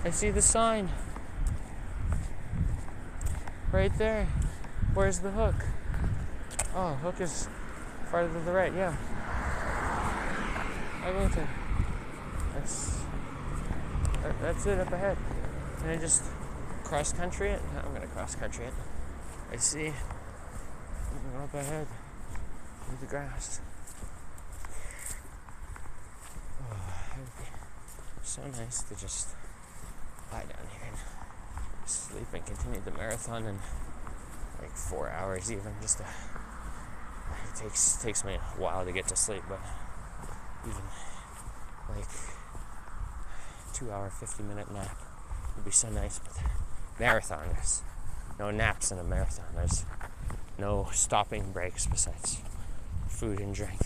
I see the sign. Right there. Where's the hook? Oh, hook is farther to the right, yeah. Eglinton. That's it up ahead. Can I just cross country it? I'm gonna cross country it. I see. Up ahead. Through the grass. Oh, it would be so nice to just lie down here and sleep and continue the marathon in like 4 hours even. Just to, it takes me a while to get to sleep, but even like 2 hour, 50-minute nap would be so nice. But marathon, there's no naps in a marathon. There's no stopping breaks besides food and drink.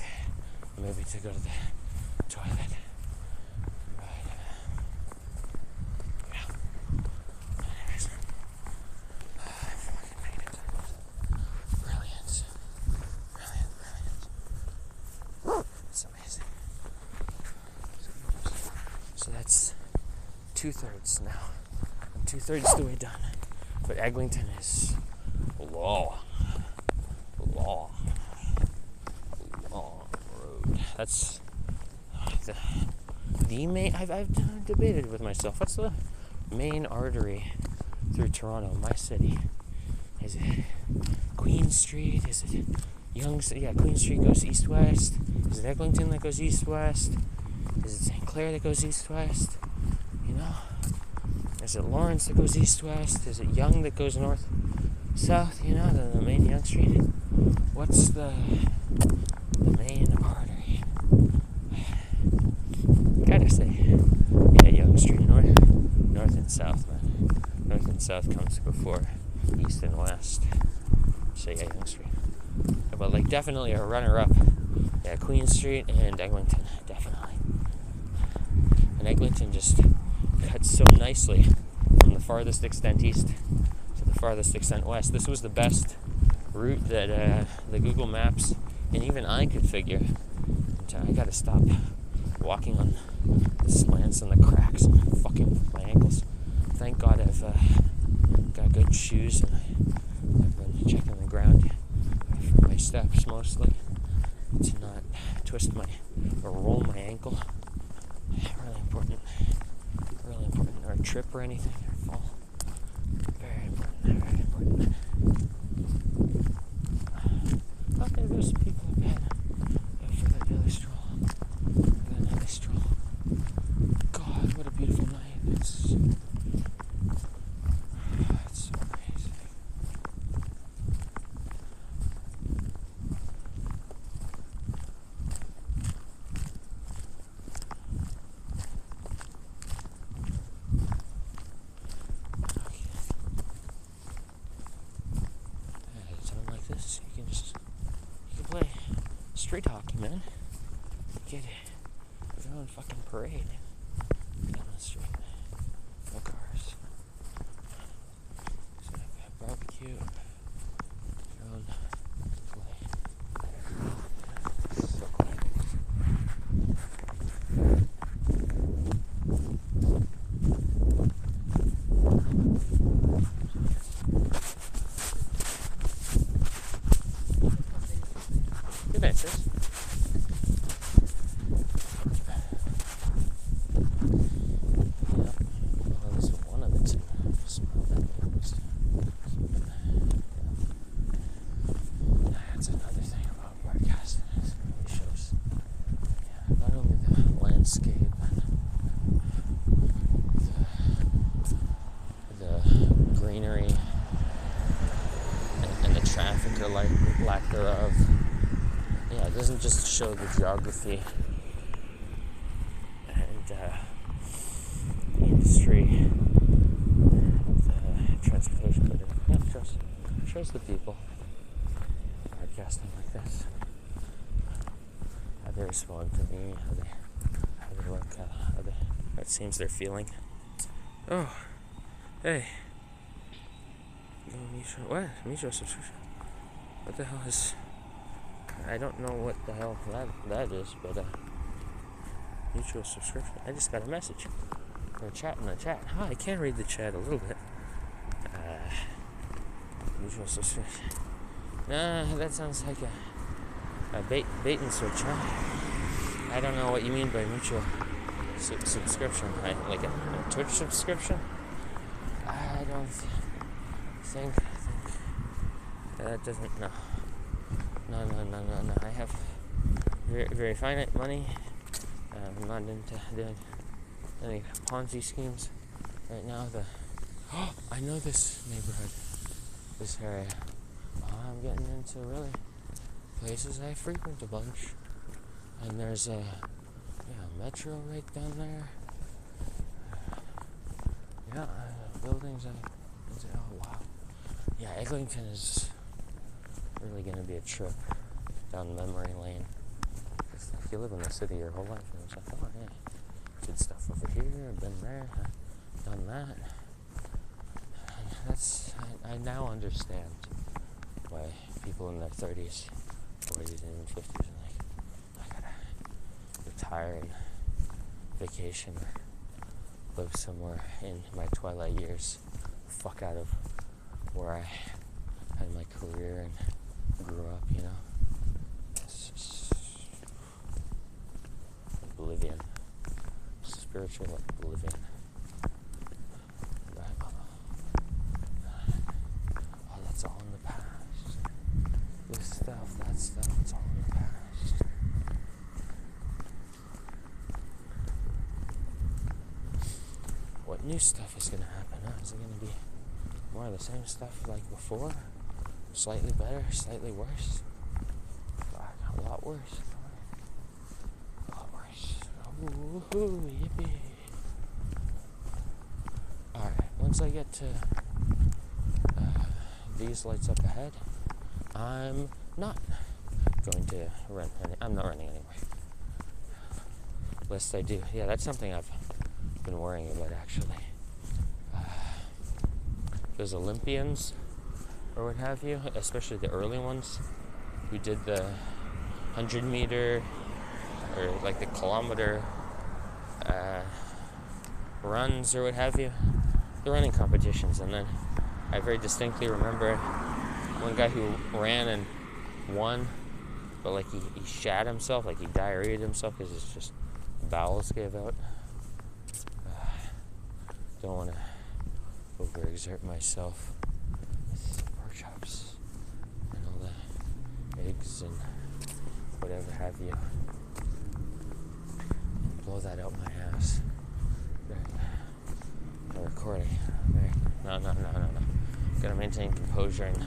Maybe to go to the toilet. But, yeah. Anyways, I fucking made it. Brilliant. It's amazing. So that's 2/3 now. I'm 2/3 the way done. But Eglinton is long road. That's the main. I've debated with myself. What's the main artery through Toronto, my city? Is it Queen Street? Is it Queen Street goes east-west. Is it Eglinton that goes east-west? Is it St. Clair that goes east-west? You know? Is it Lawrence that goes east-west? Is it Yonge that goes north-south? You know, the main Yonge Street? What's the main artery? Gotta say, yeah, Yonge Street, north and south, man. North and south comes before east and west. So yeah, Yonge Street. But like definitely a runner-up. Yeah, Queen Street and Eglinton, definitely. And Eglinton just cuts so nicely from the farthest extent east to the farthest extent west. This was the best route that the Google Maps and even I could figure. And I gotta stop walking on the slants and the cracks and fucking my ankles. Thank God I've got good shoes and I've been checking the ground for my steps mostly to not twist or roll my ankle. Really important, or trip or anything, or fall. Very important. Okay, there's people up ahead for that daily stroll. God, what a beautiful night. It's so amazing. This, you can play street hockey, man. Get your own fucking parade down the street. No cars. So barbecue. Your own play. So cool. Good night, sis. Well, at least one of the two smelled that was. That's another thing about broadcasting. It really shows not only the landscape and the greenery and the traffic or lack thereof. Yeah, it doesn't just show the geography and the industry, the transportation, but it shows the people broadcasting like this. How they respond to me, how they look, how it seems they're feeling. Oh, hey. What? Mutual subscription. What the hell is... I don't know what the hell that is, but Mutual subscription. I just got a message. We're chatting in the chat. I can read the chat a little bit. Mutual subscription. Nah, that sounds like a bait and switch, huh? I don't know what you mean by mutual subscription. Like a Twitch subscription? I don't think that doesn't. No. I have very finite money. I'm not into doing any Ponzi schemes right now. I know this neighborhood, this area. I'm getting into really places I frequent a bunch, and there's a metro right down there. Buildings. Oh wow. Yeah, Eglinton is really gonna be a trip down memory lane. If you live in the city your whole life, it's like, oh yeah, did stuff over here, been there, done that. I now understand why people in their 30s, 40s, and even 50s are like, I gotta retire and vacation or live somewhere in my twilight years, fuck out of where I had my career and grew up, It's just oblivion, spiritual oblivion. That's all in the past. This stuff, that stuff, it's all in the past. What new stuff is going to happen? Is it going to be more of the same stuff like before? Slightly better, slightly worse? A lot worse. A lot worse. Woohoo, yippee. Alright, once I get to these lights up ahead, I'm not going to run. I'm not running anywhere. Lest I do. Yeah, that's something I've been worrying about actually. Those Olympians or what have you, especially the early ones who did the 100 meter or like the kilometer runs or what have you, the running competitions. And then I very distinctly remember one guy who ran and won, but like he shat himself, like he diarrheaed himself because his just bowels gave out. Don't want to overexert myself with pork chops and all the eggs and whatever have you. Blow that out my ass. The recording. No. Gotta maintain composure and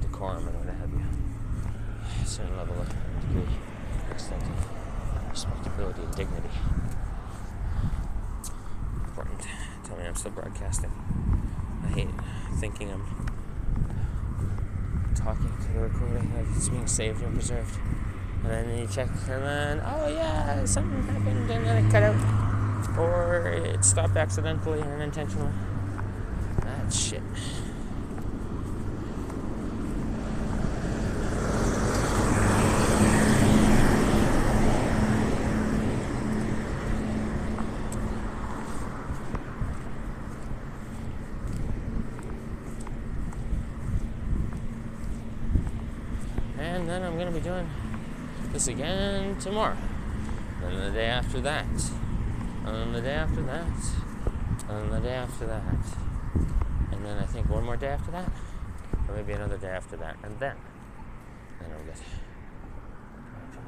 decorum and what have you. A certain level of degree, extent of respectability and dignity. Important. Tell me I'm still broadcasting. I hate thinking I'm talking to the recording, like it's being saved and preserved. And then you check, and then, oh yeah, something happened, and then it cut out. Or it stopped accidentally or unintentionally. That shit. And then I'm going to be doing this again tomorrow. And then the day after that. And then the day after that. And then the day after that. And then I think one more day after that. Or maybe another day after that. And then I'm good.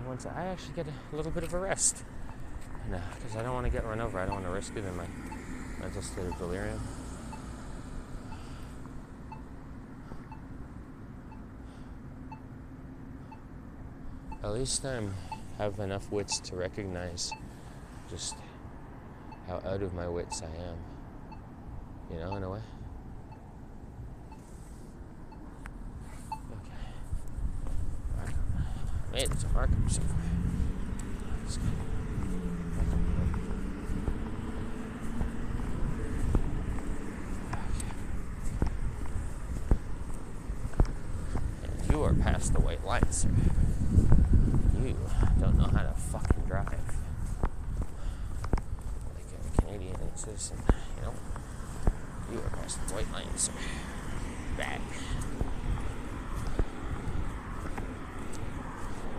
Once I actually get a little bit of a rest. Because I don't want to get run over. I don't want to risk it in my mental state of delirium. At least I have enough wits to recognize just how out of my wits I am. In a way. Okay. Right. Made it to Markham so far. That's good. And you are past the white line, sir. You don't know how to fucking drive. Canadian citizen, you know. You are past the white line, sir. Bad.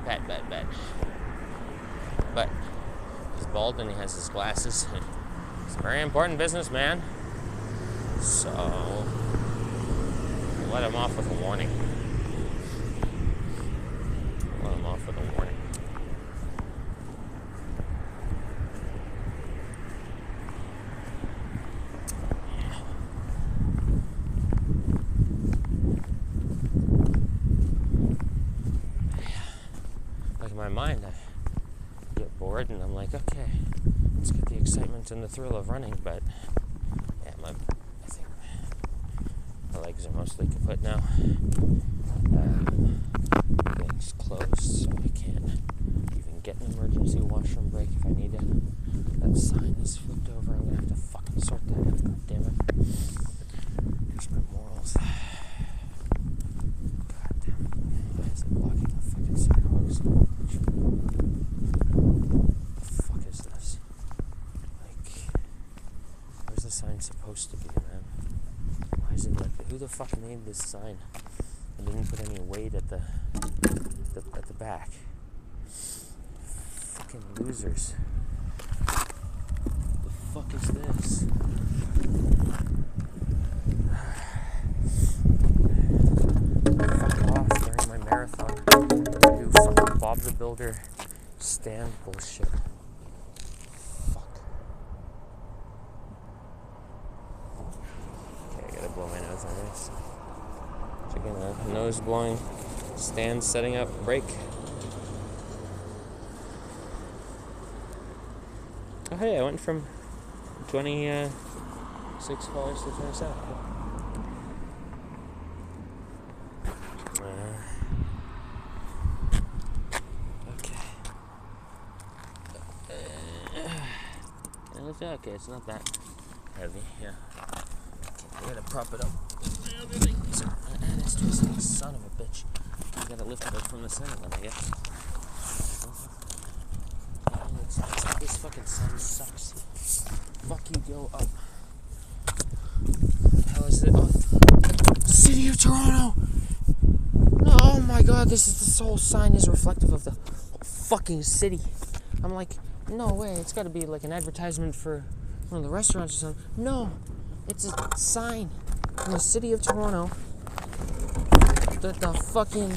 Bad. But he's bald and he has his glasses. He's a very important businessman. So let him off with a warning. Like in my mind, I get bored and I'm like, okay, let's get the excitement and the thrill of running. But yeah, I think my legs are mostly kaput now. Everything's closed, so I can't even get an emergency washroom break if I need it. That sign is flipped over. I'm gonna have to fucking sort that out. God damn it. Here's my morals. God damn it. Why is it blocking the fucking sidewalks? The fuck is this? Like, where's the sign supposed to be, man? Why is it like that? Who the fuck made this sign? I didn't put any weight at the back. Fucking losers. The fuck is this? Fuck off during my marathon. Do fucking Bob the Builder stand bullshit. Fuck. Okay, I gotta blow my nose on this. Checking the nose blowing stand setting up break. Oh hey, I went from $26 to 27. Okay. Okay, it's not that heavy. Yeah. Okay, I gotta prop it up. And it's just like son of a bitch. I gotta lift it up from the center then, I guess. This fucking sun sucks. Fuck you, go up. How is it? Oh, City of Toronto! Oh my god, this whole sign is reflective of the whole fucking city. I'm like, no way, it's gotta be like an advertisement for one of the restaurants or something. No, it's a sign in the City of Toronto that the fucking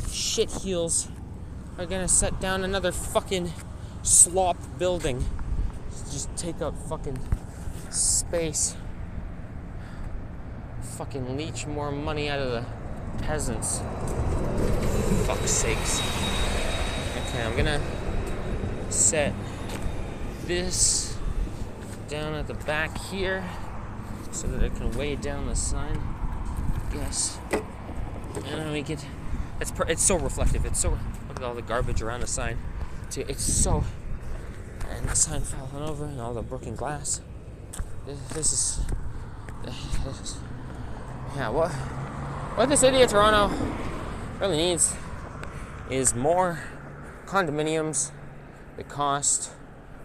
shitheels are gonna set down another fucking slop building. Just take up fucking space. Fucking leech more money out of the peasants. Fuck's sakes. Okay, I'm gonna set this down at the back here so that it can weigh down the sign, I guess. And then we could. It's so reflective. It's so. Look at all the garbage around the sign. It's so. And the sign falling over and all the broken glass. This is. Yeah, what the City of Toronto really needs is more condominiums that cost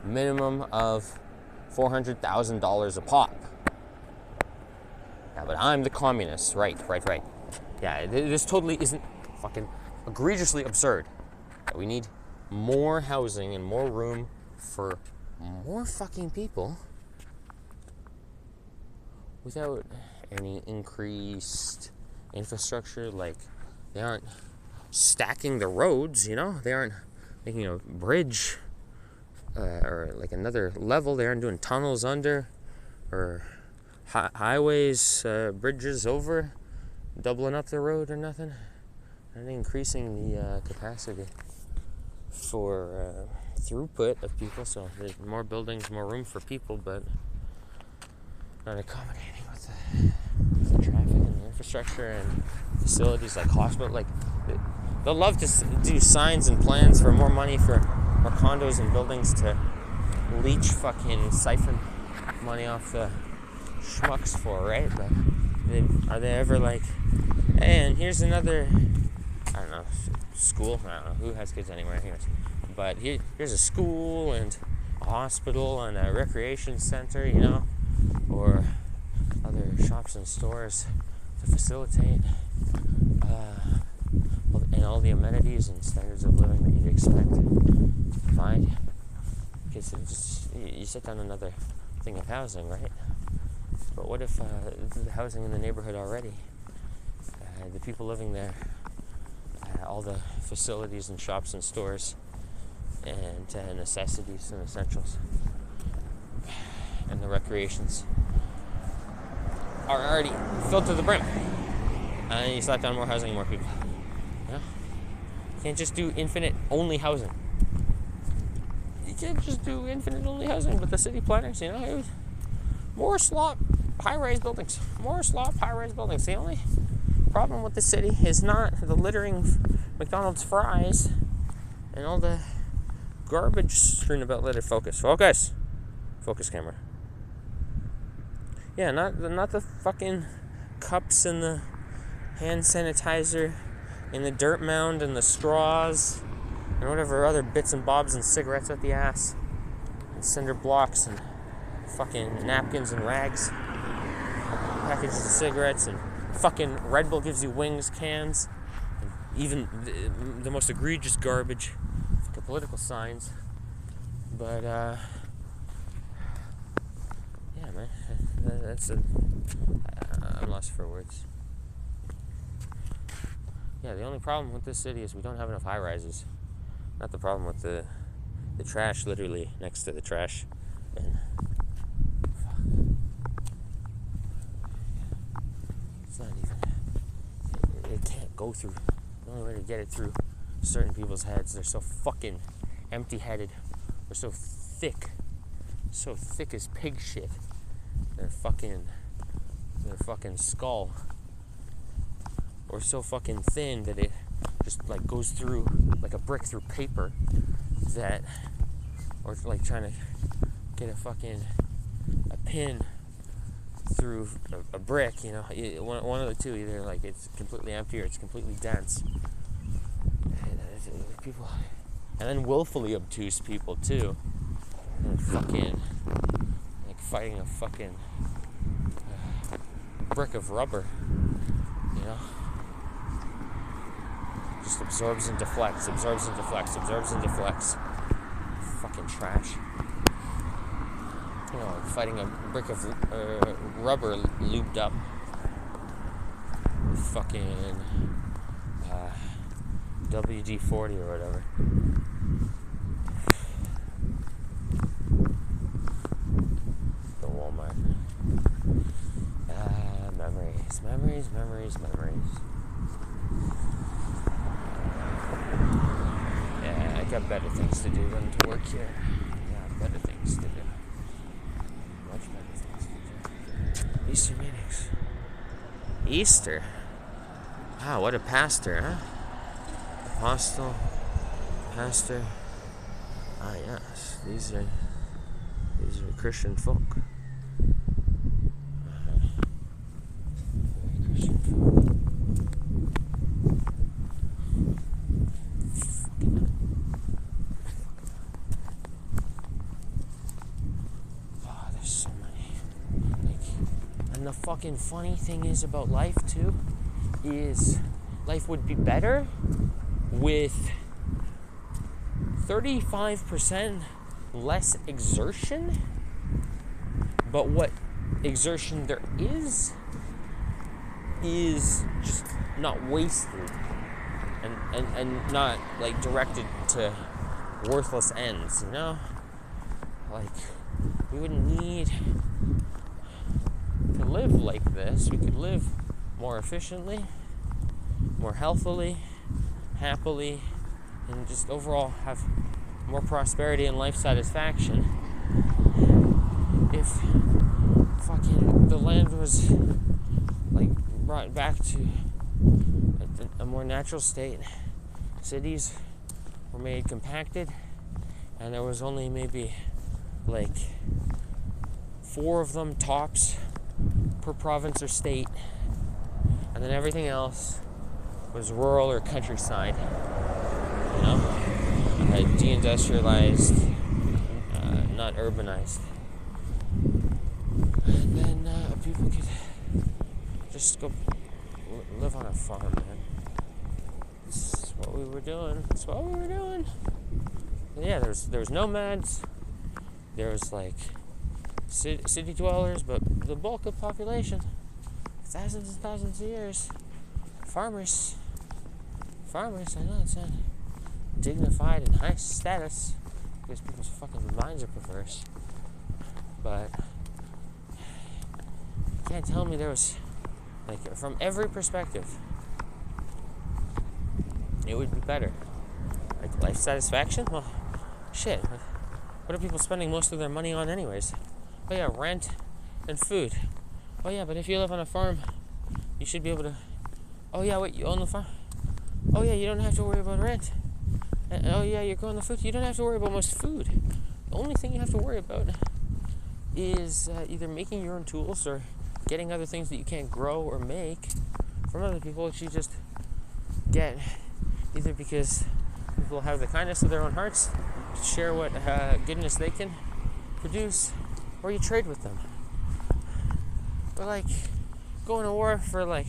minimum of $400,000 a pop. Yeah, but I'm the communist. Right. Yeah, this totally isn't fucking egregiously absurd. We need more housing and more room for more fucking people without any increased infrastructure. Like, they aren't stacking the roads, you know? They aren't making a bridge or like another level. They aren't doing tunnels under or highways, bridges over, doubling up the road or nothing. And increasing the capacity for throughput of people. So there's more buildings, more room for people, but not accommodating with the traffic and the infrastructure and facilities like hospital. Like, they'll love to do signs and plans for more money for more condos and buildings to leech fucking siphon money off the schmucks for, right? But are they ever like, hey, and here's another, I don't know, school? I don't know who has kids anywhere here. But here's a school, and a hospital and a recreation center, you know, or other shops and stores to facilitate and all the amenities and standards of living that you'd expect to provide. Because you sit down another thing of housing, right? But what if the housing in the neighborhood already, the people living there, all the facilities and shops and stores and necessities and essentials and the recreations are already filled to the brim, and you slap down more housing, more people. You know? You can't just do infinite only housing. You can't just do infinite only housing. But the city planners, you know, more slop, high-rise buildings. More slop, high-rise buildings. The only problem with the city is not the littering McDonald's fries and all the garbage strewn about. Let it focus. Focus camera. Yeah, not the fucking cups and the hand sanitizer and the dirt mound and the straws and whatever other bits and bobs and cigarettes at the ass and cinder blocks and fucking napkins and rags, packages of cigarettes, and fucking Red Bull gives you wings cans, and even the most egregious garbage, fucking political signs. But yeah, man, I'm lost for words. Yeah, the only problem with this city is we don't have enough high rises. Not the problem with the trash literally next to the trash. And it's not even, it can't go through. The only way to get it through certain people's heads, they're so fucking empty-headed. They're so thick as pig shit. Their fucking skull, or so fucking thin that it just like goes through like a brick through paper, that, or like trying to get a pin through a brick, you know, one of the two, either like it's completely empty or it's completely dense. People, and then willfully obtuse people too, and fucking like fighting a fucking brick of rubber, you know, just absorbs and deflects, fucking trash, you know, like fighting a brick of rubber looped up, fucking WD-40 or whatever. The Walmart. Memories. Yeah, I got better things to do than to work here. Yeah, better things to do. Much better things to do. Easter meetings. Easter? Wow, what a pastor, huh? Apostle, pastor. Ah, yes, these are Christian folk. Christian folk. Oh, there's so many. And the fucking funny thing is about life too, is life would be better with 35% less exertion, but what exertion there is just not wasted and not like directed to worthless ends, you know? Like, we wouldn't need to live like this. We could live more efficiently, more healthily, happily, and just overall have more prosperity and life satisfaction if fucking the land was like brought back to a more natural state. Cities were made compacted, and there was only maybe like 4 of them tops per province or state, and then everything else was rural or countryside, you know, deindustrialized, not urbanized. And then people could just go live on a farm, man. That's what we were doing. Yeah, there was nomads. There was like city dwellers, but the bulk of population, thousands and thousands of years, farmers. I know it's not dignified and high status because people's fucking minds are perverse, but you can't tell me there was, like, from every perspective, it would be better. Like life satisfaction? Well, shit. What are people spending most of their money on anyways? Oh yeah, rent and food. Oh yeah, but if you live on a farm, you should be able to... Oh yeah, wait, you own the farm? Oh yeah, you don't have to worry about rent. Oh yeah, you're growing the food. You don't have to worry about most food. The only thing you have to worry about is either making your own tools or getting other things that you can't grow or make from other people, which you just get either because people have the kindness of their own hearts to share what goodness they can produce, or you trade with them. But like going to war for like,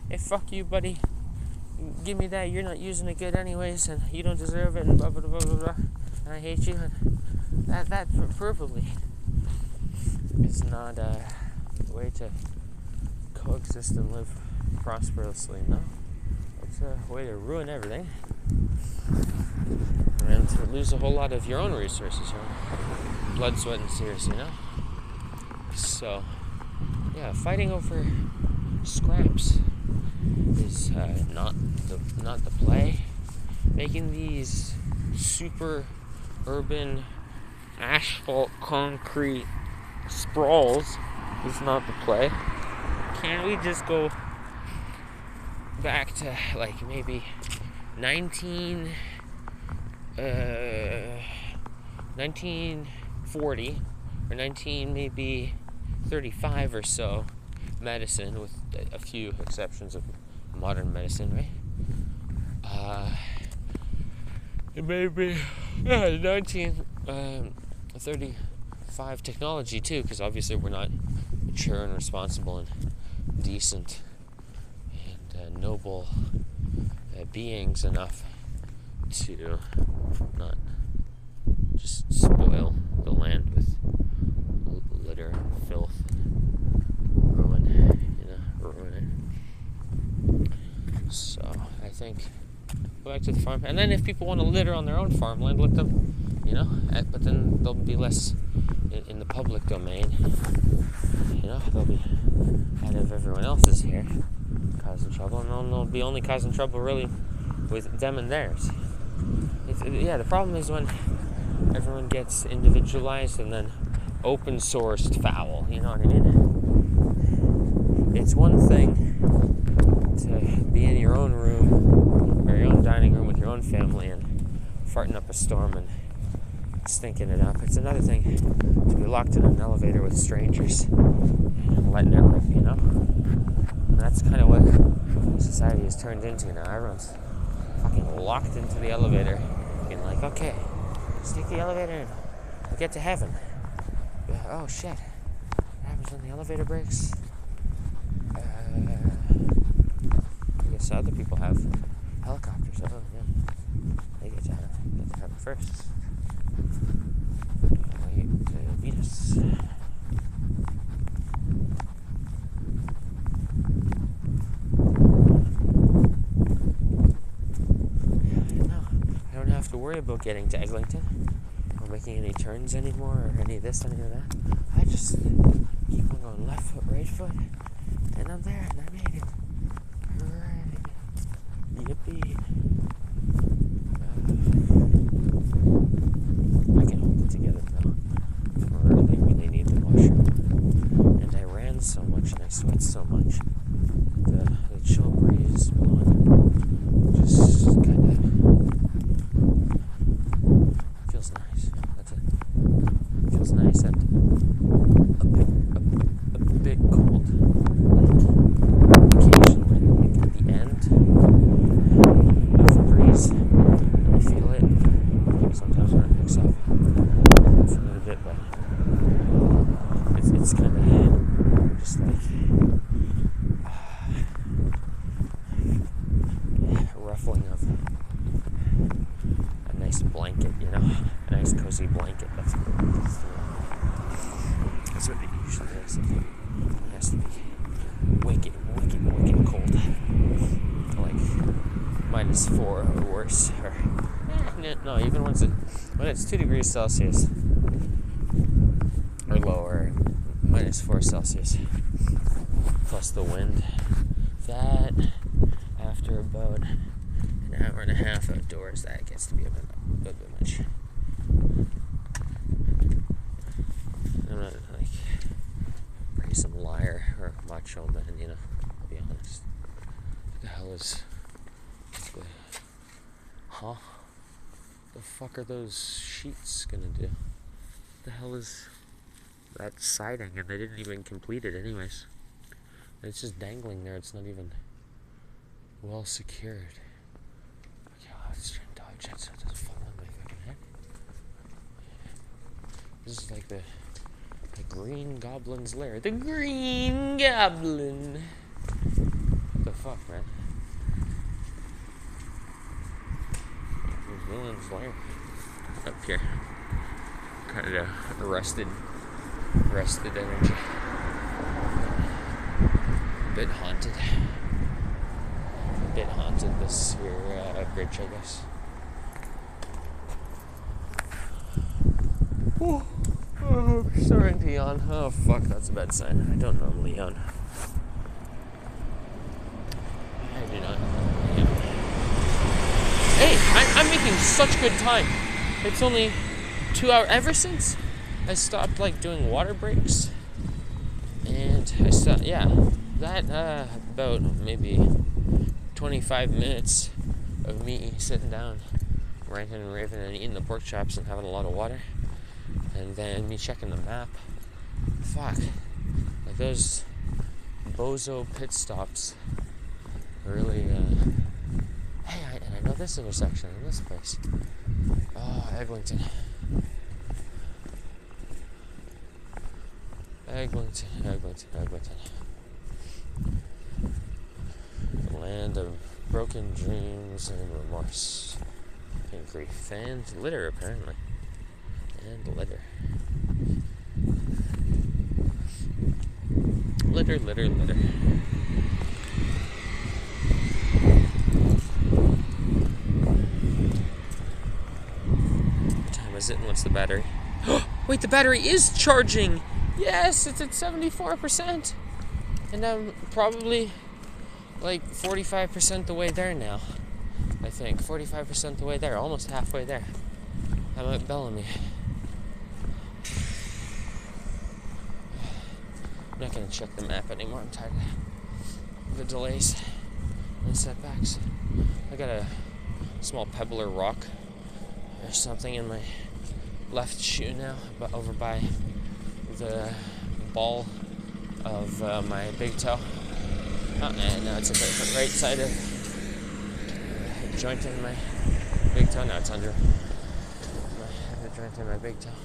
hey, fuck you, buddy, give me that, you're not using it good anyways, and you don't deserve it, and blah blah blah blah blah, and I hate you, and that probably is not a way to coexist and live prosperously. No, it's a way to ruin everything and to lose a whole lot of your own resources, your own blood, sweat, and tears, you know. So yeah, fighting over scraps is not the play. Making these super urban asphalt concrete sprawls is not the play. Can't we just go back to like maybe 1940 or 1935 or so medicine, with a few exceptions of modern medicine, right? It may be 1935 technology too, because obviously we're not mature and responsible and decent and noble beings enough to not just spoil the land with litter, filth, ruin it. So I think go back to the farm, and then if people want to litter on their own farmland, let them, but then they'll be less in the public domain. They'll be out of everyone else's hair, causing trouble, and they'll be only causing trouble really with them and theirs. The problem is when everyone gets individualized and then open sourced foul, you know what I mean? It's one thing to be in your own room or your own dining room with your own family and farting up a storm and stinking it up. It's another thing to be locked in an elevator with strangers and letting it rip, And that's kind of what society has turned into now. Everyone's fucking locked into the elevator and like, okay, let's take the elevator and we'll get to heaven. Oh shit, what happens when the elevator breaks? I guess other people have helicopters. Oh yeah, they get to heaven first. Wait to beat us. I don't have to worry about getting to Eglinton or making any turns anymore or any of this, any of that. I just keep on going left foot, right foot, and I'm there, and I made it. Hooray. Yippee. I can hold it together though. I really need the washroom. And I ran so much and I sweat so much. The chill breeze blowing just kind of feels nice. That's it. Feels nice and a bit cold. Like occasionally, like at the end of the breeze, I feel it. Sometimes when it picks up, I feel it a bit, but cozy blanket. That's what it usually is. It has to be wicked cold. Like -4 or worse. Or, no, even when it's 2 degrees Celsius or lower, -4 Celsius, plus the wind. That, after about an hour and a half outdoors, that gets to be a bit much. I'm not like some liar or macho man, I'll be honest. What the hell is the fuck are those sheets gonna do? What the hell is that siding? And they didn't even complete it anyways. It's just dangling there. It's not even well secured. Okay, let's try and dodge that so it doesn't fall on my fucking head. This is like the Green Goblin's lair. The Green Goblin. What the fuck, man? The villain's lair. Up here. Kind of rusted energy. A bit haunted, this here bridge, I guess. Oh, I'm starting to yawn. Oh, fuck, that's a bad sign. I don't normally yawn. I do not normally yawn. Hey, I'm making such good time. It's only 2 hours. Ever since I stopped, doing water breaks, and I stopped, that, about maybe 25 minutes of me sitting down, ranting and raving and eating the pork chops and having a lot of water, and then me checking the map. Fuck. Those bozo pit stops really, hey, I know this intersection in this place. Oh, Eglinton. The land of broken dreams and remorse and grief and litter, apparently. And litter. Litter. What time is it and what's the battery? Wait, the battery is charging! Yes, it's at 74%. And I'm probably 45% the way there now. I think 45% the way there, almost halfway there. I'm at Bellamy. I'm not gonna check the map anymore. I'm tired of the delays and setbacks. I got a small pebble or rock or something in my left shoe now, but over by the ball of my big toe. And now it's at the right side of the joint in my big toe. Now it's under the joint in my big toe.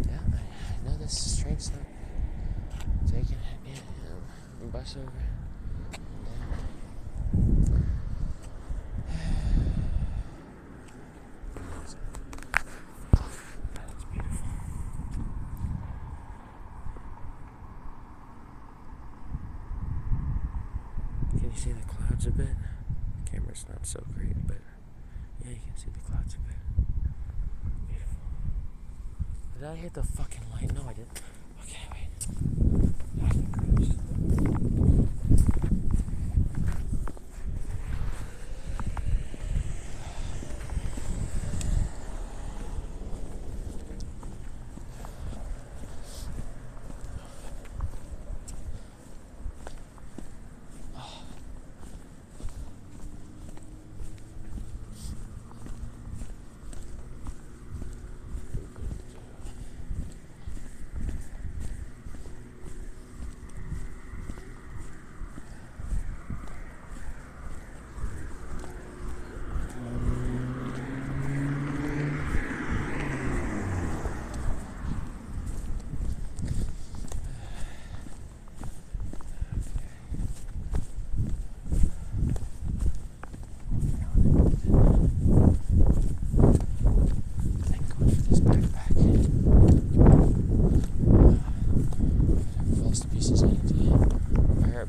Yeah, I know this train's not taking it. Bus over. Can you see the clouds a bit? The camera's not so great, but yeah, you can see the clouds a bit. Beautiful. Did I hit the fucking light? No, I didn't. Okay, wait.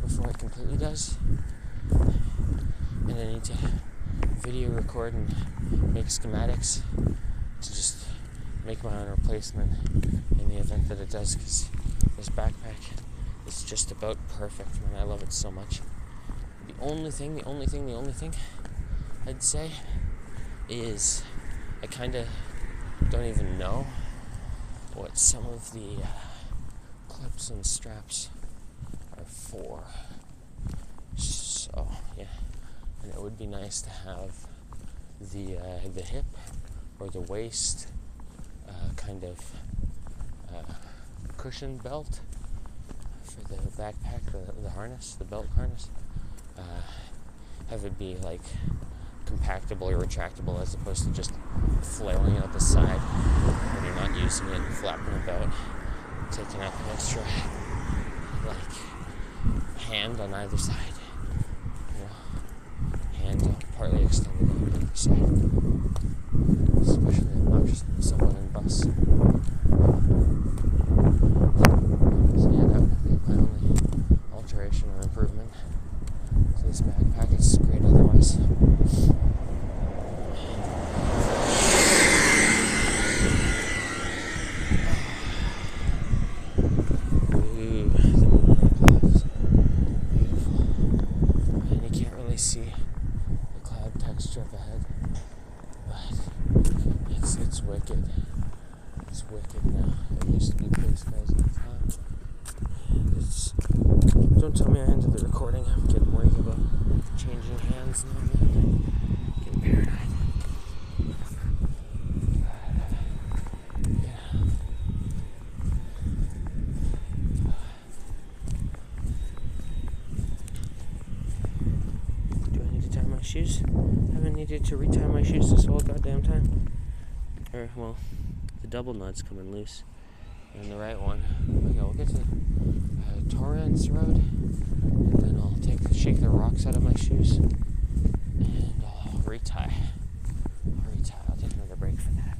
before it completely does. And I need to video record and make schematics to just make my own replacement in the event that it does, because this backpack is just about perfect, man. I love it so much. The only thing I'd say is I kind of don't even know what some of the clips and straps are for. So, yeah. And it would be nice to have the hip or the waist kind of cushion belt for the backpack, the harness, the belt harness. Have it be like compactable or retractable as opposed to just flailing out the side when you're not using it and flapping about, taking up an extra like hand on either side. You know, hand partly extended on either side. Especially obnoxious in the subway and bus. So yeah, that would be my only alteration or improvement to this backpack. It's great otherwise. Ooh, the moonlight clouds. Beautiful. And you can't really see the cloud texture up ahead, but it's wicked. It's wicked now. It used to be blue skies all the time. Don't tell me I ended the recording. I'm getting worried about changing hands now, man. Getting paranoid. Yeah. Do I need to tie my shoes? I haven't needed to retie my shoes this whole goddamn time. Or, well, the double knot's coming loose. And the right one. Okay, we'll get to Torrance Road, and then I'll shake the rocks out of my shoes, and I'll retie. I'll take another break for that.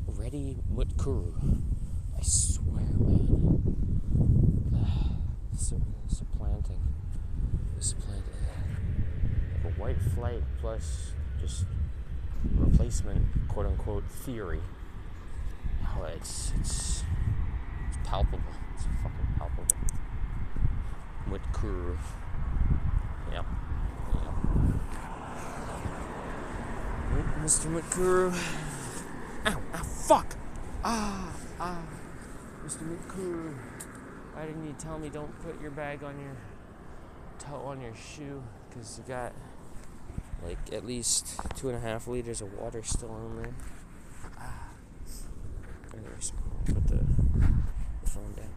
Ready Mutkuru. I swear, man. Supplanting. Like a white flight plus just replacement, quote unquote, theory. Oh, it's palpable. It's fucking palpable. Mutkuru. Yep. Mr. Mutkuru. Ow, fuck! Mr. Mutkuru. Why didn't you tell me don't put your bag on your toe on your shoe? Because you got like at least 2.5 liters of water still on there. Anyways, I'll put the phone down.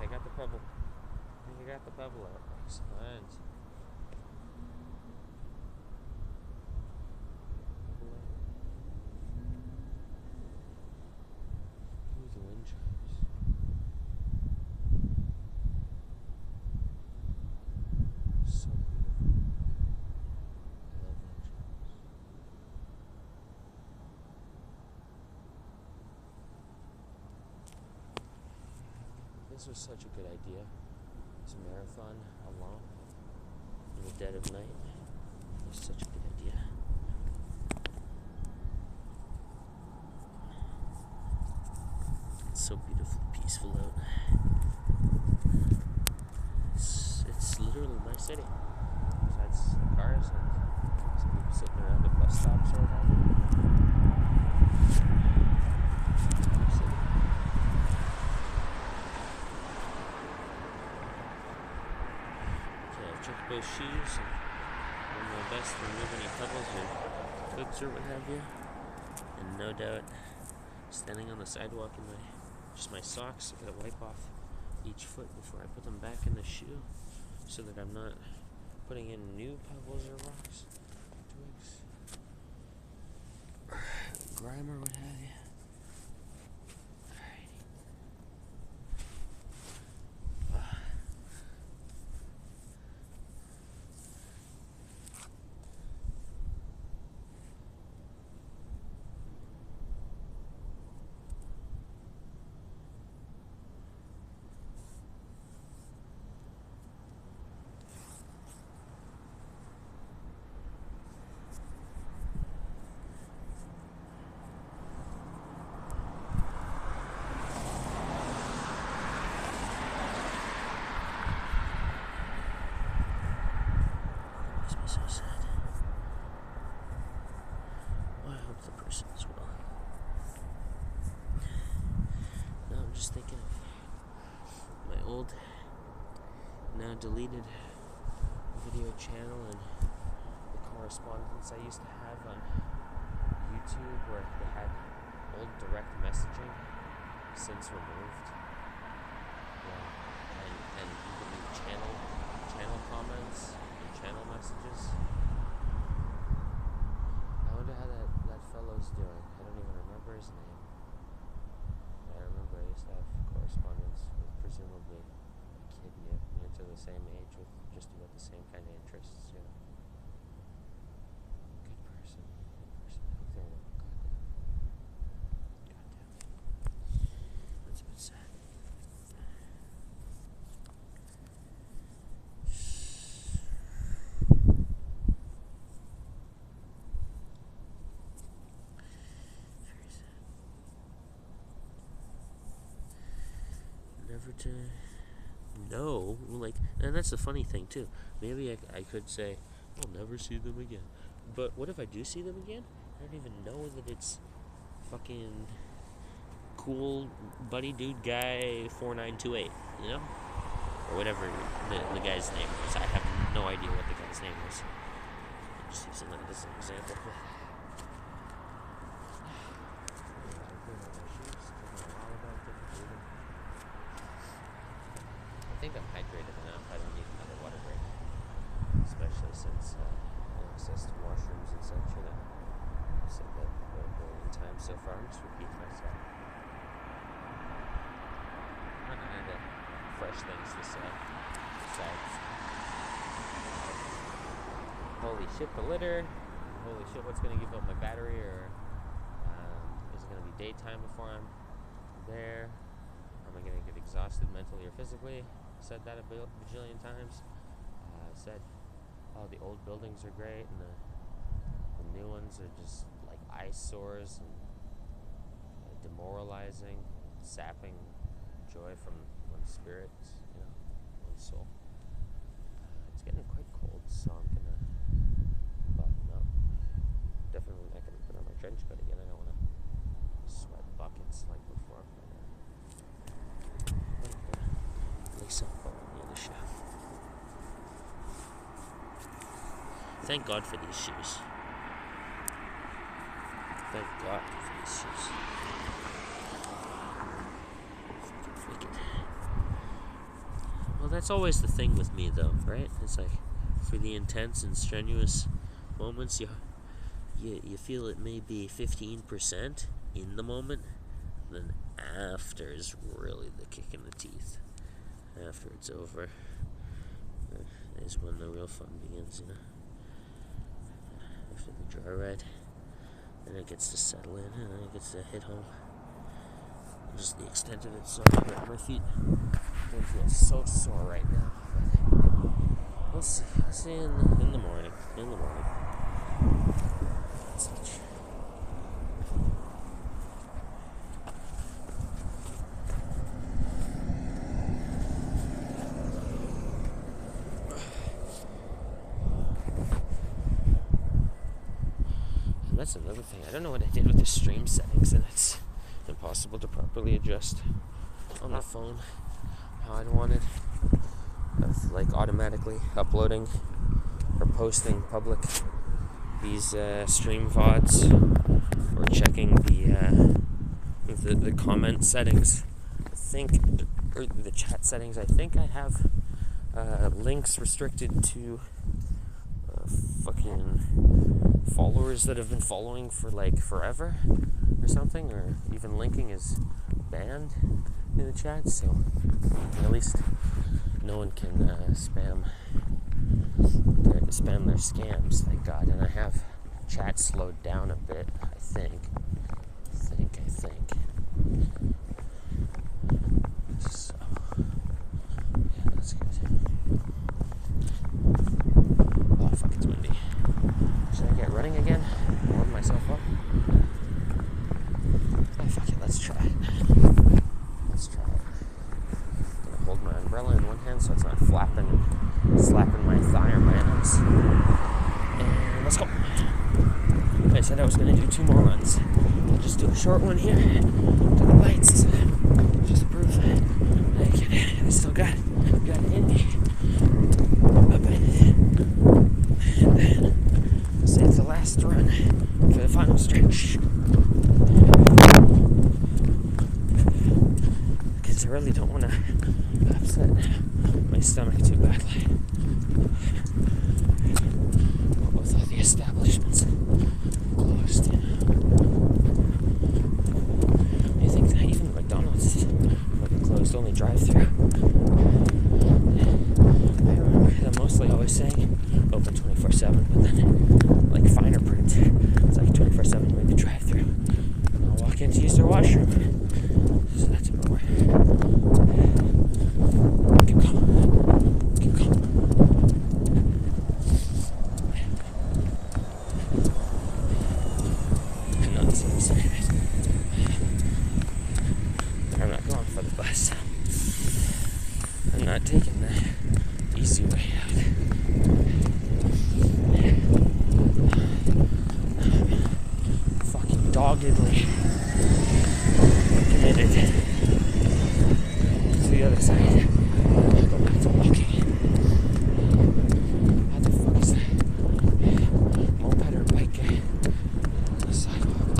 I got the pebble out. Excellent. Ooh, the wind chimes. So beautiful. I love wind chimes. This was such a good idea. This marathon alone in the dead of night was such a good idea. It's so beautiful, peaceful out. It's literally my city. Besides the cars and some people sitting around at bus stops or whatever. Check both shoes and do my best to remove any pebbles or twigs or what have you. And no doubt, standing on the sidewalk in my socks, I gotta wipe off each foot before I put them back in the shoe. so that I'm not putting in new pebbles or rocks, twigs, grime or what have you. So sad. Well, I hope the person is well. Now I'm just thinking of my old, now deleted video channel and the correspondence I used to have on YouTube where they had old direct messaging since removed. Yeah. And even channel comments. Channel messages. I wonder how that fellow's doing. I don't even remember his name. But I remember I used to have correspondence with presumably a kid near to the same age with just about the same kind of interests, you know. Good person. I hope they're well. Goddamn. That's a bit sad. Never to know, like, and that's the funny thing too. Maybe I could say, I'll never see them again. But what if I do see them again? I don't even know that it's fucking cool buddy dude guy 4928, you know? Or whatever the guy's name was. I have no idea what the guy's name was. I'm just using that as an example. I think I'm hydrated enough. I don't need another water break, especially since access to washrooms and such. You know, I've said that a billion times so far. I'm just repeating myself. I don't know the fresh things to say. Besides, holy shit, the litter. Holy shit, what's gonna give up my battery? Or is it gonna be daytime before I'm there? Am I gonna get exhausted mentally or physically? Said that a bajillion times. Said, oh, the old buildings are great and the new ones are just like eyesores and demoralizing, sapping joy from one's spirit, you know, one's soul. It's getting quite cold, so I'm gonna button up. Definitely not gonna put on my trench coat again. I don't wanna sweat buckets like before. Softball on the other shoe. Thank God for these shoes. Thank God for these shoes. Freaking. Well, that's always the thing with me, though, right? It's like for the intense and strenuous moments, you feel it may be 15% in the moment, then after is really the kick in the teeth. After it's over is when the real fun begins, you know. After the joyride, then it gets to settle in, and then it gets to hit home. Just the extent of it, so my feet don't feel so sore right now. But we'll see. I'll see in the morning. In the morning. Such. That's another thing. I don't know what I did with the stream settings, and it's impossible to properly adjust on the phone how I'd wanted. Of like automatically uploading or posting public these stream VODs, or checking the comment settings. I think, or the chat settings. I think I have links restricted to fucking followers that have been following for like forever or something, or even linking is banned in the chat, so at least no one can spam their scams, thank God. And I have chat slowed down a bit, I think. So, yeah, that's good. Oh, fuck, it's windy. Should I get running again? Warm myself up? Oh, fuck it, let's try it. I'm gonna hold my umbrella in one hand so it's not flapping, slapping my thigh or my arms. And let's go. I said I was gonna do 2 more runs. I'll just do a short one here to the lights, just to prove I still got it in me. And then save the last run for the final stretch. Because I really don't want to upset my stomach too badly. With all the establishments closed, you know. You think that even McDonald's fucking closed, only drive-through. I remember them mostly always saying open 24/7, but then like finer print, it's like 24/7 with the drive-through. And I'll walk in to use their washroom. So that's a bummer. Keep going. I'm not going for the bus. I'm not taking the easy way out. Fucking doggedly committed to the other side. I'll go back to walking. How the fuck is that? Moped or bike guy on the sidewalk?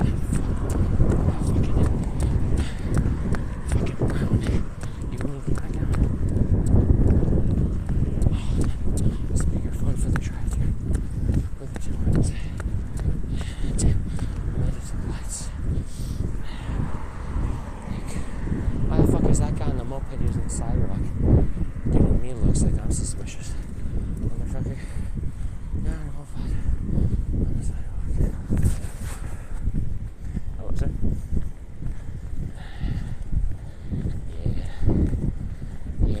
Fucking brown. You can move the back out. Oh, speakerphone for the drive-thru. For the 2 runs. Damn, I made it to the lights. Why the fuck is that guy on the moped using the sidewalk? Giving me looks like I'm suspicious. Motherfucker. No, on the sidewalk. Oh, was it? Yeah,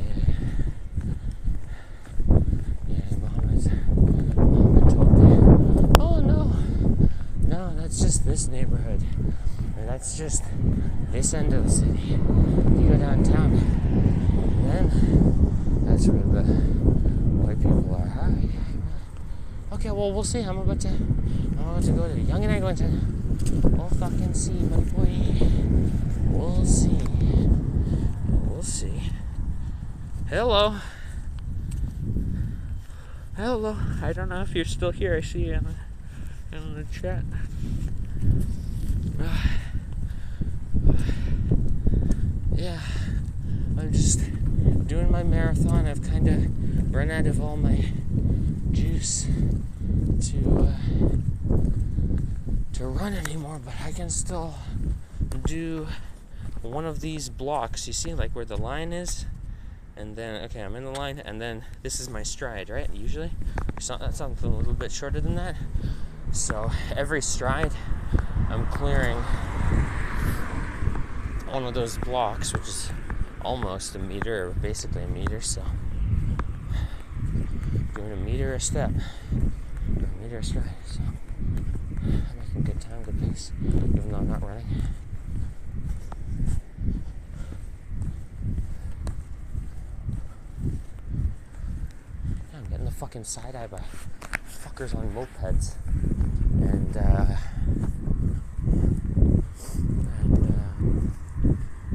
Mohammed told me, oh no, that's just this neighborhood, or that's just this end of the city. You go downtown, then that's where the white people are. Huh? Okay, well, we'll see. I'm about to go to Young and Eglinton. We'll fucking see, buddy boy. We'll see. Hello. I don't know if you're still here. I see you in the chat. Yeah, I'm just doing my marathon. I've kind of run out of all my juice to run anymore, but I can still do one of these blocks. You see, like where the line is, and then okay, I'm in the line, and then this is my stride, right? Usually, that's something a little bit shorter than that. So every stride, I'm clearing one of those blocks, which is almost a meter, or basically a meter. So doing a meter a step, or a meter a stride. So I'm making good time, good pace, even though I'm not running. Yeah, I'm getting the fucking side eye by fuckers on mopeds, and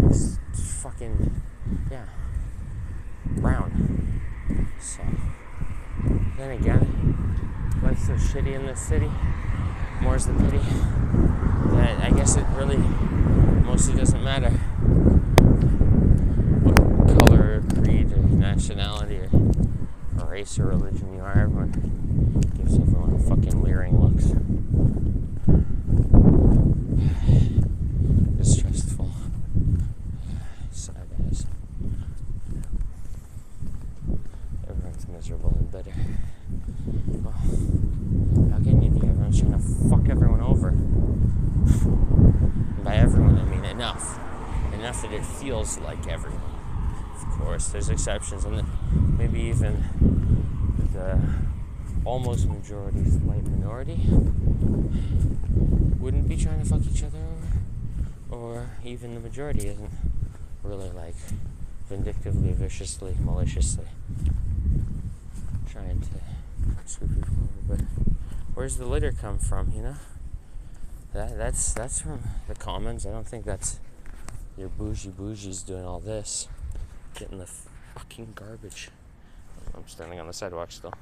it's fucking, yeah, brown. So then again, life's so shitty in this city. More's the pity that I guess it really mostly doesn't matter what color, creed, or nationality or race or religion you are, everyone gives everyone fucking leering looks. Distrustful. Side eyes. Everyone's miserable and bitter. Well, how can you be? Everyone's trying to fuck everyone over. And by everyone, I mean enough. Enough that it feels like everyone. Of course, there's exceptions, and maybe even the almost majority, slight minority wouldn't be trying to fuck each other over, or even the majority isn't really like vindictively, viciously, maliciously trying to screw people over. But where's the litter come from? You know, that's from the commons. I don't think that's your bougies doing all this, getting the fucking garbage. I'm standing on the sidewalk still,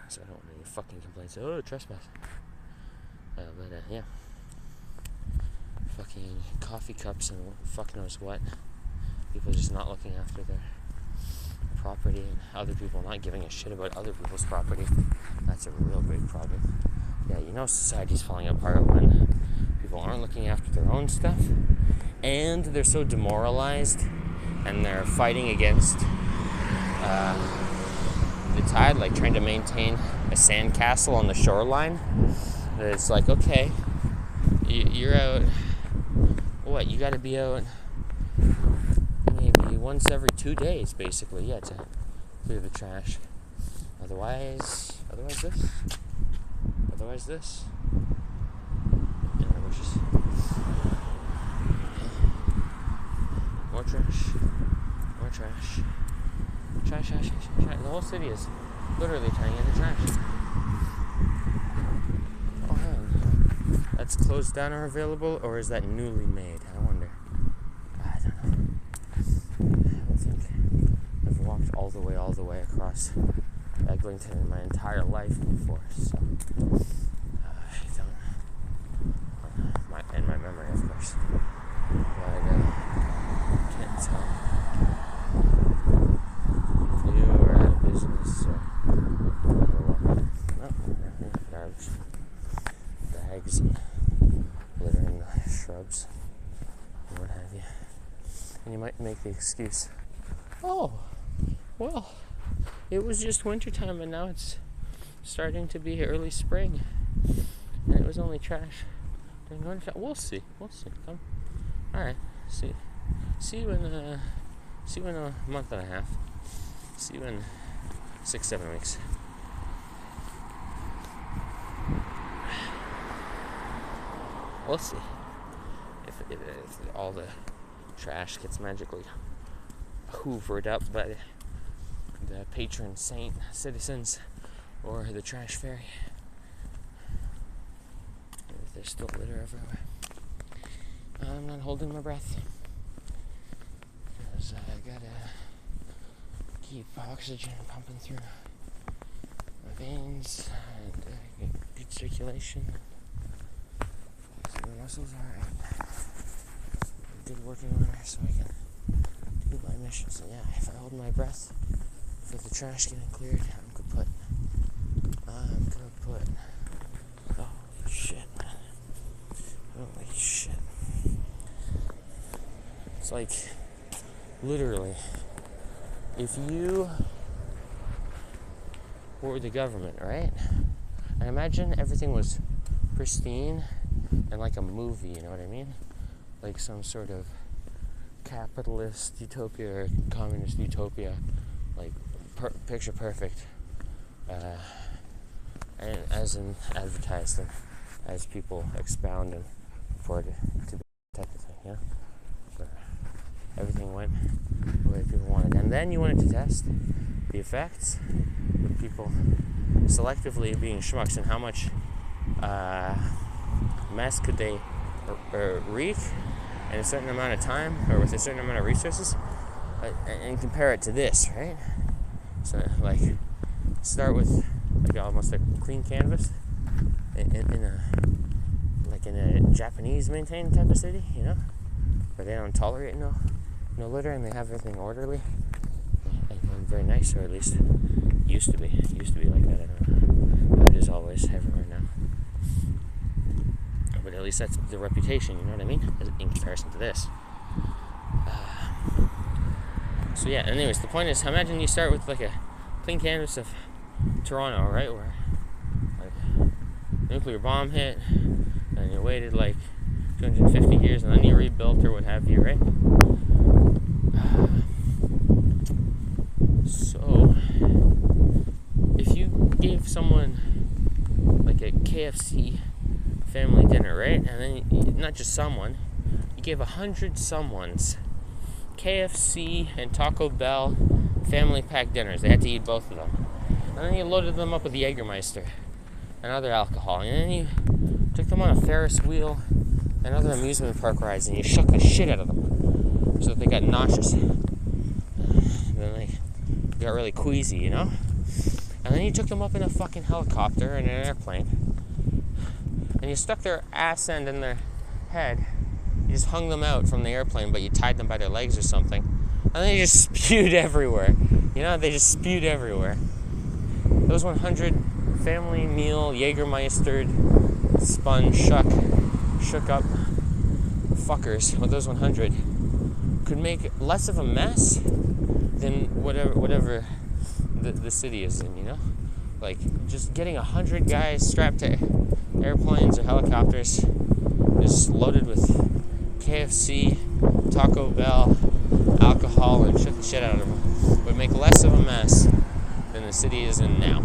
so I don't want any fucking complaints. Oh, trespass. But yeah, fucking coffee cups and fuck knows what. People just not looking after their property, and other people not giving a shit about other people's property. That's a real big problem. Yeah, you know society's falling apart when people aren't looking after their own stuff, and they're so demoralized, and they're fighting against the tide, like trying to maintain a sandcastle on the shoreline. It's like, okay, you're out, what, you gotta be out maybe once every 2 days, basically, yeah, to clear the trash. Otherwise this. Yeah, we're just more trash. Trash. The whole city is literally turning into trash. Oh, man. That's closed down or available, or is that newly made? I wonder. I don't know. I don't think I've walked all the way across Eglinton in my entire life before, so I don't. In my memory, of course. But can't tell. You were out of business, so garbage bags and littering the shrubs and what have you. And you might make the excuse, oh, well, it was just wintertime and now it's starting to be early spring and it was only trash during winter. We'll see. Come. All right. See you in a month and a half. See you in 6-7 weeks. We'll see if all the trash gets magically hoovered up by the patron saint citizens or the trash fairy. If there's still litter everywhere. I'm not holding my breath because I gotta keep oxygen pumping through my veins and good circulation. So the muscles are good working order so I can do my mission. So yeah, if I hold my breath for the trash getting cleared, I'm gonna put holy shit. It's like literally, if you were the government, right? And imagine everything was pristine and like a movie, you know what I mean? Like some sort of capitalist utopia or communist utopia, like picture perfect, and as in advertised and as people expound and report it to be type of thing, you know? Where everything went the way people wanted. And then you wanted to test the effects with people selectively being schmucks and how much mess could they wreak in a certain amount of time or with a certain amount of resources, and compare it to this, right? So like start with like almost a clean canvas in a Japanese maintained type of city, you know, where they don't tolerate no litter and they have everything orderly and very nice, or at least used to be. It used to be like that. I don't know how it is always everywhere now. But at least that's the reputation, you know what I mean? In comparison to this. So yeah, anyways, the point is, imagine you start with like a clean canvas of Toronto, right? Where like nuclear bomb hit, and you waited like 250 years, and then you rebuilt or what have you, right? So, if you gave someone like a KFC family dinner, right? And then not just someone, you gave 100 someone's KFC and Taco Bell family pack dinners. They had to eat both of them. And then you loaded them up with Jägermeister and other alcohol. And then you took them on a Ferris wheel and other amusement park rides, and you shook the shit out of them so that they got nauseous. And then they got really queasy, you know? And then you took them up in a fucking helicopter and an airplane, and you stuck their ass end in their head. You just hung them out from the airplane, but you tied them by their legs or something. And then you just spewed everywhere. You know, they just spewed everywhere. Those 100 family meal, Jägermeistered, spun, shook up fuckers with those 100 could make less of a mess than whatever the city is in, you know? Like, just getting 100 guys strapped to airplanes or helicopters, just loaded with KFC, Taco Bell, alcohol, and shook the shit out of them would make less of a mess than the city is in now.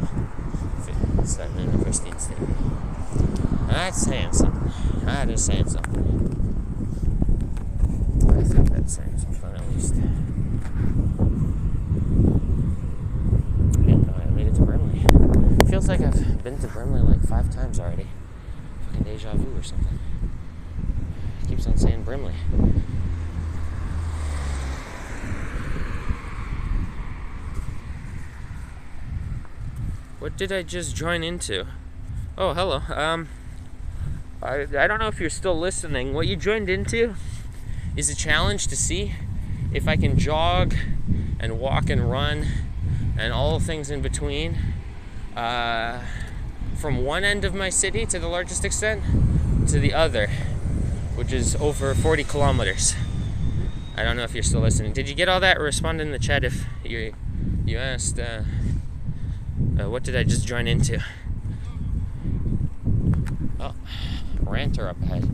If it's in a pristine state. And that's saying something. That is saying something. I think that's saying something at least. Yeah, I made it to Brimley. It feels like I've been to Brimley like 5 times already. Fucking deja vu or something. It keeps on saying Brimley. What did I just join into? Oh, hello. I don't know if you're still listening. What you joined into is a challenge to see if I can jog and walk and run and all things in between from one end of my city to the largest extent to the other, which is over 40 kilometers. I don't know if you're still listening. Did you get all that? Respond in the chat if you asked what did I just join into? Oh, ranter up ahead.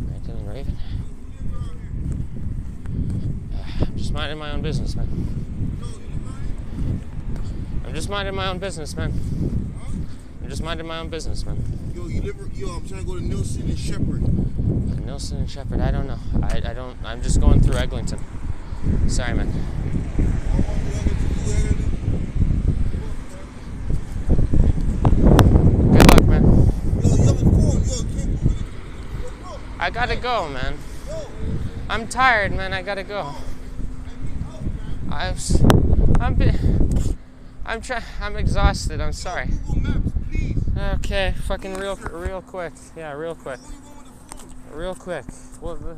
Ranting and raving. I'm just minding my own business, man. I'm just minding my own business, man. I'm trying to go to Nelson and Shepherd. Nelson and Shepherd, I don't know. I'm just going through Eglinton. Sorry, man. Good luck, man. I gotta go, man. I'm tired, man. I gotta go. I'm exhausted. I'm sorry. Okay, fucking real quick. Yeah, real quick. Well,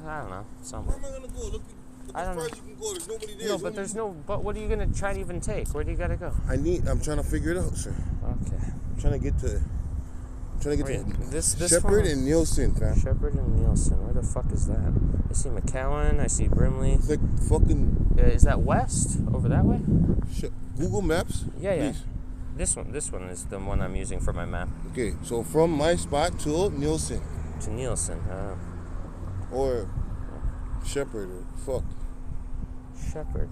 I don't know. Somewhere. Where am I gonna go? Look I don't know. You can go. There's nobody there. No, but there's no. But what are you gonna try to even take? Where do you gotta go? I'm trying to figure it out, sir. Okay. I'm trying to get to this Shepherd and Nielsen, fam. Shepherd and Nielsen. Where the fuck is that? I see McCowan. I see Brimley. It's like fucking. Is that west? Over that way? Google Maps. Yeah. Please. This one is the one I'm using for my map. Okay, so from my spot to Nielsen. To Nielsen. Or Shepherd or fuck. Shepherd.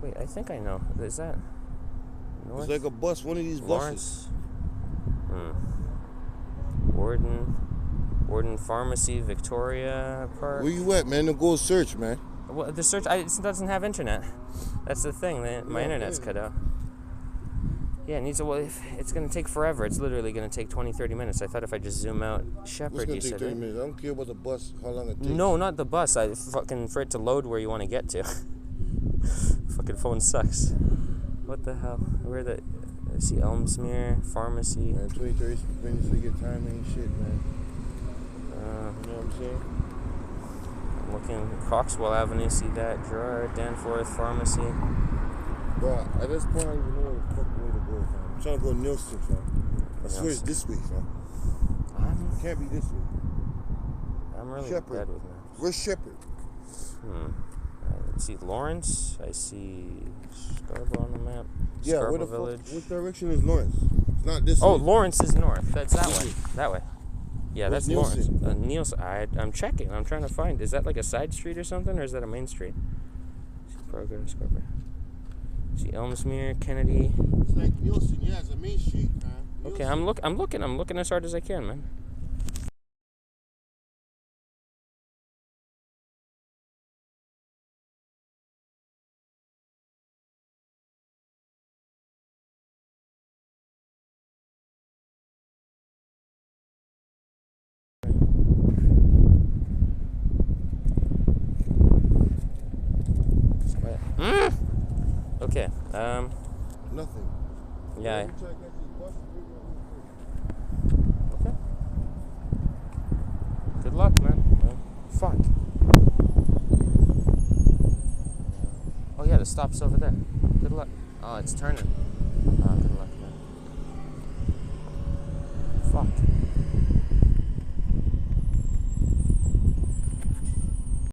Wait, I think I know. Is that north? It's like a bus, one of these Lawrence? Buses. Warden Pharmacy, Victoria Park. Where you at, man? To go search, man. Well, the search, it doesn't have internet. That's the thing. My internet's cut out. Yeah, it needs if it's going to take forever. It's literally going to take 20, 30 minutes. I thought if I just zoom out Shepherd, you said. It's going to take 30 minutes. I don't care about the bus, how long it takes. No, not the bus. For it to load where you want to get to. Fucking phone sucks. What the hell? I see Elmsmere, Pharmacy. Man, 20, 30 minutes to get time ain't shit, man. You know what I'm saying? I'm looking Coxwell Avenue, see that. Gerard, Danforth, Pharmacy. But at this point, I don't even know where the fuck way to go, fam. I'm trying to go Nielsen, fam. I swear it's this way, fam. It can't be this way. I'm really Shepherd. bad with maps. Where's Shepherd? Let's see, Lawrence. I see Scarborough on the map. Yeah, where Scarborough the Village. fuck? Which direction is Lawrence? It's not this way. Oh, Lawrence is north. That's that This way. way. That way. Yeah, Where's that's Lawrence. Nielsen? Nielsen. I'm checking. I'm trying to find. Is that like a side street or something, or is that a main street? See Progress, Scarborough. See Elmsmere, Kennedy. It's like Nielsen. Yeah, it's a main street, fam. Okay, Nielsen. I'm looking as hard as I can, man. Okay. Nothing. Yeah. Every time I catch this bus, Okay. Good luck, man. Fuck. Oh yeah, the stop's over there. Good luck. Oh, it's turning.